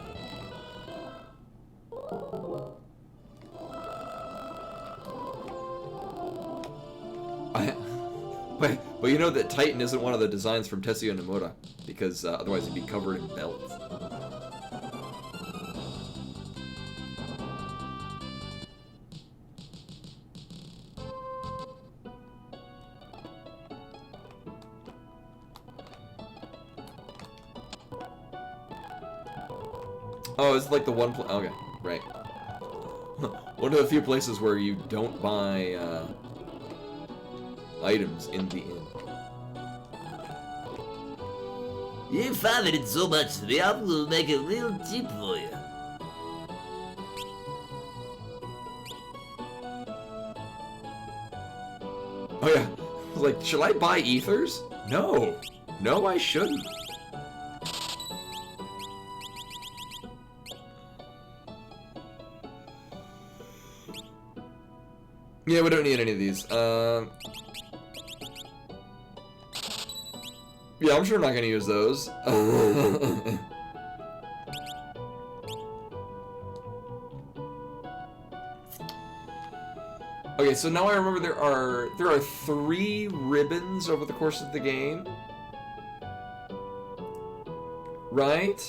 But you know that Titan isn't one of the designs from Tetsuya Nomura, because otherwise he'd be covered in belts. Oh, it's like the one okay, right. One of the few places where you don't buy items in the inn. You find it so much, the apple will make it real cheap for you. Oh yeah, I was like, should I buy ethers? No, no, I shouldn't. Yeah, we don't need any of these. Yeah, I'm sure I'm not gonna use those. Okay, so now I remember there are 3 ribbons over the course of the game. Right?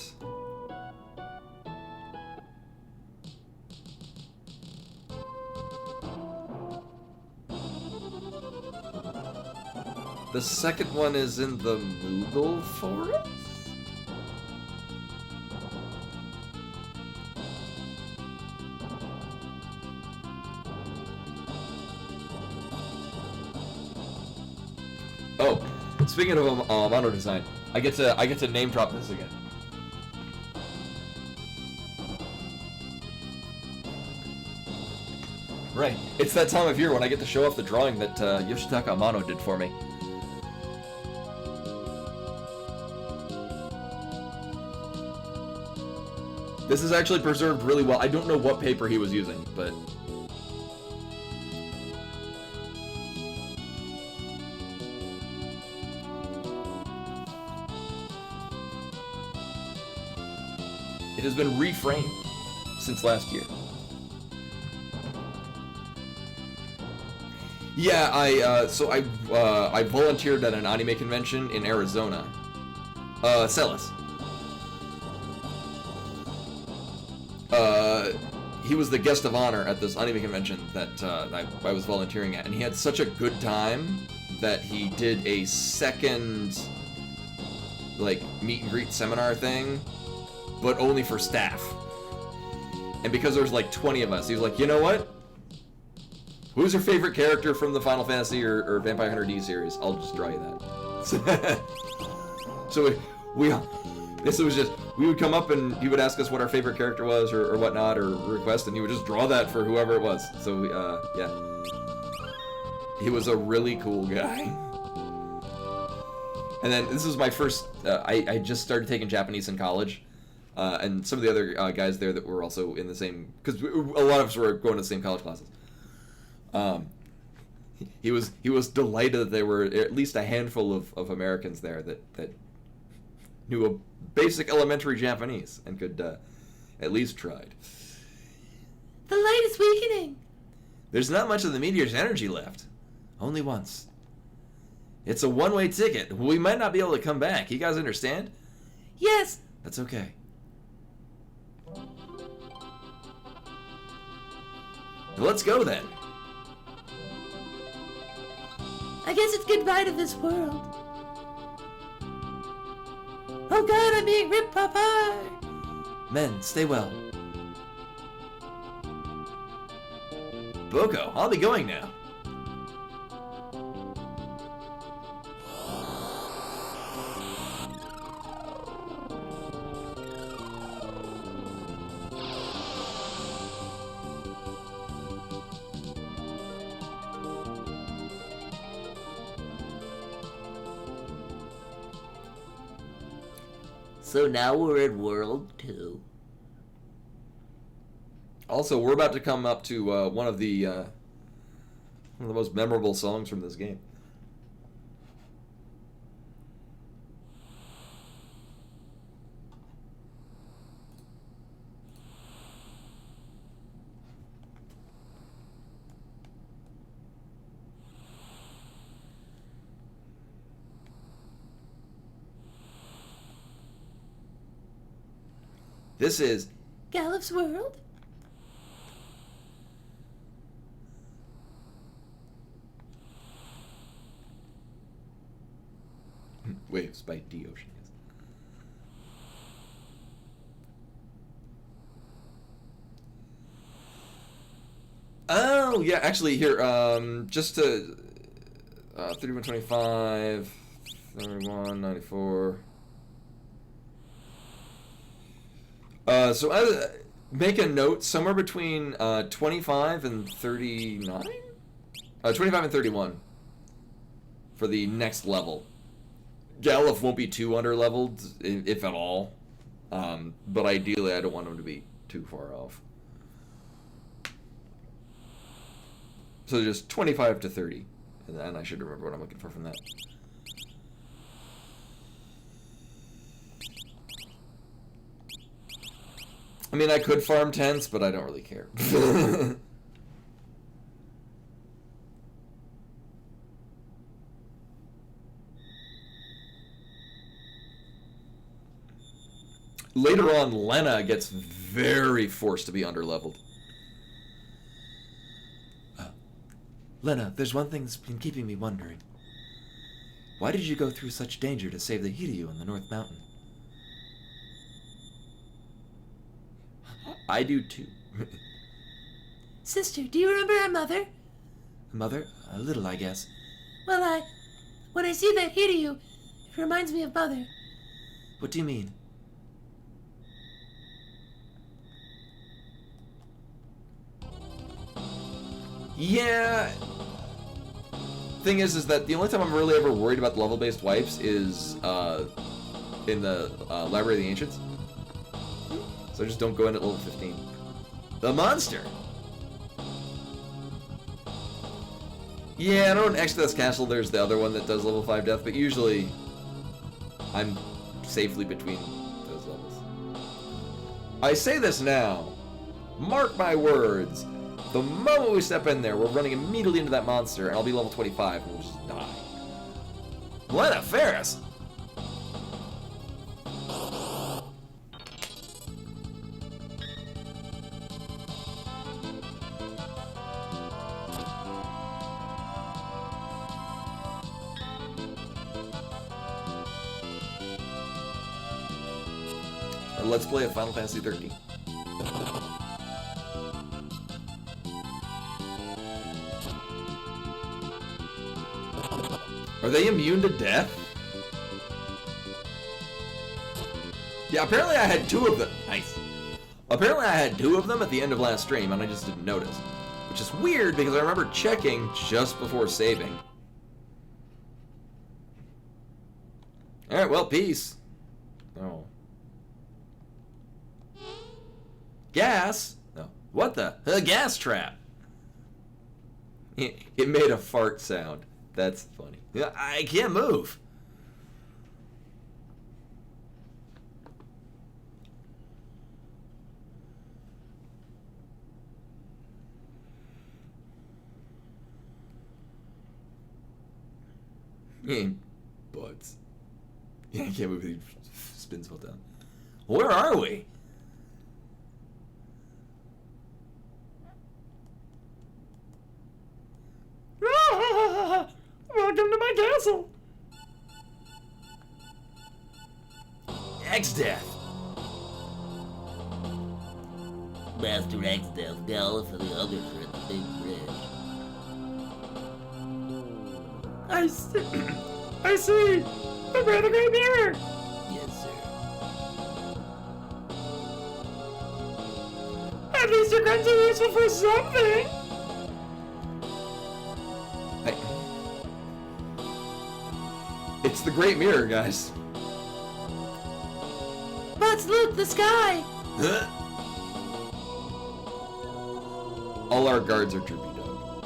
The second one is in the Moogle Forest? Oh, speaking of mono design, I get to name drop this again. Right, it's that time of year when I get to show off the drawing that Yoshitaka Amano did for me. This is actually preserved really well. I don't know what paper he was using, but... It has been reframed since last year. Yeah, I volunteered at an anime convention in Arizona. Celis. He was the guest of honor at this anime convention that I was volunteering at, and he had such a good time that he did a second, like, meet and greet seminar thing, but only for staff. And because there's like 20 of us, he was like, you know what? Who's your favorite character from the Final Fantasy or Vampire Hunter D series? I'll just draw you that. So this was just, we would come up and he would ask us what our favorite character was or whatnot, or request, and he would just draw that for whoever it was. So, yeah. He was a really cool guy. And then this was my first, I just started taking Japanese in college. And some of the other guys there that were also in the same, because a lot of us were going to the same college classes. He was delighted that there were at least a handful of Americans there that knew a basic elementary Japanese and could at least tried. The light is weakening. There's not much of the meteor's energy left. Only once. It's a one-way ticket. We might not be able to come back. You guys understand? Yes. That's okay. Let's go then. I guess it's goodbye to this world. Oh God, I'm being ripped apart. Men, stay well. Boko, I'll be going now. So now we're in World 2. Also, we're about to come up to one of the most memorable songs from this game. This is... Gallup's World? Waves by D Ocean. Oh, yeah, actually, here, just to... 3125, 3194... So I make a note somewhere between 25 and 39? 25 and 31 for the next level. Galuf won't be too under-leveled, if at all. But ideally, I don't want him to be too far off. So just 25 to 30. And I should remember what I'm looking for from that. I mean, I could farm tents, but I don't really care. Later on, Lena gets very forced to be underleveled. Lena, there's one thing that's been keeping me wondering. Why did you go through such danger to save the Hiryu in the North Mountain? I do too. Sister, do you remember our mother? Mother? A little, I guess. Well, when I see that Hiryu, it reminds me of Mother. What do you mean? Yeah. Thing is that the only time I'm really ever worried about the level-based wipes is in the Library of the Ancients. So just don't go in at level 15. The monster! Yeah, I know in Exodus Castle there's the other one that does level 5 death, but usually I'm safely between those levels. I say this now. Mark my words. The moment we step in there, we're running immediately into that monster, and I'll be level 25, and we'll just die. Lena Ferris! Let's play a Final Fantasy 13. Are they immune to death? Yeah, apparently I had 2 of them. Nice. Apparently I had 2 of them at the end of last stream, and I just didn't notice. Which is weird, because I remember checking just before saving. Alright, well, peace. Oh. Gas? No. What the? A gas trap! It made a fart sound. That's funny. I can't move. Butts. Yeah, I can't move. He spins well down. Where are we? Welcome to my castle. X-Death. Master X-Death, Galluf, and the others are at the big bridge. I see. I see. The Brother Great Mirror. Yes, sir. At least your guns are useful for something. It's the Great Mirror, guys. Butts, look, the sky! Huh? All our guards are droopy dog.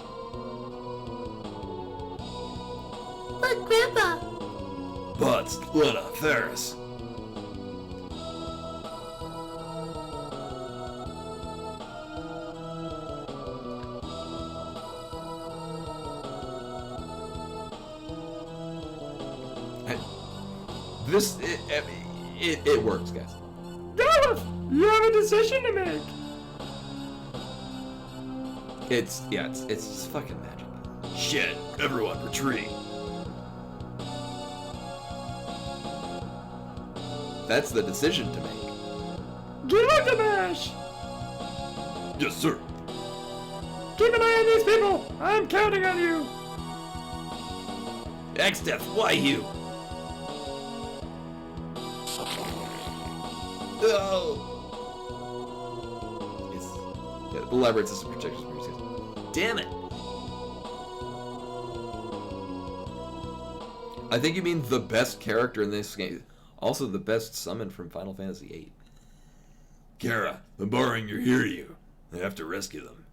Look, Grandpa! Butts, Lena, Ferris. It works, guys. Galluf! You have a decision to make. It's just fucking magic. Shit, everyone retreat. That's the decision to make. Gilgamesh! Yes, sir. Keep an eye on these people. I'm counting on you. X-Def, why you? Oh. Yeah, the elaborate system protection. Damn it. I think you mean the best character in this game. Also the best summon from Final Fantasy VIII. Kara, the borrowing your Hiryu. I have to rescue them.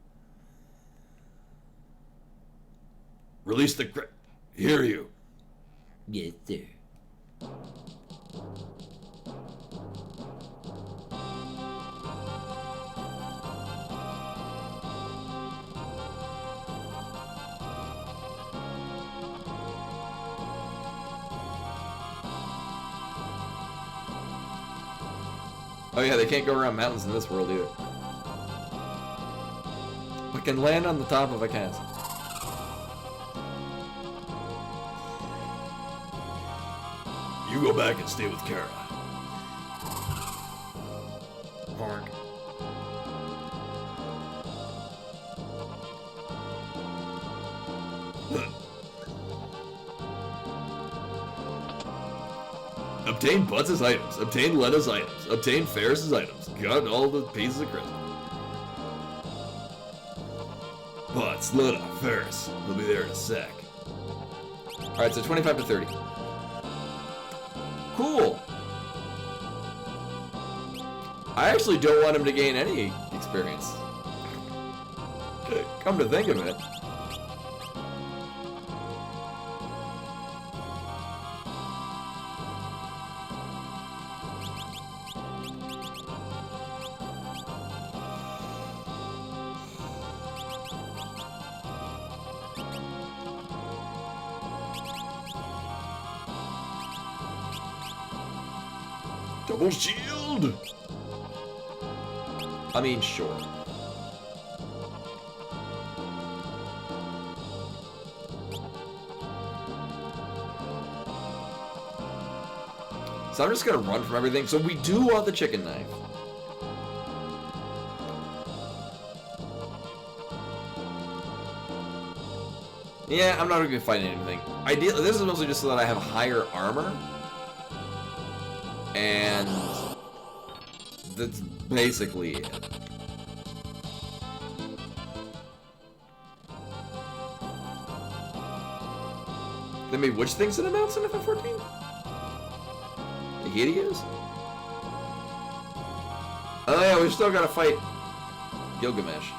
Release the Hiryu. Yes, sir. Oh yeah, they can't go around mountains in this world either. But can land on the top of a castle. You go back and stay with Kara. Horn. Obtain Butts' items. Obtain Letta's items. Obtain Ferris's items. Got all the pieces of crystal. Butts, Letta, Ferris. They'll be there in a sec. Alright, so 25 to 30. Cool! I actually don't want him to gain any experience. Come to think of it. Double shield! I mean, sure. So I'm just gonna run from everything. So we do want the chicken knife. Yeah, I'm not gonna be fighting anything. Ideally, this is mostly just so that I have higher armor. And that's basically it. They made which things in amounts in FF14? The Helios? Oh yeah, we've still gotta fight Gilgamesh.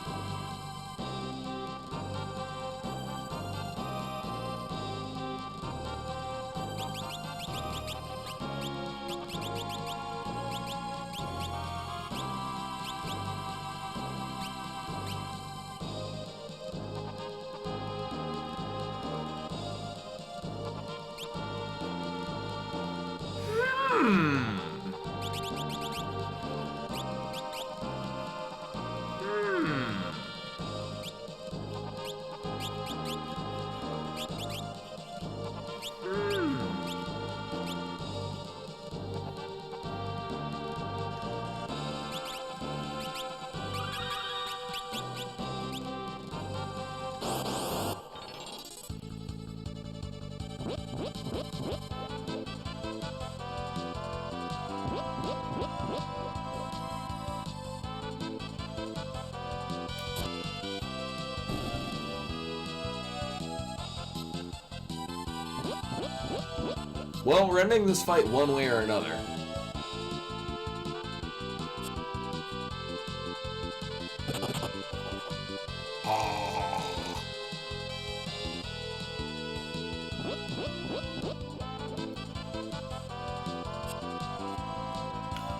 Well, we're ending this fight one way or another.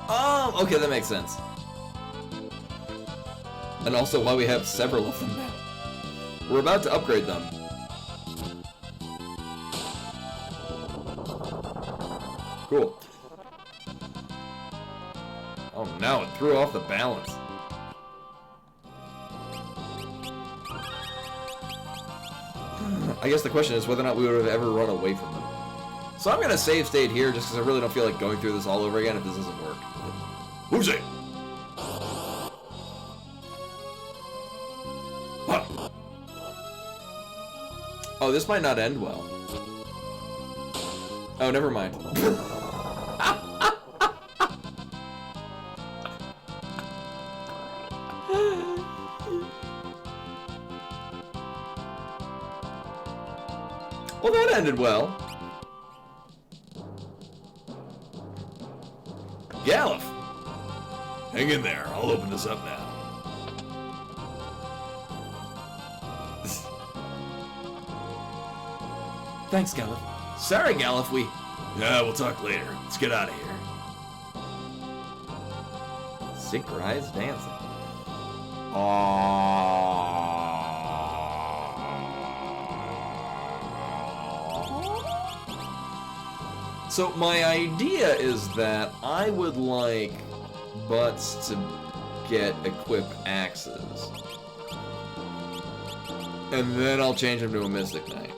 Oh, okay, that makes sense. And also why we have several of them now. We're about to upgrade them. Cool. Oh no, it threw off the balance. I guess the question is whether or not we would have ever run away from them. So I'm gonna save state here just because I really don't feel like going through this all over again if this doesn't work. Who's it? Huh. Oh, this might not end well. Oh, never mind. Well, that ended well. Galuf! Hang in there. I'll open this up now. Thanks, Galuf. Sorry, Galuf, we... Yeah, we'll talk later. Let's get out of here. Synchronized dancing. So my idea is that I would like Butts to get equipped axes. And then I'll change him to a Mystic Knight.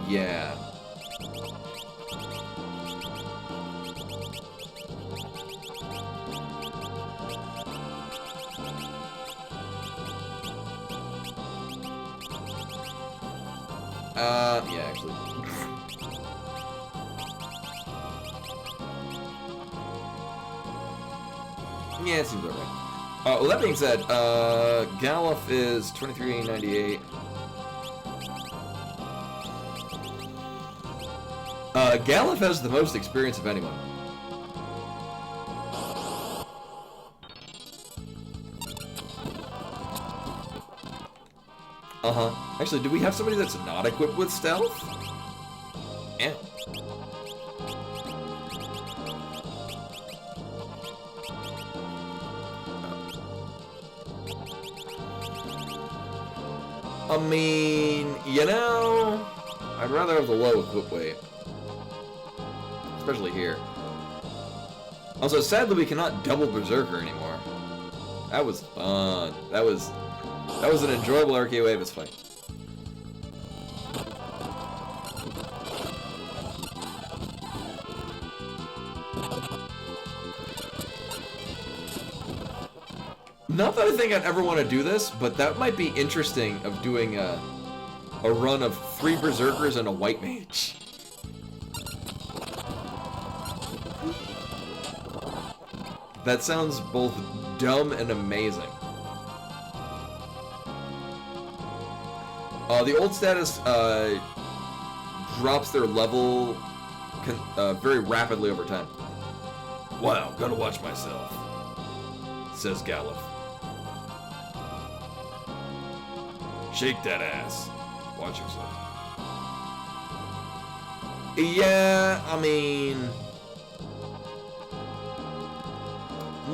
Yeah. Yeah, actually. Yeah, it seems alright. Well, that being said, Galuf is 2398. Galuf has the most experience of anyone. Uh-huh. Actually, do we have somebody that's not equipped with stealth? Yeah. I mean, you know, I'd rather have the low equip weight. Especially here. Also, sadly, we cannot double Berserker anymore. That was fun. That was an enjoyable Archeo Avis fight. Not that I think I'd ever want to do this, but that might be interesting of doing a run of 3 Berserkers and a White Mage. That sounds both dumb and amazing. The old status drops their level very rapidly over time. Wow, gotta watch myself, says Galuf. Shake that ass. Watch yourself. Yeah, I mean...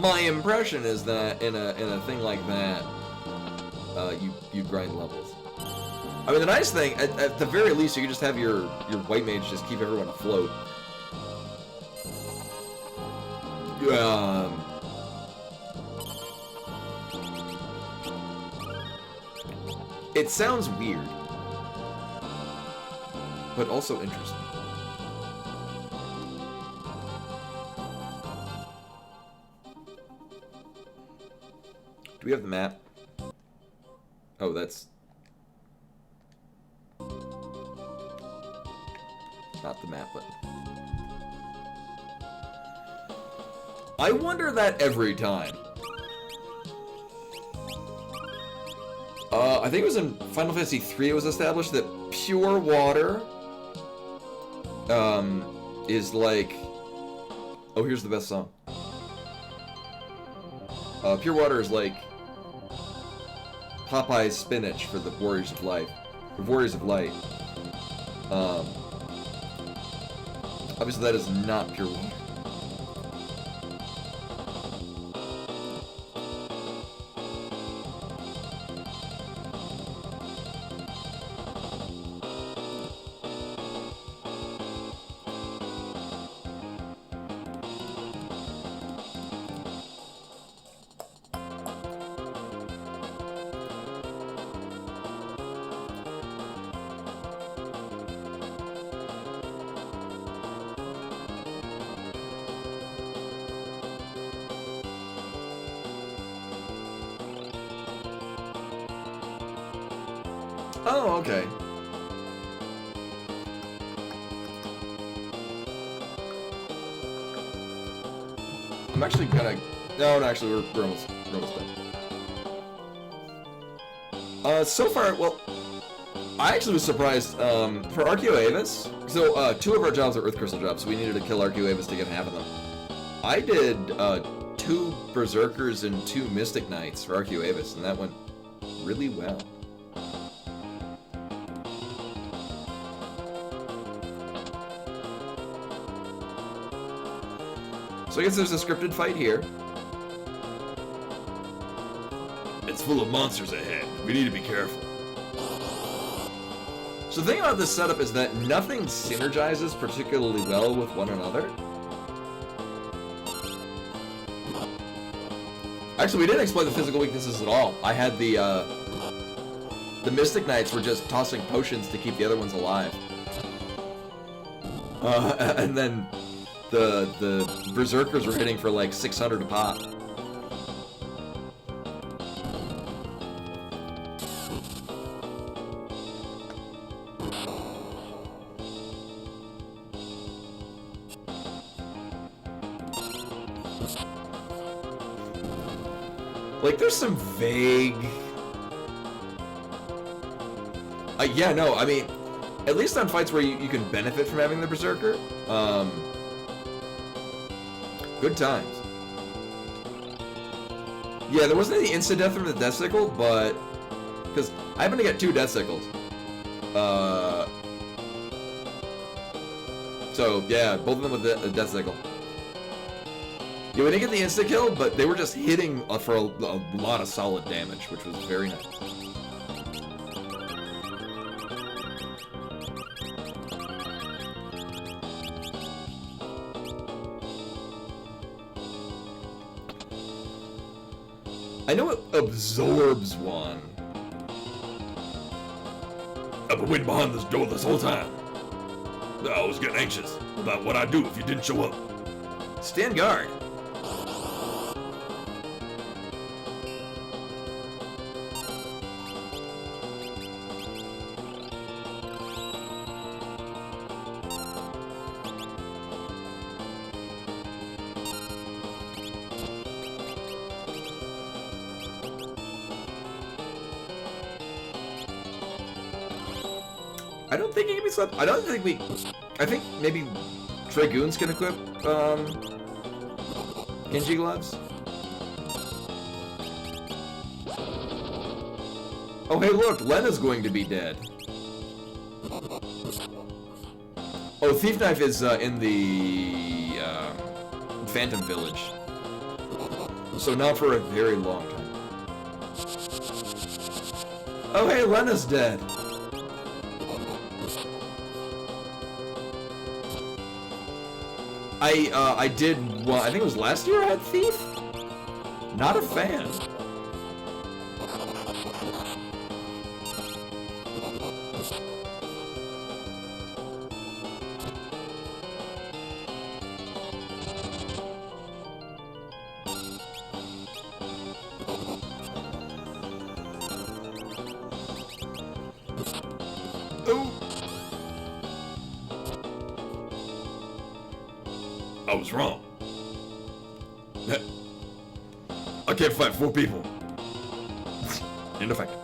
My impression is that in a thing like that, you grind levels. I mean, the nice thing, at the very least, you can just have your White Mage just keep everyone afloat. It sounds weird, but also interesting. Do we have the map? Oh, that's... not the map button. I wonder that every time. I think it was in Final Fantasy III it was established that pure water is like... Oh, here's the best song. Pure water is like Popeye's spinach for the Warriors of Light. The Warriors of Light. Obviously that is not pure water. Oh, okay. I'm actually gonna... No, actually, we're almost done. So far, well, I actually was surprised, for Archeo Avis, so, 2 of our jobs are Earth Crystal jobs, so we needed to kill Archeo Avis to get half of them. I did, 2 Berserkers and 2 Mystic Knights for Archeo Avis, and that went really well. So I guess there's a scripted fight here. It's full of monsters ahead. We need to be careful. So the thing about this setup is that nothing synergizes particularly well with one another. Actually, we didn't explain the physical weaknesses at all. I had the Mystic Knights were just tossing potions to keep the other ones alive. And then the Berserkers were hitting for like 600 a pop. Like, there's some vague... yeah, no, I mean, at least on fights where you can benefit from having the Berserker, good times. Yeah, there wasn't any insta-death from the Death Sickle, but... Because I happen to get 2 Death Sickles. So, yeah, both of them with the Death Sickle. Yeah, we didn't get the insta-kill, but they were just hitting for a lot of solid damage, which was very nice. I know it absorbs one. I've been waiting behind this door this whole time. I was getting anxious about what I'd do if you didn't show up. Stand guard. I don't think it can be slept. I don't think we... I think maybe Dragoons can equip, Genji gloves. Oh, hey, look! Lena's going to be dead. Oh, Thief Knife is, in the, Phantom Village. So not for a very long time. Oh, hey, Lena's dead. I did, well, I think it was last year I had Thief? Not a fan. I was wrong. I can't fight 4 people. Ineffective.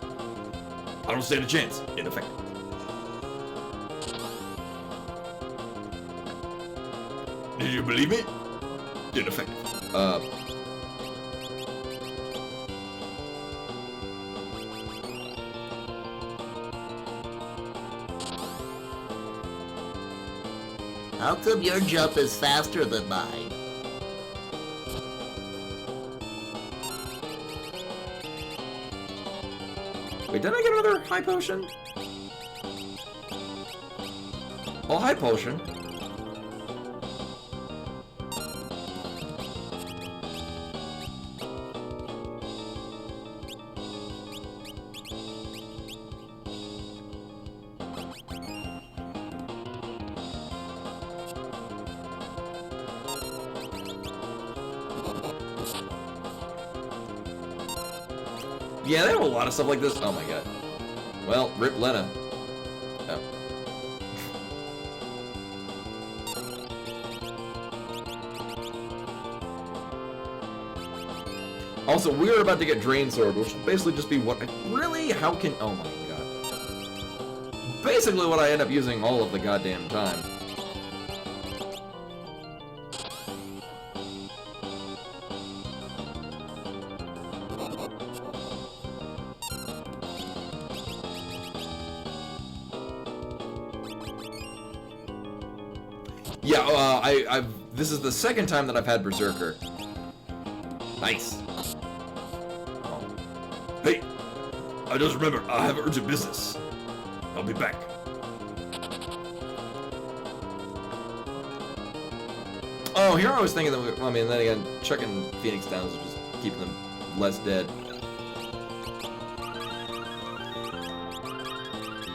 I don't stand a chance. Ineffective. Did you believe me? Ineffective. How come your jump is faster than mine? Wait, didn't I get another high potion? Oh, high potion. Yeah, they have a lot of stuff like this. Oh my god. Well, rip Lena. Oh. Also, we are about to get Drain Sword, which will basically just be what... Really? How can... Oh my god. Basically what I end up using all of the goddamn time. Yeah, this is the second time that I've had Berserker. Nice. Oh. Hey, I just remembered I have urgent business. I'll be back. Oh, here I was thinking that, I mean, then again, chucking Phoenix down is just keeping them less dead.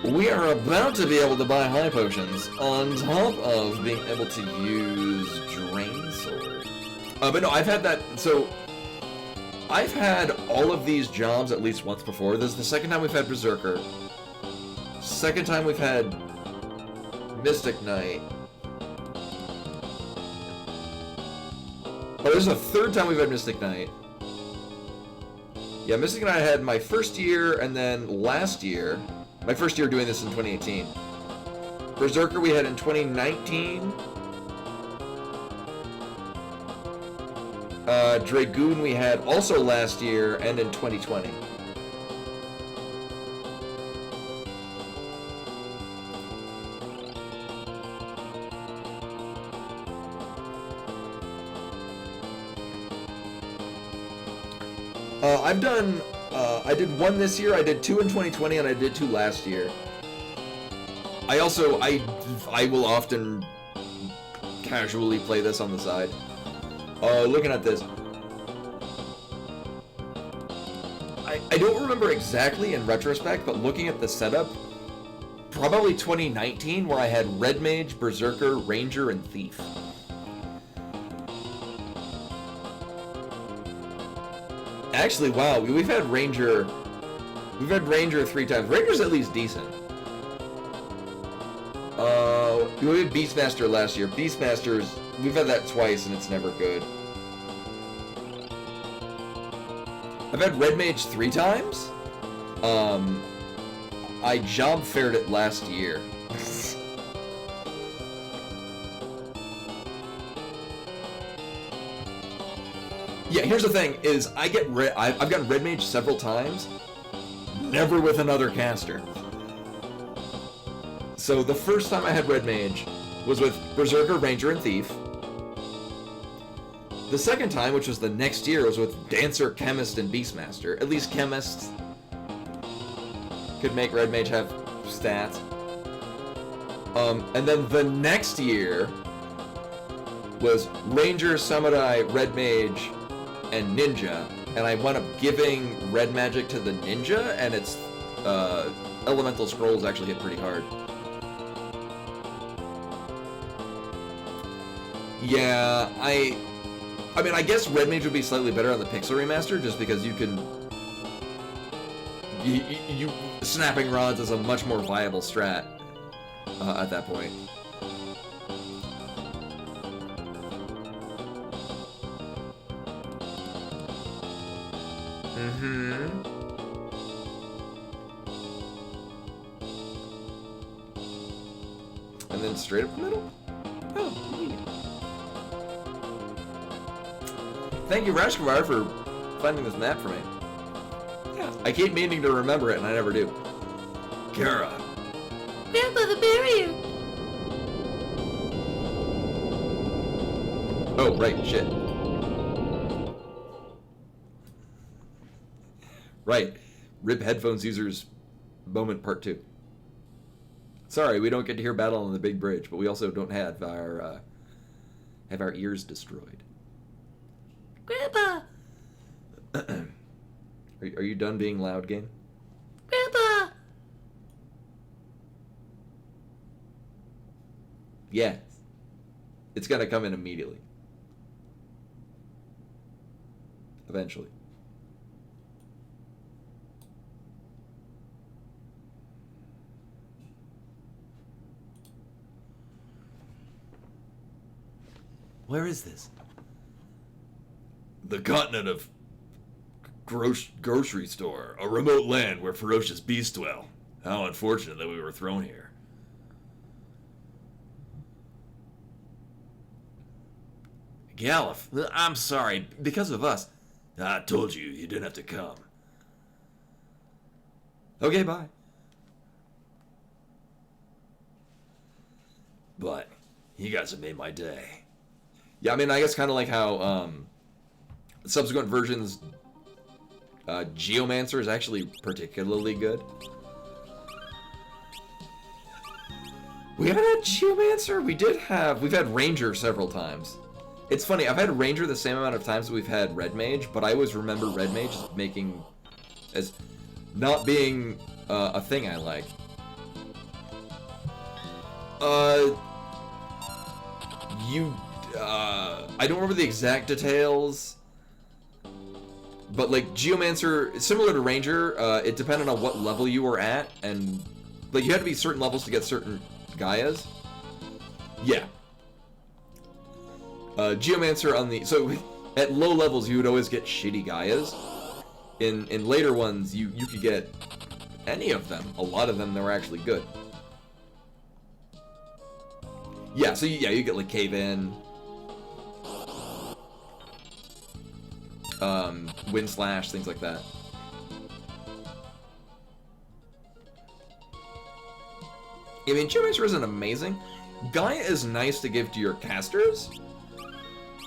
We are about to be able to buy high potions on top of being able to use Drain Sword. But no, I've had that, so I've had all of these jobs at least once before. This is the second time we've had Berserker. Second time we've had Mystic Knight. Oh, this is the third time we've had Mystic Knight. Yeah, Mystic Knight I had my first year, and then last year, my first year doing this in 2018. Berserker we had in 2019. Dragoon we had also last year and in 2020. I've done, I did one this year, I did two in 2020, and I did two last year. I also, I will often casually play this on the side. Looking at this. I don't remember exactly in retrospect, but looking at the setup, probably 2019, where I had Red Mage, Berserker, Ranger, and Thief. Actually, wow, we've had Ranger 3 times. Ranger's at least decent. We had Beastmaster last year. Beastmasters, we've had that twice and it's never good. I've had Red Mage 3 times. I job faired it last year. Yeah, here's the thing, is I've gotten Red Mage several times, never with another caster. So the first time I had Red Mage was with Berserker, Ranger, and Thief. The second time, which was the next year, was with Dancer, Chemist, and Beastmaster. At least Chemist could make Red Mage have stats. And then the next year was Ranger, Samurai, Red Mage, and Ninja, and I wound up giving Red Magic to the Ninja, and its Elemental Scrolls actually hit pretty hard. Yeah, I mean, I guess Red Mage would be slightly better on the Pixel Remaster, just because you can... You Snapping Rods is a much more viable strat at that point. And then straight up the middle? Oh, neat. Thank you, Rashkumar, for finding this map for me. Yeah, I keep meaning to remember it, and I never do. Kara. Grandpa, the barrier! Oh, right, shit. Right. RIP headphones users moment part 2. Sorry, we don't get to hear Battle on the Big Bridge, but we also don't have our ears destroyed. Grandpa! Are you done being loud, game? Grandpa! Yes. It's gonna come in immediately. Eventually. Where is this? The continent of grocery store, a remote land where ferocious beasts dwell. How unfortunate that we were thrown here. Galif, I'm sorry. Because of us. I told you, you didn't have to come. Okay, bye. But you guys have made my day. Yeah, I mean, I guess kind of like how subsequent versions, Geomancer is actually particularly good. We haven't had Geomancer. We've had Ranger several times. It's funny, I've had Ranger the same amount of times that we've had Red Mage, but I always remember Red Mage as not being a thing I like. I don't remember the exact details, but like Geomancer, similar to Ranger, it depended on what level you were at, and like you had to be certain levels to get certain Gaias. Yeah. Geomancer so at low levels you would always get shitty Gaias. In later ones you could get any of them. A lot of them that were actually good. Yeah, so you get like Cave In, Wind Slash, things like that. I mean, Geomancer isn't amazing. Gaia is nice to give to your casters,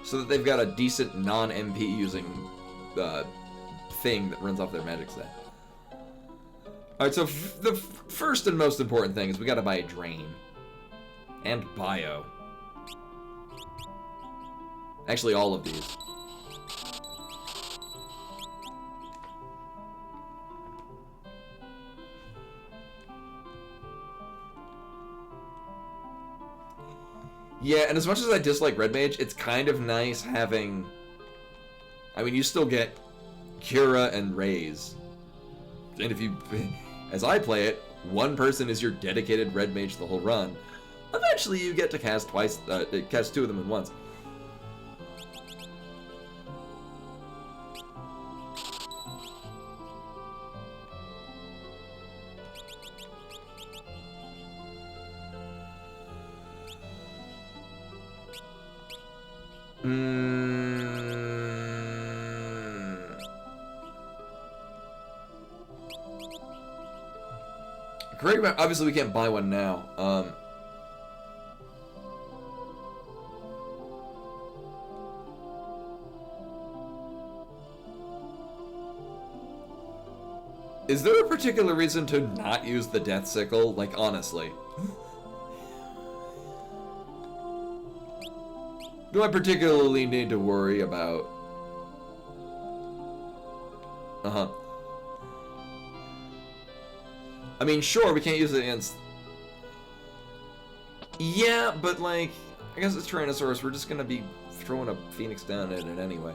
so that they've got a decent non-MP using thing that runs off their magic set. Alright, so the first and most important thing is we gotta buy a Drain. And Bio. Actually, all of these. Yeah, and as much as I dislike Red Mage, it's kind of nice having... I mean, you still get Cura and Raze. And if you... As I play it, one person is your dedicated Red Mage the whole run. Eventually you get to cast cast two of them at once. Correct. Obviously, we can't buy one now. Is there a particular reason to not use the Death Sickle? Like, honestly. Do I particularly need to worry about... I mean, sure, we can't use it against... Yeah, but, like, I guess it's Tyrannosaurus. We're just gonna be throwing a Phoenix down at it anyway.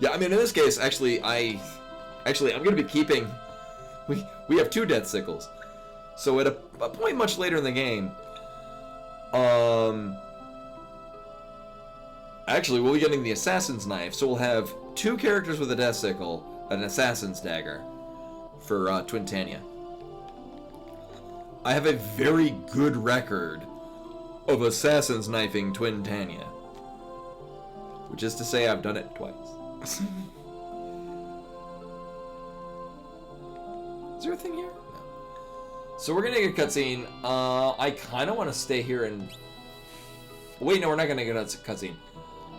Yeah, I mean, in this case, actually, I'm gonna be keeping... We have two Death Sickles. So at a point much later in the game... Actually, we'll be getting the Assassin's Knife, so we'll have two characters with a Death Sickle, an Assassin's Dagger, for Twintania. I have a very good record of Assassin's Knifing Twintania. Which is to say, I've done it twice. Is there a thing here? No. So we're gonna get a cutscene. I kind of want to stay here and... Wait, no, we're not gonna get a cutscene.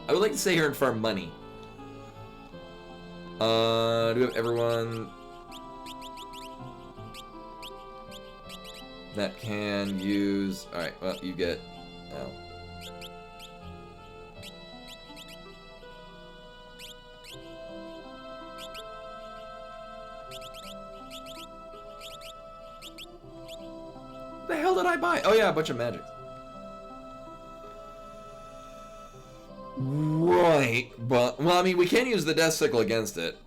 I would like to stay here and farm money. Do we have everyone that can use... Alright, well, you get... Oh. What the hell did I buy? Oh yeah, a bunch of magic. Right, but... Well, I mean, we can use the Death Sickle against it.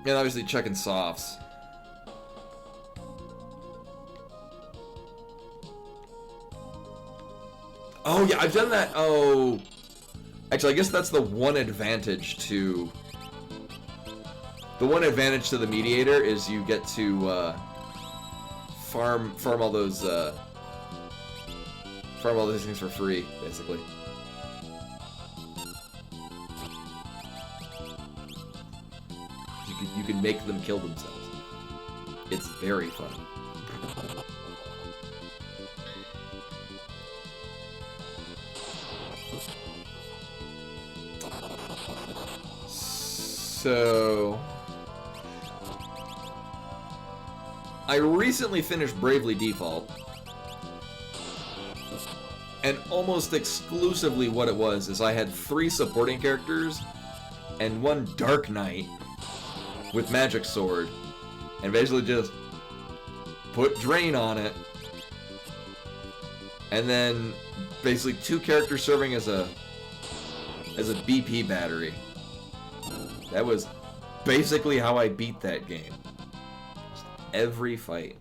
And obviously checking softs. Oh yeah, I've done that. Oh, actually, I guess that's the one advantage to. The one advantage to the mediator is you get to farm all those things for free, basically. You can make them kill themselves. It's very fun. So I recently finished Bravely Default, and almost exclusively what it was is I had 3 supporting characters and 1 Dark Knight with Magic Sword, and basically just put Drain on it, and then basically 2 characters serving as a BP battery. That was basically how I beat that game. Just every fight.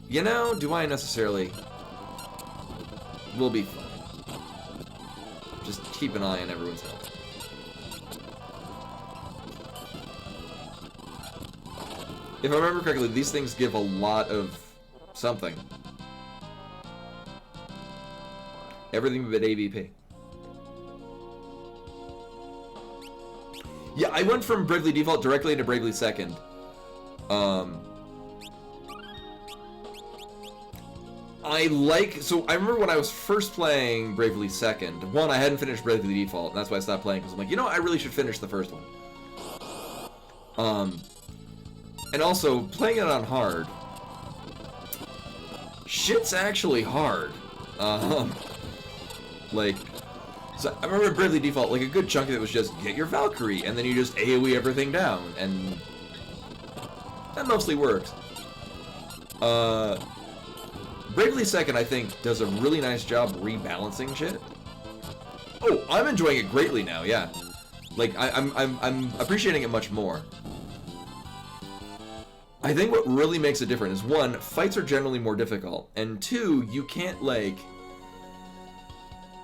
You know, do I necessarily? We'll be fine. Just keep an eye on everyone's health. If I remember correctly, these things give a lot of something. Everything but AVP. Yeah, I went from Bravely Default directly into Bravely Second. So I remember when I was first playing Bravely Second, one, I hadn't finished Bravely Default, and that's why I stopped playing, because I'm like, you know, I really should finish the first one. And also, playing it on hard, shit's actually hard. So I remember Bravely Default, like, a good chunk of it was just get your Valkyrie, and then you just AoE everything down, and that mostly works. Bravely Second, I think, does a really nice job rebalancing shit. Oh, I'm enjoying it greatly now, yeah. Like, I'm appreciating it much more. I think what really makes it different is, 1, fights are generally more difficult, and 2, you can't, like,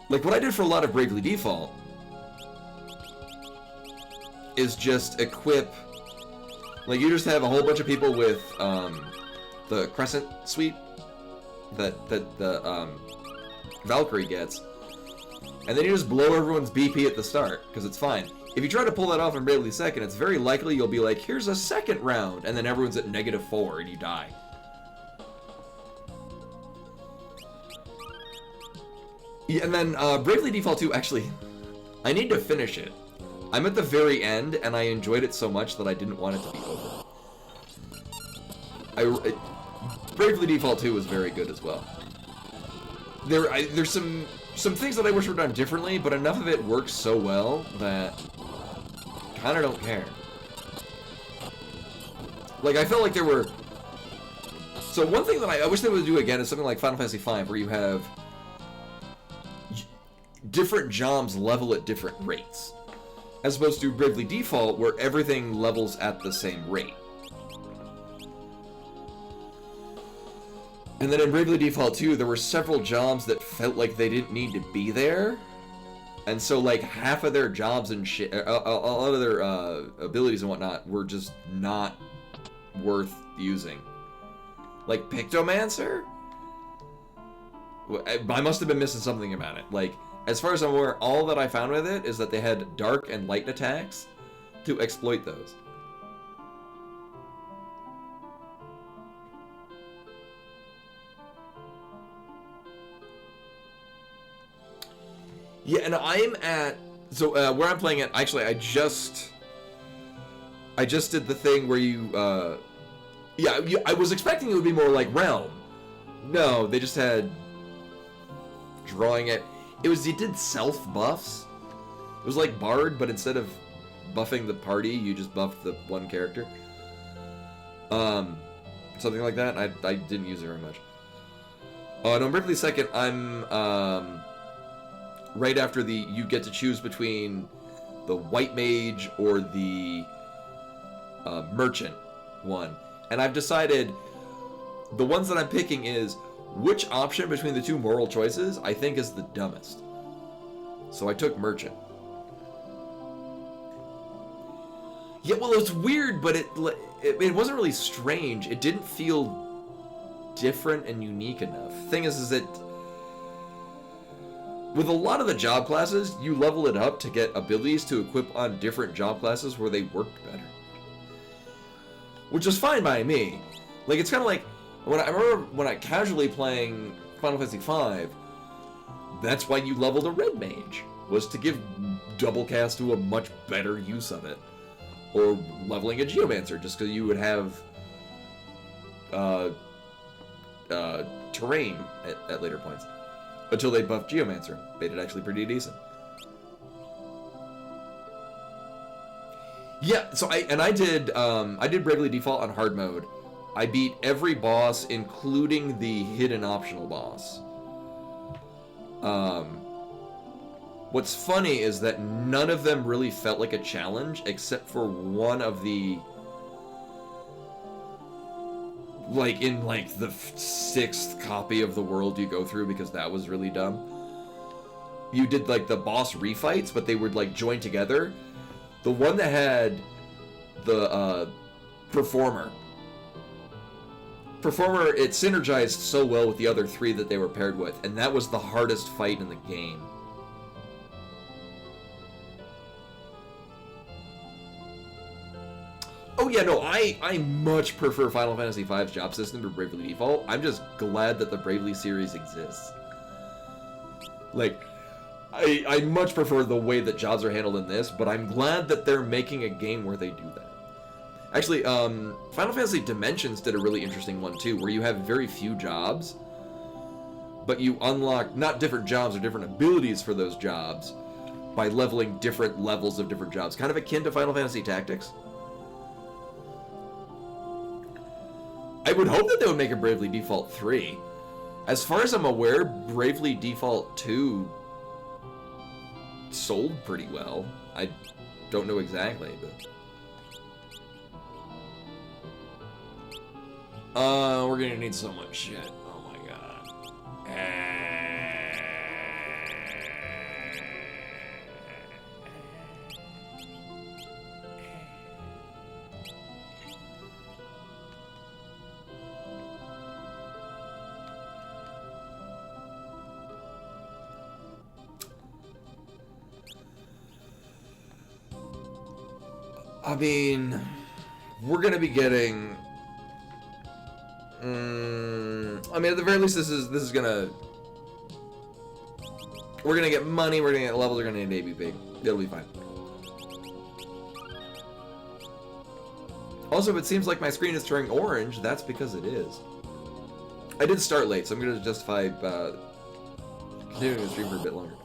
what I did for a lot of Bravely Default is just equip, like, you just have a whole bunch of people with, the Crescent Suite that the Valkyrie gets, and then you just blow everyone's BP at the start, because it's fine. If you try to pull that off in Bravely Second, it's very likely you'll be like, here's a second round, and then everyone's at -4 and you die. Yeah, and then Bravely Default 2, actually, I need to finish it. I'm at the very end, and I enjoyed it so much that I didn't want it to be over. Bravely Default 2 was very good as well. There's some things that I wish were done differently, but enough of it works so well that I kind of don't care. Like, I felt like there were... So one thing that I wish they would do again is something like Final Fantasy V, where you have different jobs level at different rates, as opposed to Bravely Default, where everything levels at the same rate. And then in Bravely Default 2, there were several jobs that felt like they didn't need to be there, and so like half of their jobs and shit, a lot of their abilities and whatnot were just not worth using. Like Pictomancer? I must have been missing something about it. Like, as far as I'm aware, all that I found with it is that they had dark and light attacks to exploit those. Yeah, and I'm at... So, where I'm playing it, actually, I just did the thing where you, yeah, I was expecting it would be more like Realm. No, they just had... Drawing it. It did self-buffs. It was like Bard, but instead of buffing the party, you just buffed the one character. Something like that. I didn't use it very much. Oh, no, Bravely Second, I'm right after you get to choose between the White Mage or the Merchant one. And I've decided the ones that I'm picking is which option between the two moral choices I think is the dumbest. So I took Merchant. Yeah, well, it's weird, but it wasn't really strange. It didn't feel different and unique enough. Thing is that with a lot of the job classes, you level it up to get abilities to equip on different job classes where they worked better. Which is fine by me. Like, it's kind of like, I remember when I casually playing Final Fantasy V, that's why you leveled a Red Mage, was to give double cast to a much better use of it. Or leveling a Geomancer, just because you would have terrain at later points. Until they buffed Geomancer. Made it actually pretty decent. Yeah, so I did Bravely Default on hard mode. I beat every boss, including the hidden optional boss. What's funny is that none of them really felt like a challenge, except for one of the... Like, in, like, the 6th copy of the world you go through, because that was really dumb. You did, like, the boss refights, but they would, like, join together. The one that had the, Performer, it synergized so well with the other 3 that they were paired with, and that was the hardest fight in the game. Oh yeah, no, I much prefer Final Fantasy V's job system to Bravely Default. I'm just glad that the Bravely series exists. Like, I much prefer the way that jobs are handled in this, but I'm glad that they're making a game where they do that. Actually, Final Fantasy Dimensions did a really interesting one too, where you have very few jobs, but you unlock not different jobs or different abilities for those jobs by leveling different levels of different jobs. Kind of akin to Final Fantasy Tactics. I would hope that they would make a Bravely Default 3. As far as I'm aware, Bravely Default 2 sold pretty well. I don't know exactly, but... we're gonna need so much shit. Oh my god. I mean, we're gonna be getting... I mean, at the very least, this is gonna... We're gonna get money, we're gonna get levels, we're gonna get ABP. It'll be fine. Also, if it seems like my screen is turning orange, that's because it is. I did start late, so I'm gonna justify continuing the stream for a bit longer.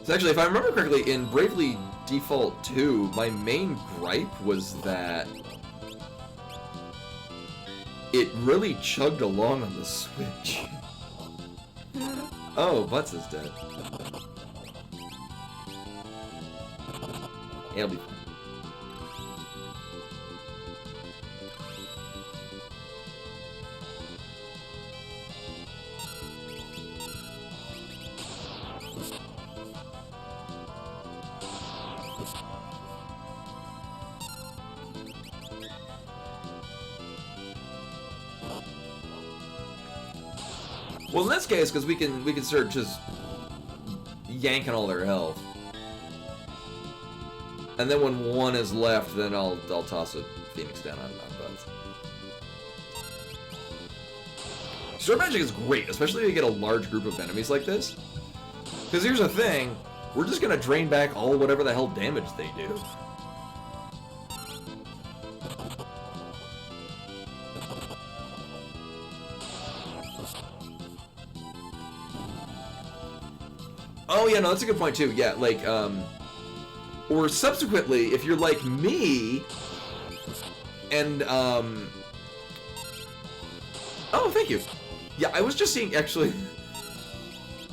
So actually, if I remember correctly, in Bravely Default 2, my main gripe was that it really chugged along on the Switch. Oh, Butts is dead. Yeah, it'll be fine. Well, in this case, because we can start just yanking all their health, and then when one is left, then I'll toss a Phoenix down on Buzz. Sword Magic is great, especially if you get a large group of enemies like this. Because here's the thing, we're just gonna drain back all whatever the hell damage they do. Oh yeah, no, that's a good point too. Yeah, like, or subsequently, if you're like me, and Oh, thank you. Yeah, I was just seeing, actually,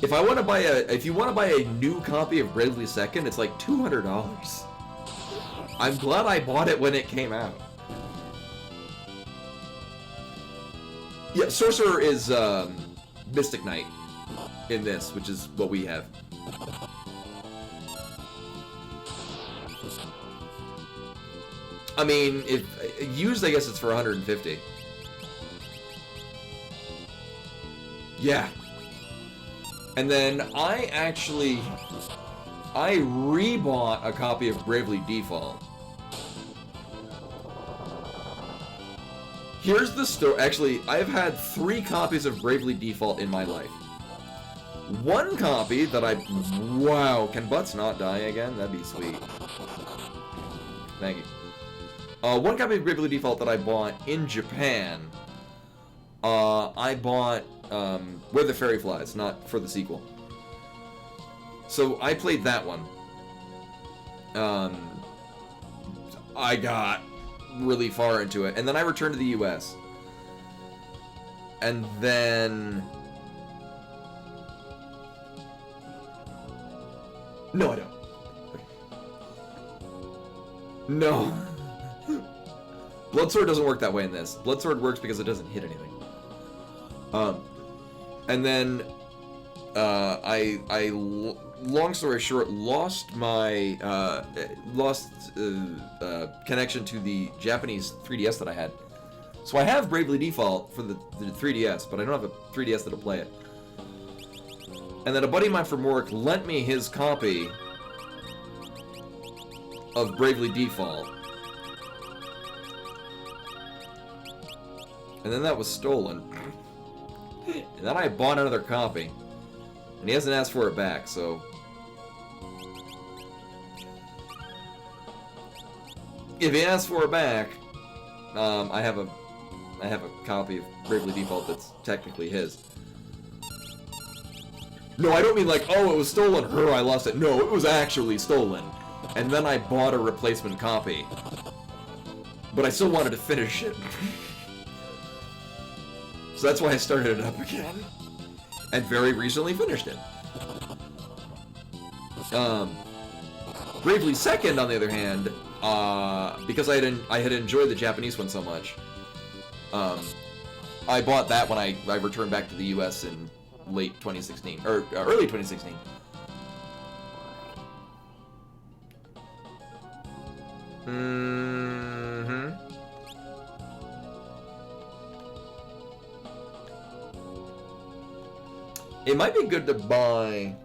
if you want to buy a new copy of Bravely Second, it's like $200. I'm glad I bought it when it came out. Yeah, Sorcerer is, Mystic Knight in this, which is what we have. I mean, if used, I guess it's for 150. Yeah. And then I rebought a copy of Bravely Default. Here's the story. Actually, I've had 3 copies of Bravely Default in my life. One copy that wow, can Butts not die again? That'd be sweet. Thank you. One copy of Bravely Default that I bought in Japan. I bought Where the Fairy Flies, not for the sequel. So I played that one. I got really far into it, and then I returned to the US. And then... No, I don't. No. Bloodsword doesn't work that way in this. Bloodsword works because it doesn't hit anything. And then long story short, lost my connection to the Japanese 3DS that I had. So I have Bravely Default for the 3DS, but I don't have a 3DS that'll play it. And then a buddy of mine from work lent me his copy of Bravely Default. And then that was stolen. And then I bought another copy. And he hasn't asked for it back, so... If he asks for it back, I have a copy of Bravely Default that's technically his. No, I don't mean like, oh, it was stolen, I lost it. No, it was actually stolen. And then I bought a replacement copy. But I still wanted to finish it. So that's why I started it up again. And very recently finished it. Bravely Second, on the other hand, because I had enjoyed the Japanese one so much, I bought that when I returned back to the US in late 2016, or early 2016. It might be good to buy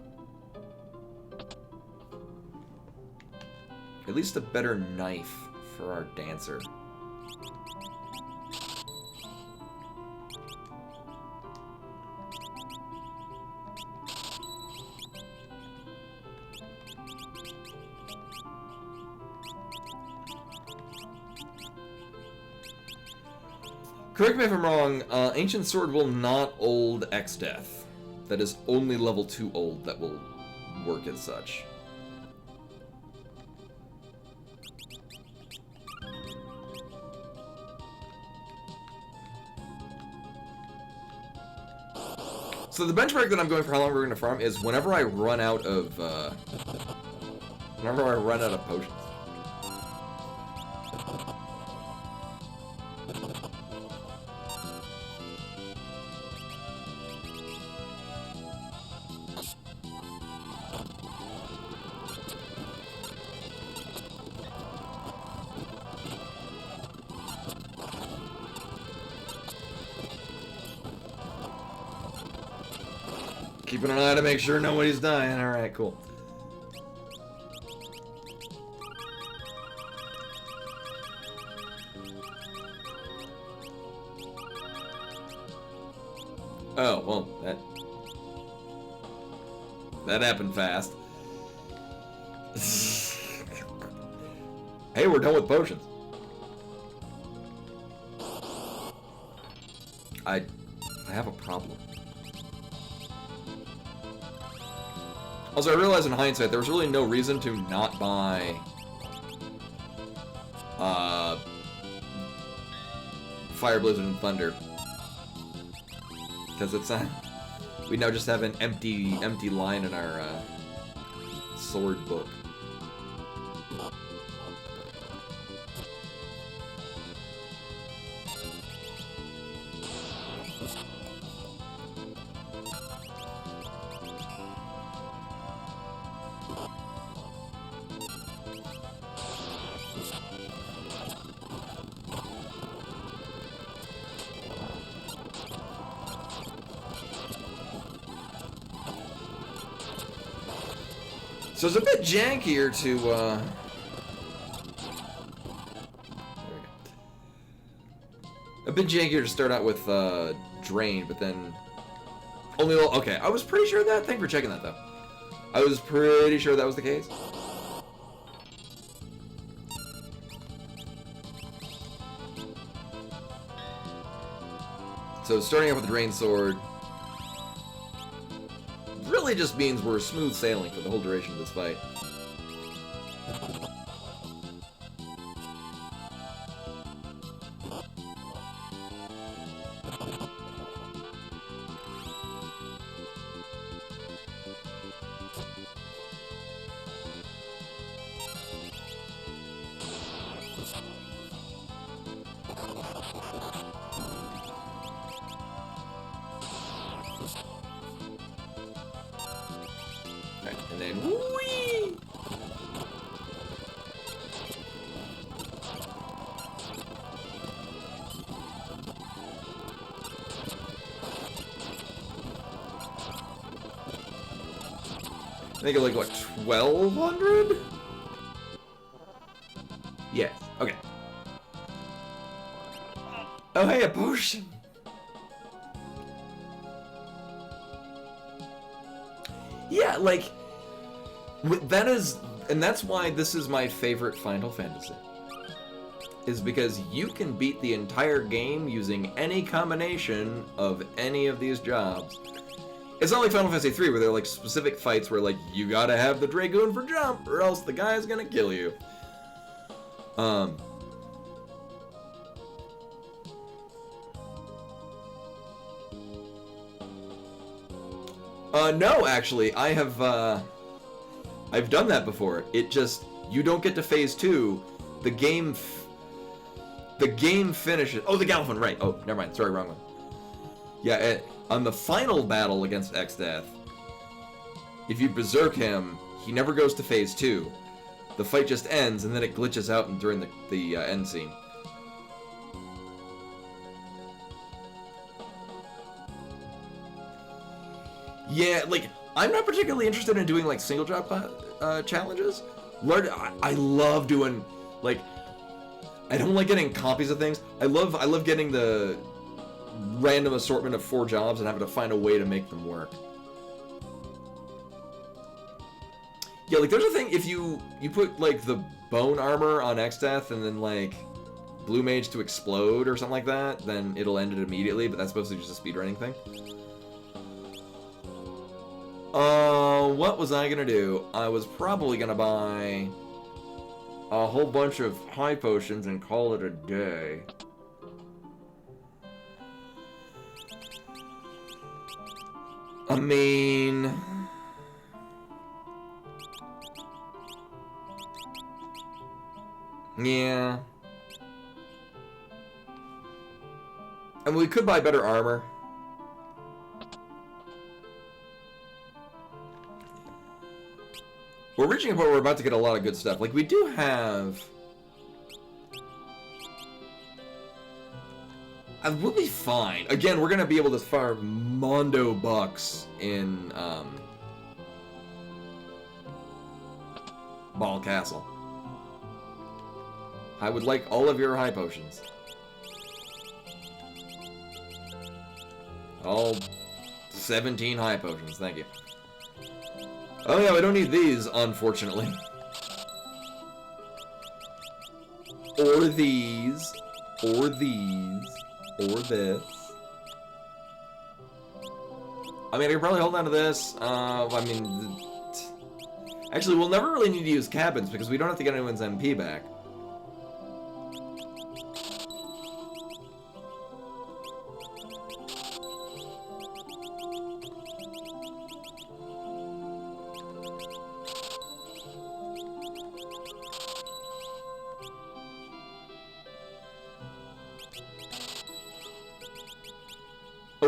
at least a better knife for our dancer. Correct me if I'm wrong, Ancient Sword will not old X-Death. That is only level 2 old that will work as such. So the benchmark that I'm going for how long we're going to farm is whenever I run out of potions. Keeping an eye to make sure nobody's dying. Alright, cool. Oh, well, that happened fast. Hey, we're done with potions. I have a problem. Also, I realized in hindsight, there was really no reason to not buy Fire, Blizzard, and Thunder. because it's we now just have an empty line in our sword book. So it's a bit jankier to, there we go. A bit jankier to start out with, Drain, but then... Only, okay, I was pretty sure of that. Thank you for checking that, though. I was pretty sure that was the case. So starting off with the Drain Sword... really just means we're smooth sailing for the whole duration of this fight. And then, whee! I think like, what, 1,200? Yes, okay. Oh, hey, a potion! Yeah, like... that is, and that's why this is my favorite Final Fantasy. Is because you can beat the entire game using any combination of any of these jobs. It's not like Final Fantasy 3 where there are like specific fights where like you gotta have the Dragoon for jump or else the guy's gonna kill you. No, actually, I've done that before. It just, you don't get to phase 2. The game finishes. Oh, the Gallifin, right. Oh, never mind. Sorry, wrong one. Yeah, on the final battle against Exdeath, if you berserk him, he never goes to phase 2. The fight just ends, and then it glitches out during the end scene. Yeah, like, I'm not particularly interested in doing, like, single job challenges. I love doing, like, I don't like getting copies of things. I love getting the random assortment of 4 jobs and having to find a way to make them work. Yeah, like, there's a thing, if you put, like, the bone armor on Exdeath and then, like, Blue Mage to explode or something like that, then it'll end it immediately, but that's supposed to be just a speedrunning thing. What was I gonna do? I was probably gonna buy a whole bunch of high potions and call it a day. I mean... yeah. And we could buy better armor. We're reaching a point where we're about to get a lot of good stuff. Like, we do have... we'll be fine. Again, we're going to be able to farm Mondo Bucks in, Ball Castle. I would like all of your high potions. All 17 high potions, thank you. Oh yeah, we don't need these, unfortunately. Or these. Or these. Or this. I mean, I can probably hold on to this. I mean... actually, we'll never really need to use cabins, because we don't have to get anyone's MP back.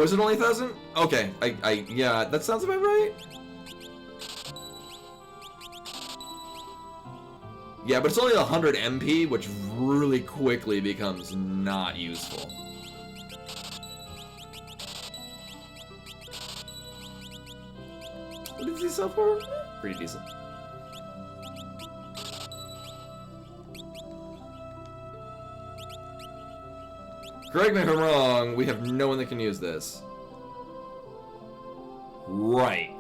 Oh, is it only 1,000? Okay, yeah, that sounds about right. Yeah, but it's only 100 MP, which really quickly becomes not useful. What did he sell for? Pretty decent. Correct me if I'm wrong, we have no one that can use this. Right.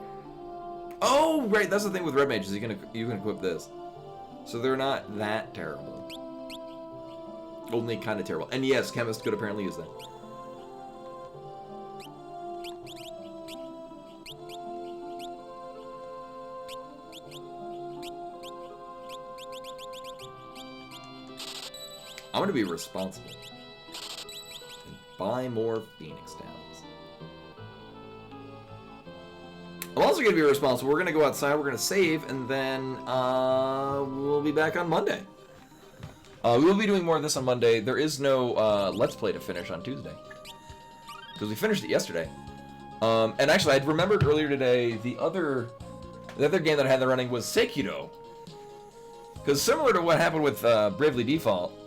Oh, right, that's the thing with red mages, you can equip this. So they're not that terrible. Only kind of terrible. And yes, chemists could apparently use that. I'm gonna be responsible and buy more Phoenix Downs. I'm also gonna be responsible. We're gonna go outside, we're gonna save, and then we'll be back on Monday. We will be doing more of this on Monday. There is no Let's Play to finish on Tuesday, because we finished it yesterday. And actually, I'd remembered earlier today the other game that I had running was Sekiro. Because similar to what happened with Bravely Default,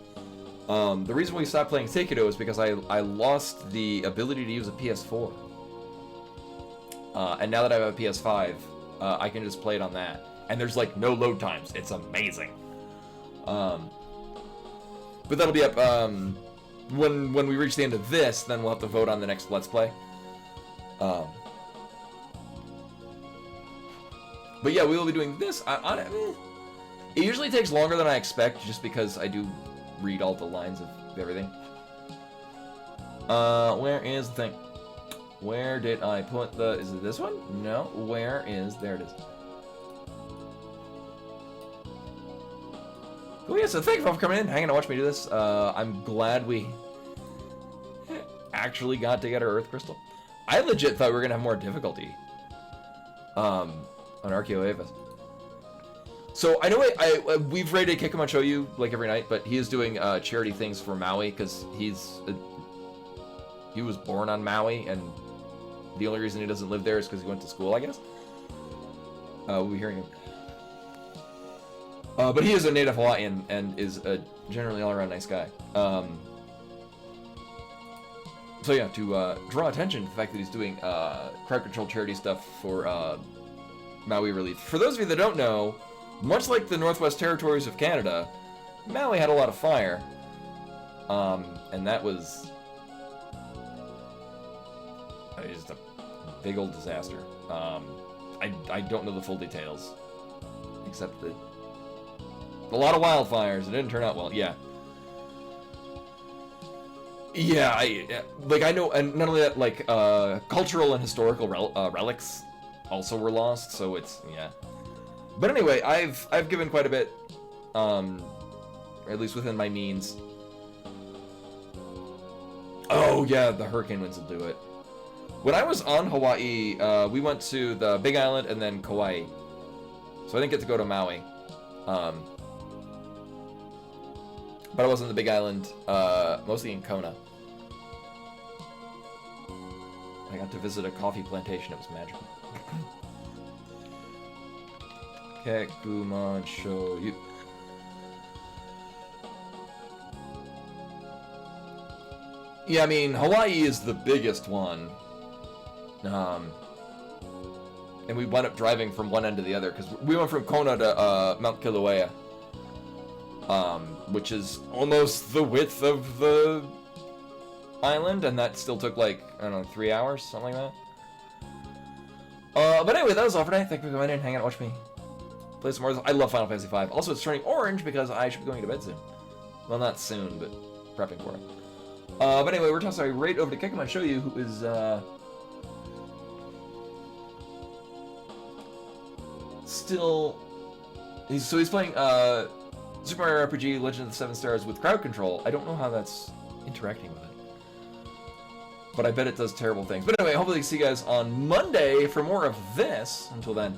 the reason we stopped playing Sekiro is because I lost the ability to use a PS4. And now that I have a PS5, I can just play it on that. And there's like no load times. It's amazing. But that'll be up when we reach the end of this, then we'll have to vote on the next Let's Play. But yeah, we will be doing this. It usually takes longer than I expect, just because I do read all the lines of everything. Where is the thing? Where did I put the... Is it this one? No. Where is... There it is. Oh yeah, so thank you for coming in, hanging to watch me do this. I'm glad we actually got to get our Earth Crystal. I legit thought we were going to have more difficulty on Archeo Avis. So I know we've rated Kick Him on Show You like every night, but he is doing charity things for Maui because he was born on Maui, and the only reason he doesn't live there is because he went to school, I guess. We'll be hearing him. But he is a native Hawaiian and is a generally all-around nice guy. So yeah, to draw attention to the fact that he's doing crowd control charity stuff for Maui relief. For those of you that don't know, much like the Northwest Territories of Canada, Maui had a lot of fire. And that was just a big old disaster. I don't know the full details, except that a lot of wildfires. It didn't turn out well. Yeah. Yeah, I know, and not only that, like, cultural and historical relics also were lost, so it's, yeah. But anyway, I've given quite a bit, or at least within my means. Oh, yeah, the hurricane winds will do it. When I was on Hawaii, we went to the Big Island and then Kauai. So I didn't get to go to Maui. But I was on the Big Island, mostly in Kona. I got to visit a coffee plantation. It was magical. Kekumon show you. Yeah, I mean, Hawaii is the biggest one. And we wound up driving from one end to the other, because we went from Kona to Mount Kilauea. Which is almost the width of the island, and that still took like, I don't know, 3 hours, something like that. But anyway, that was all for today. Thank you for coming in, hanging out, watch me play some more. I love Final Fantasy V. Also, it's turning orange because I should be going to bed soon. Well, not soon, but prepping for it. But anyway, we're tossing right over to Kick Him and show you who is, still... He's playing, Super Mario RPG Legend of the Seven Stars with crowd control. I don't know how that's interacting with it. But I bet it does terrible things. But anyway, hopefully see you guys on Monday for more of this. Until then.